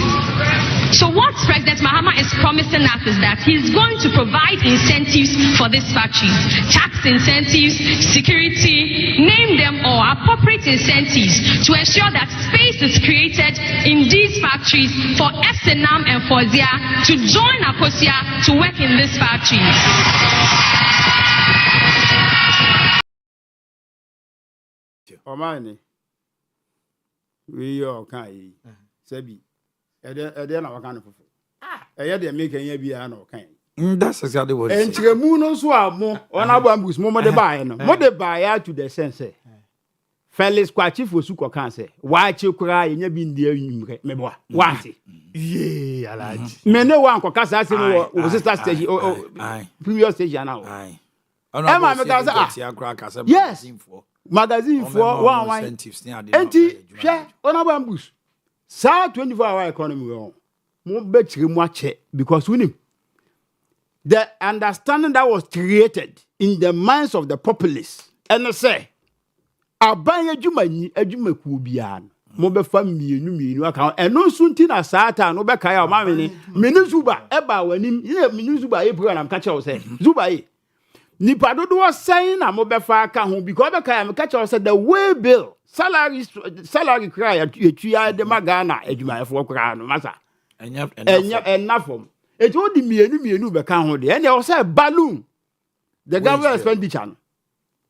So what President Mahama is promising us is that he's going to provide incentives for this factory. Tax incentives, security, name them all, appropriate incentives to ensure that space is created in these factories for Esenam and for Zia to join Akosia to work in this factory. Omanhene, we are okay. Sebi, Ede na wakana fufu. Ede make any be an okay. That's exactly what And Chigamuno swamo, on our bambus, Momo de buy, no, de buy to the sense. Felix Quachi for Suko can say, why you cry in your being dear in Meboa? What? Yeah, I like. Many one Cocasa was sister stage or previous stage now. Aye. Yes. Magazine for one incentives. Share on our bambus. Sa 24-hour economy. More bet you much because we knew the understanding that was created in the minds of the populace. And I say, aban adwuma ku bia mo be fa mienu aka eno sunti na saata no be kai o ma meni zuba e ba wanim ye meni zuba e program ka che o say zuba e nipa dodo sen na mo be fa aka ho because be kai am ka che o say the way bill salary cry ya tua de magana adwuma efo kra no masa enya form e to di mienu be ka ho de ene o say balloon the government expenditure no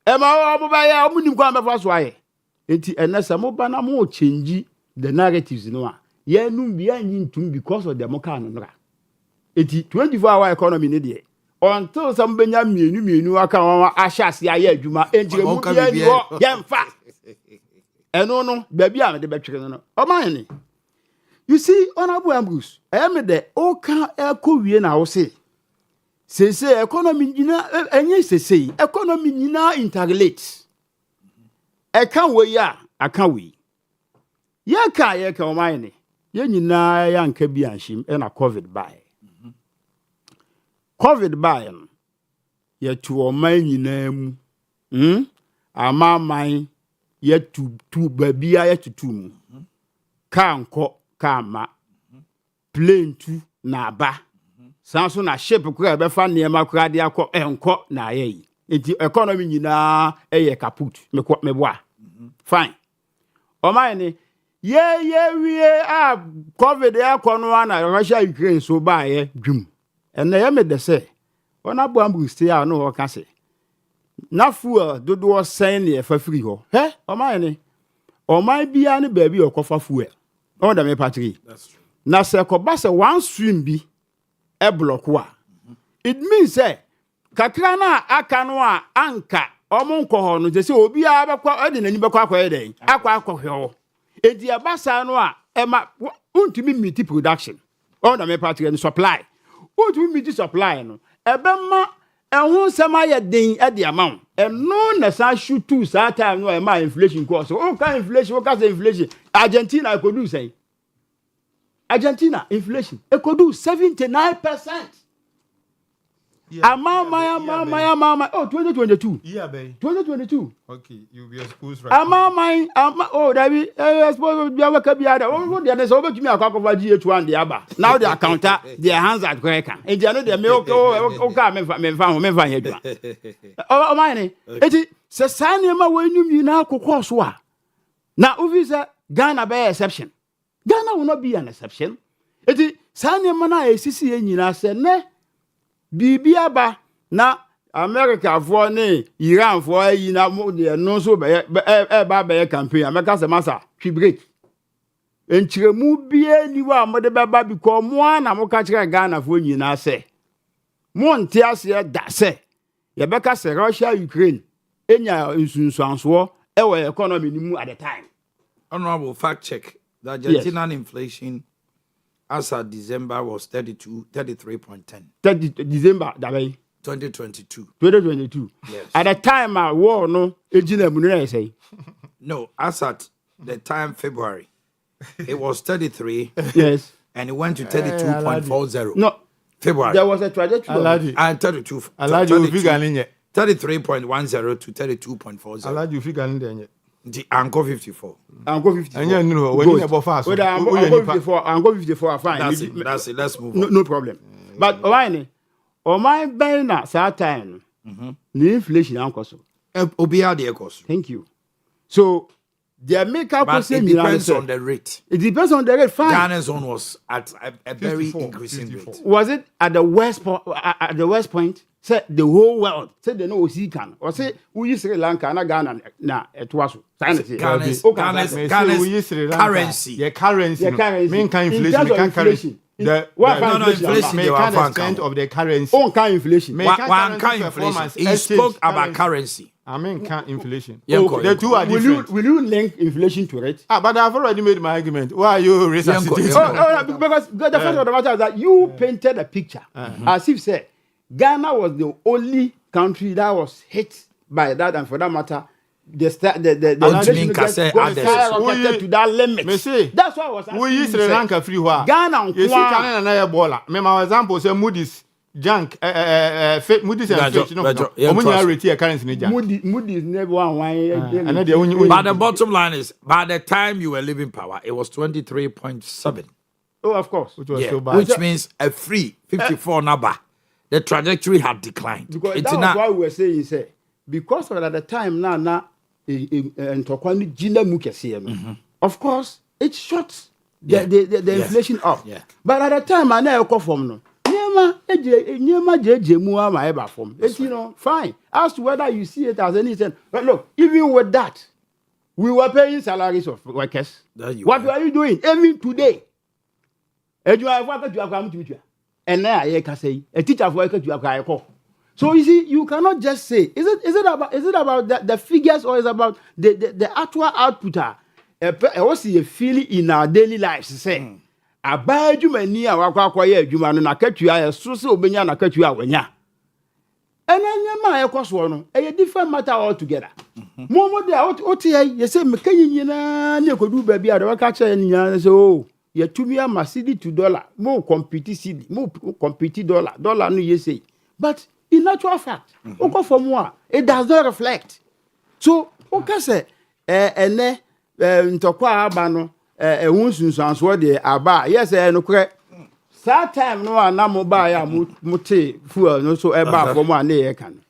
Emma Obaya, Munim Kwamba Sway. Eti enesa mo bana mo change the narratives no a. Ye num bia nyintum because of the moka no nra. Eti 24-hour economy ne de. Until some benya mienu aka wan ahyase aye adwuma enjire mu bia ni ho yemfa. Eno no ba bia me de betwere no. Omanhene. You see, Honorable Ambrose, I am the oka ekowie na wo se. Say economy nyina enye say economy nyina interrelate. E kan we ya aka we. Ya ka Omanhene. Ye nyina ya nka bi anhim e na covid buy. Covid buy no. Ye tu oman nyina mu. Amaman ye tu babia ye tutu mu. Ka nko ka ma. Plane tu na aba. Sanso na ship kura be fa niema kura de akọ enko na ayi enti economy nyina eye kaput me boa fine Omanhene ye wie a covid akọ no na Russia Ukraine so ba ye dwum ene ye me de se ona bo ambu stay a no ka se na fuel dodo sen ne fa free ho he Omanhene oman bia ne ba bi okofa fuel o da me patri that's true na se ko ba se one stream bi e block wa it means say kakra na aka no a anka omo nko ho no je obi a bekwa ade nani bekwa akwa eden akwa hwe edi abasa no a ema untumi meet production all the me party and supply untumi meet supply no ebema ehun sema ye den e de amount eno na sa shoot two sa time no ema inflation cost o ka inflation o ka say inflation Argentina ko do say Argentina inflation equal 79%. Yeah, Mama. Oh, 2022. Yeah, baby. 2022. Okay, you'll be exposed right. Oh, David. Exposed. Be our cabiada. Oh, they are so much me a cock of GH1 the aba. Now the accountant, their hands are cracker. And you know the milk. Oh, come me find here. Oh, mine. It is Sasania when you now cook now, Uvisa Ghana by exception. Ghana will not be an exception. It is saa nneɛma no a ɛsisi yɛ nyinaa sɛ ne biribi aba na America for ne Iran for ayi na mo de no so be ba campaign America se masa twi break enchiremu bie ni wa mo de beba because mo na mo ka kire Ghana for nyina se mo nte ase da se ye beka se Russia Ukraine enya nsunsuanso e we economy ni mu at the time. Honorable fact check the Argentinian inflation as at December was 33.10. December that way 2022. Yes. At the time war no ejina mu no say. No, as at the time February it was 33. Yes. And it went to 32.40. No. February. There was a trajectory. And 32. 33.10 to 32.40. Alaju figure in there. The Anko 54. Anko 54. And you know when you about fast. Anko 54 are fine. That's it. Let's move on. No problem. But why? O my bena that time. The inflation Anko so. Obia the cost. Thank you. So the makeup but it depends on the rate. It depends on the rate. Fine. Ghana's own was at a very increasing 54. Rate. Was it at the worst point? Say the whole world. Say they know we can. Or say we use Sri Lanka na Ghana na it was. Ghana's currency. Your currency. Main kind inflation. Can currency. The inflation. Make extent of the currency. On kind inflation. One kind inflation. He spoke about currency. I mean, can't inflation. The two are different. Will you link inflation to it? But I've already made my argument. Why are you resuscitating? Because the first of the matter is that you painted a picture as if say Ghana was the only country that was hit by that, and for that matter, the inflation skyrocketed to that limit. That's why I was asking. We use Sri Lanka free war. Ghana, you see, Ghana na Ebola. My example say Moody's. Junk, Moody's and Fitch, no, Moody's never one. But the bottom line is, by the time you were leaving power, it was 23.7. Oh, of course. Which was so bad. Which means a free 54 number. The trajectory had declined. Because that's why we were saying, say, because at the time now, of course, it shuts the inflation up. Yeah. But at the time, I never call from no. You know, fine. As to whether you see it as anything. But look, even with that, we were paying salaries of workers. What were you doing? Even today. And you have worked to have come to you. And now I can say a teacher for workers to have call. So you see, you cannot just say, is it about the figures or is it about the actual output? I also feel in our daily lives say. Abaju ni awakwa ye adwuma no nakatua ye so se obenya nakatua wanya enanyama ye koso no e different matter altogether momo de oti ye se mekanyi nyina na ekodu ba bia de waka cha nyina se o ye tumi ama cedi to dollar mo compete cedi mo compete dollar no ye say but in natural fact oko from one it does not reflect so oka se ene ntokwa aba no ehunsunsanso de aba yes no kre that time no anamo ba ya muti fuel no so eba for mo na ye kan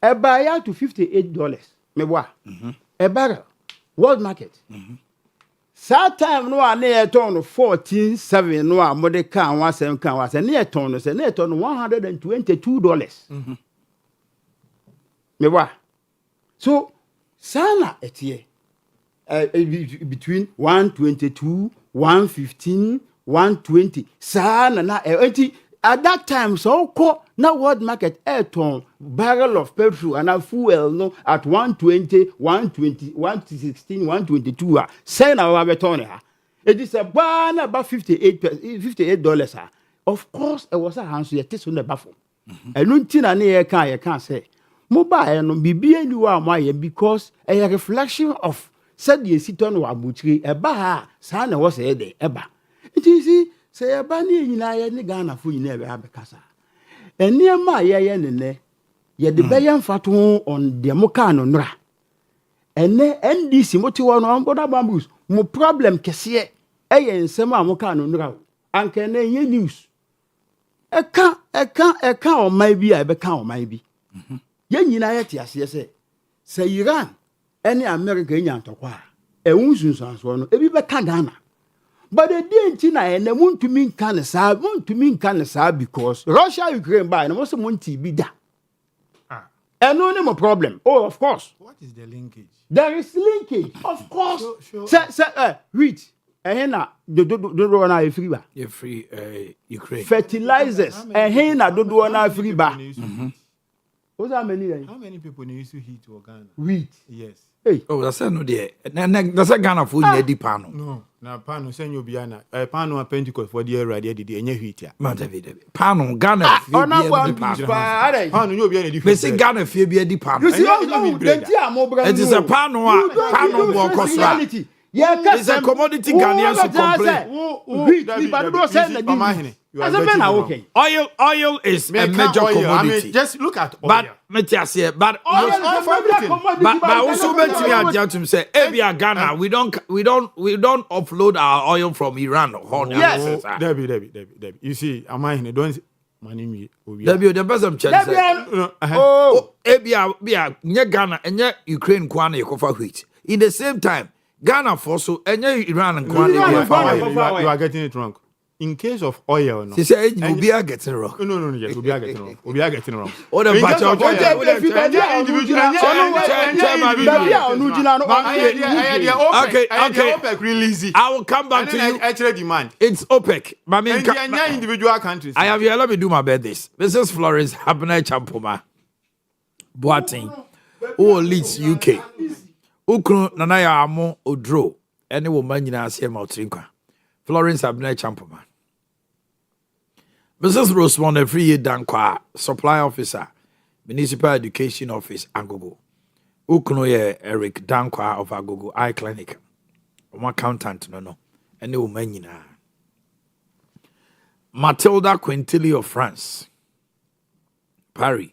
eba ya to $58 me boa e barrel world market that time no na ye ton 14.7 no a mo de kan wa sem na ye ton no se na ye ton $122 me boa so sana etie between 122, 115, 120. At that time, so now world market ton barrel of petrol and fuel no at 120, 120, 116, 122. Say now we ton it is about $58. Of course, it was a hands you test on the baffle. And nothing I can't say. Mobile no be any one because a reflection of said ye sit on wa butchery eba sa na wo say de eba it is say eba ni nyina ye ni Ghana fu nyina be abekasa eniema ye ne ye de be yan fato on de moka no nra ene NDC moti wo no boda bambus mo problem kese eye nsem a moka no nra anka na ye news eka o mai bi a be ka o mai bi ye nyina ye ti ase say Iran any America nya ntokwa ehunsunsanso no ebi be ka Ghana But the DNT and the moon to mean can because Russia Ukraine by and also Monty be that. And no name a problem. Oh, of course. What is the linkage? There is linkage, of course. Sure. Read. And do na free ba. You free Ukraine. Fertilizers. And do na free ba. What's how many? How many people need to heat to Ghana? Wheat. Yes. Hey. Oh, that's no there. That's a Ghana food near the panel. No. Now pano send you biana. Pano a Pentecost for the area the enye heat ya. Man, David. Panel Ghana. Pano you be any They different. say Ghana fear be the panel. You see, It is a panel. Panel walk reality. It's a commodity Ghanaians to complain. Oil is a major commodity. I mean, just look at oil. But but also say Ghana, we don't offload our oil from Iran. Yes. Debbie. You see, Omanhene don't money me. Debbie, the best of chance. Ghana and Ukraine kwana yokofa wheat. In the same time, Ghana for so Iran and kwana you are getting it wrong. In case of oil, no. She said, "We are getting wrong." No, yes, we are getting wrong. We are getting wrong. What In about case of oil, okay. OPEC release. I will come back to you. Actually, demand. It's OPEC. Individual countries. I have here. Let me do my best. This Mrs. Florence Abner Champoma Boating, who leads UK. Ukru Nanaya Amo Odro. Any woman in our same outrinkwa. Florence Abner Champoma. Mrs. Rosemont, a 3-year Dankwa, supply officer, municipal education office, Agogo. Uknoye Eric Dankwa of Agogo Eye Clinic. One accountant, no. Any woman in her. Matilda Quintilly of France. Paris.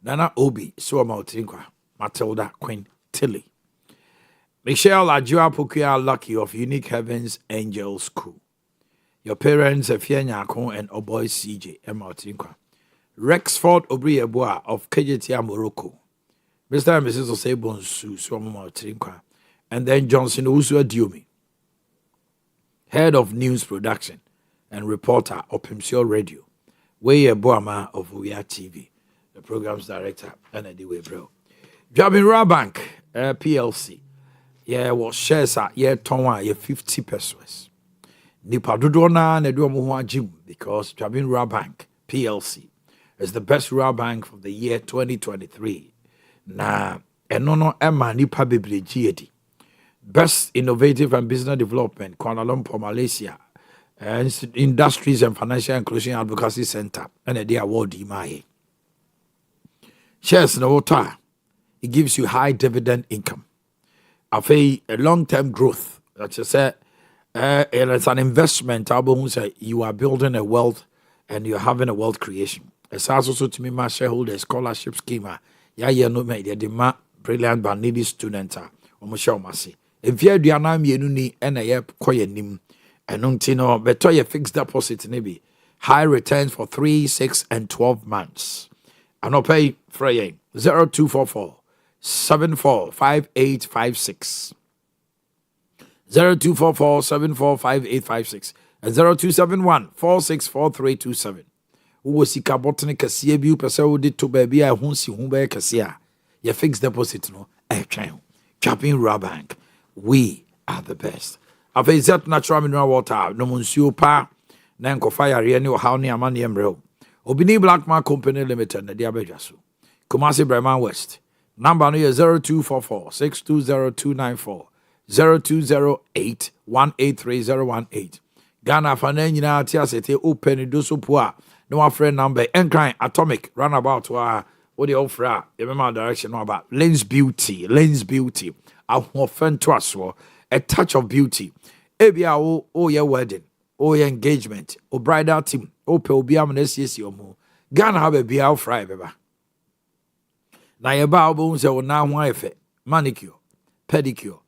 Nana Obi, Suama Otrinkwa. Matilda Quintilly. Michelle Ajua Pukia Lucky of Unique Heavens Angel School. Your parents, Efia Nyako and Oboy CJ, Emma. Rexford Obrieboa of KJTR Morocco. Mr. and Mrs. Osebon Su, Swamma Trinkwa. And then Johnson Usua Diomi, head of news production and reporter of Pimsio Radio. Weye Boama of Owia TV, the program's director, and Ade Bro. Jabin Bank, PLC. Yeah, what shares are, yeah, Tonwa, yeah, 50 pesos. Nipa Dudona Nedu Muhua Jim, because Jabin Rural Bank, PLC, is the best rural bank for the year 2023. Na, enono Emma Nipa Bibli GAD. Best Innovative and Business Development, Kuala Lumpur, Malaysia, and Industries and Financial Inclusion Advocacy Center, and the award Imaye. Shares no water, it gives you high dividend income. A long-term growth. That's just it's an investment. You are building a wealth and you're having a wealth creation. It's also to me, my shareholder scholarship scheme. No media, the brilliant but needy student. If you are now me and a year nim and untino, better your fixed deposit maybe high returns for 3, 6, and 12 months. And I'll pay for 0244 745856 0244 745856 and 0271 464327. Who sika botany kasiye bi upese wo de to baby a hu si hu be kasiya. Your fixed deposit no twan. Chopping Rural Bank. We are the best. Afa that natural mineral water no munsuo pa na nkofa yare ne how ne amane emreo. Obini Blackman Company Limited na dia bedwaso. Kumasi Breman West. Number no 0244 620294 0208 183 Ghana fana nyina ati asete open do so poa no afre number enkran atomic runabout wa what the offer e me direction no about lens beauty ahofen to aso a touch of beauty ebia o your wedding o your engagement o bridal team o pe obi am na siesi omo Ghana have bia ofra beba na ye ba obo se wo na ho ayefe manicure pedicure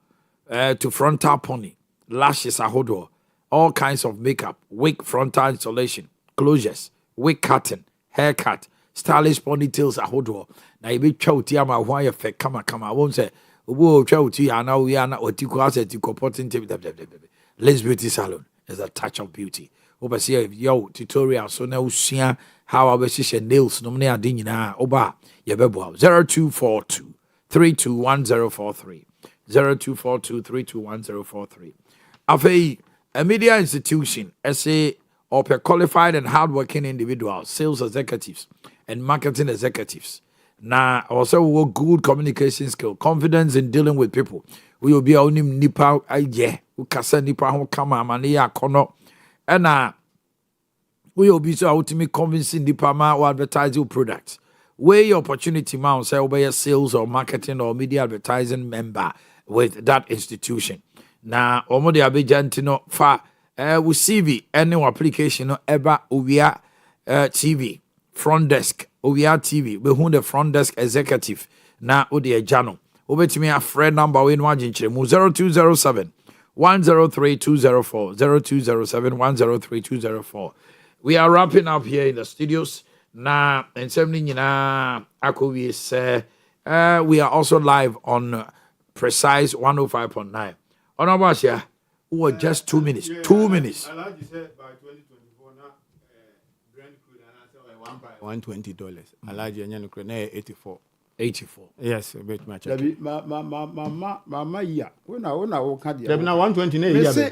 to frontal pony, lashes ahodo, all kinds of makeup, wig frontal installation, closures, wig cutting, haircut, stylish ponytails ahodo. Now you be chouti ama why effect kama I won't say whoa chouti ana we are not what you call it you potting Lens Beauty Salon is a touch of beauty. Oba see yo tutorial so na usua how I be nails no na ade nyina oba ye bebo 0242 321043 0242 321043. Afei a media institution essay or qualified and hardworking individuals, sales executives and marketing executives. Now also we good communication skill, confidence in dealing with people. We will be only nipa we kasa nipa ho kama mane ya kono. And we will be so ultimate convincing nipa ma or advertise your products. Where your opportunity man say obey sales or marketing or media advertising member with that institution. Now omo de abejantino fa we CV any application no eba Owia TV front desk Owia TV we who the front desk executive na odi ejano obetimi a friend number we no aginchire mu 0207 103204 0207 103204. We are wrapping up here in the studios na ensem nyina akowie say we are also live on Precise 105.9 on Abasia. Oh, just 2 minutes. 2 minutes. I like to say by 2024 now, Brent crude and I say $120. I like you and you 84. 84. Yes, a bit much. Mama, yeah. When I walk at the 120.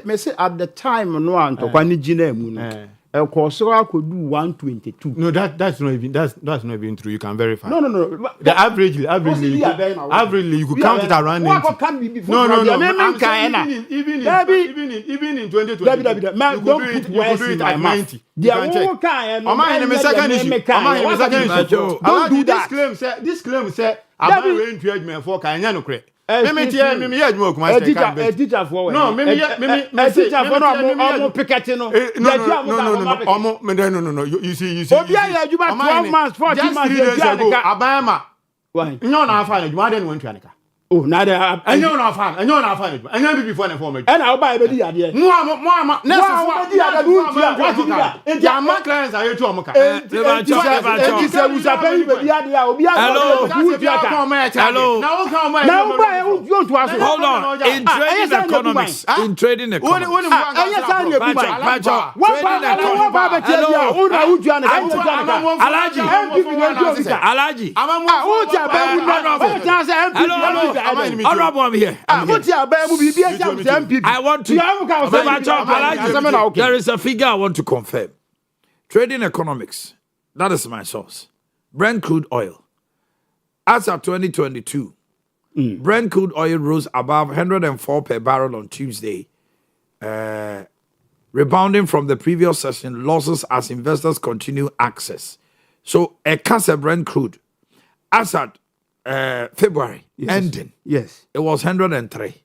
Me say at the time no one to Panigine. El Corso could do 122. No, that's not even true. You can verify. No. The averagely you could count it around. What can be before? No. Even in 2020, man, don't put words in my mouth. You can check. Omanhene second issue. Don't do that. This claim say about when to me for Kanya no credit. Me teacher for no me teacher for no picketing no you see Obia you 12 months 14 months abama why no na afa na juma den won tuaneka oh na de enyo na afa enyo bi before na form and I buy be di ade mo next for di ade what ya ma clients are you to omoka hello hold on in trading economics Alaji Honorable, I'm here. I want to. There is a figure I want to confirm. Trading economics. That is my source. Brent crude oil. As of 2022, Brent crude oil rose above 104 per barrel on Tuesday, rebounding from the previous session losses as investors continue access. So a cast of Brent crude as at February ending. Yes. It was 103.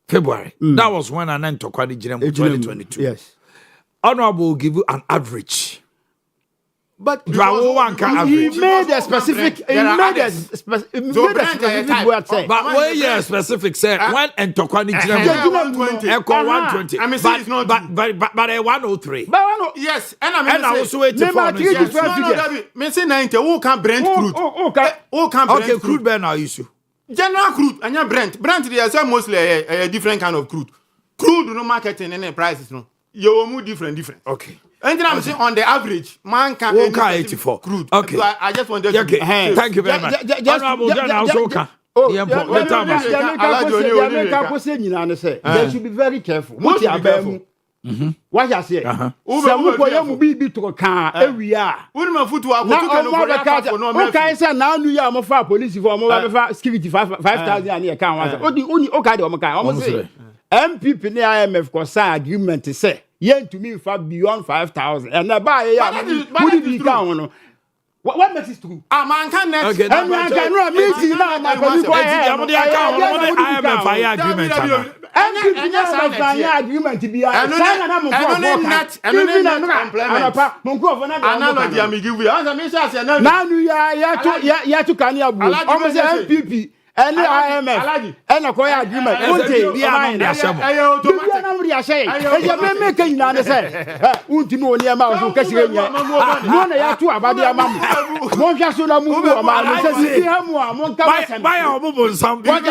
February. That was when an end to 2022. Yes. Honorable will give you an average. But he made a specific word say. But where you specific say when and to 120. I mean, it's not but a 103. Yes, and I also 84. Me say 90. Who can Brent crude? Okay, crude burn our issue. General crude and Brent. Brent they are mostly a different kind of crude. Crude no marketing and prices no. You more different. Okay. And then I'm saying on the average, man can 84 crude. Okay. I just wanted to thank you very much. They should be very careful. What you say? Some be to can Owia. Okay, sir. Now you are more police for security 5,000 and account. Only okay, almost say MPP in the IMF consign agreement to say. Yen to me for beyond 5,000 and I buy it down. What makes it true? A man can next. Okay, and man can run meeting now. Agreement to be now you are to Kanya almost MPP. Any IMF. And a quiet agreement. Unti, make a united say. Untimo near Mouse, who can see Mona Yatu about the Amam. Monjasuna Mumu, Buy our mobile some. What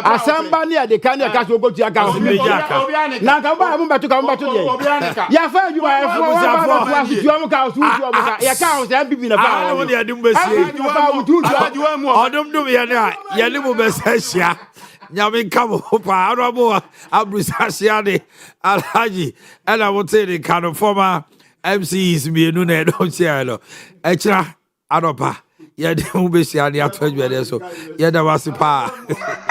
Asamba near the Kanya Castle go to your house. Nakamba to come back to the Yafa, you are your cows and be in a power. Yalimu Bessia. Yamin Kamo, Parabo, Abrisasiade, Alhaji, and I would say the kind of former MCs be a nune, don't say, Echa, Adopa, Yadimu Bessia, the 12 years, Yadawasipa.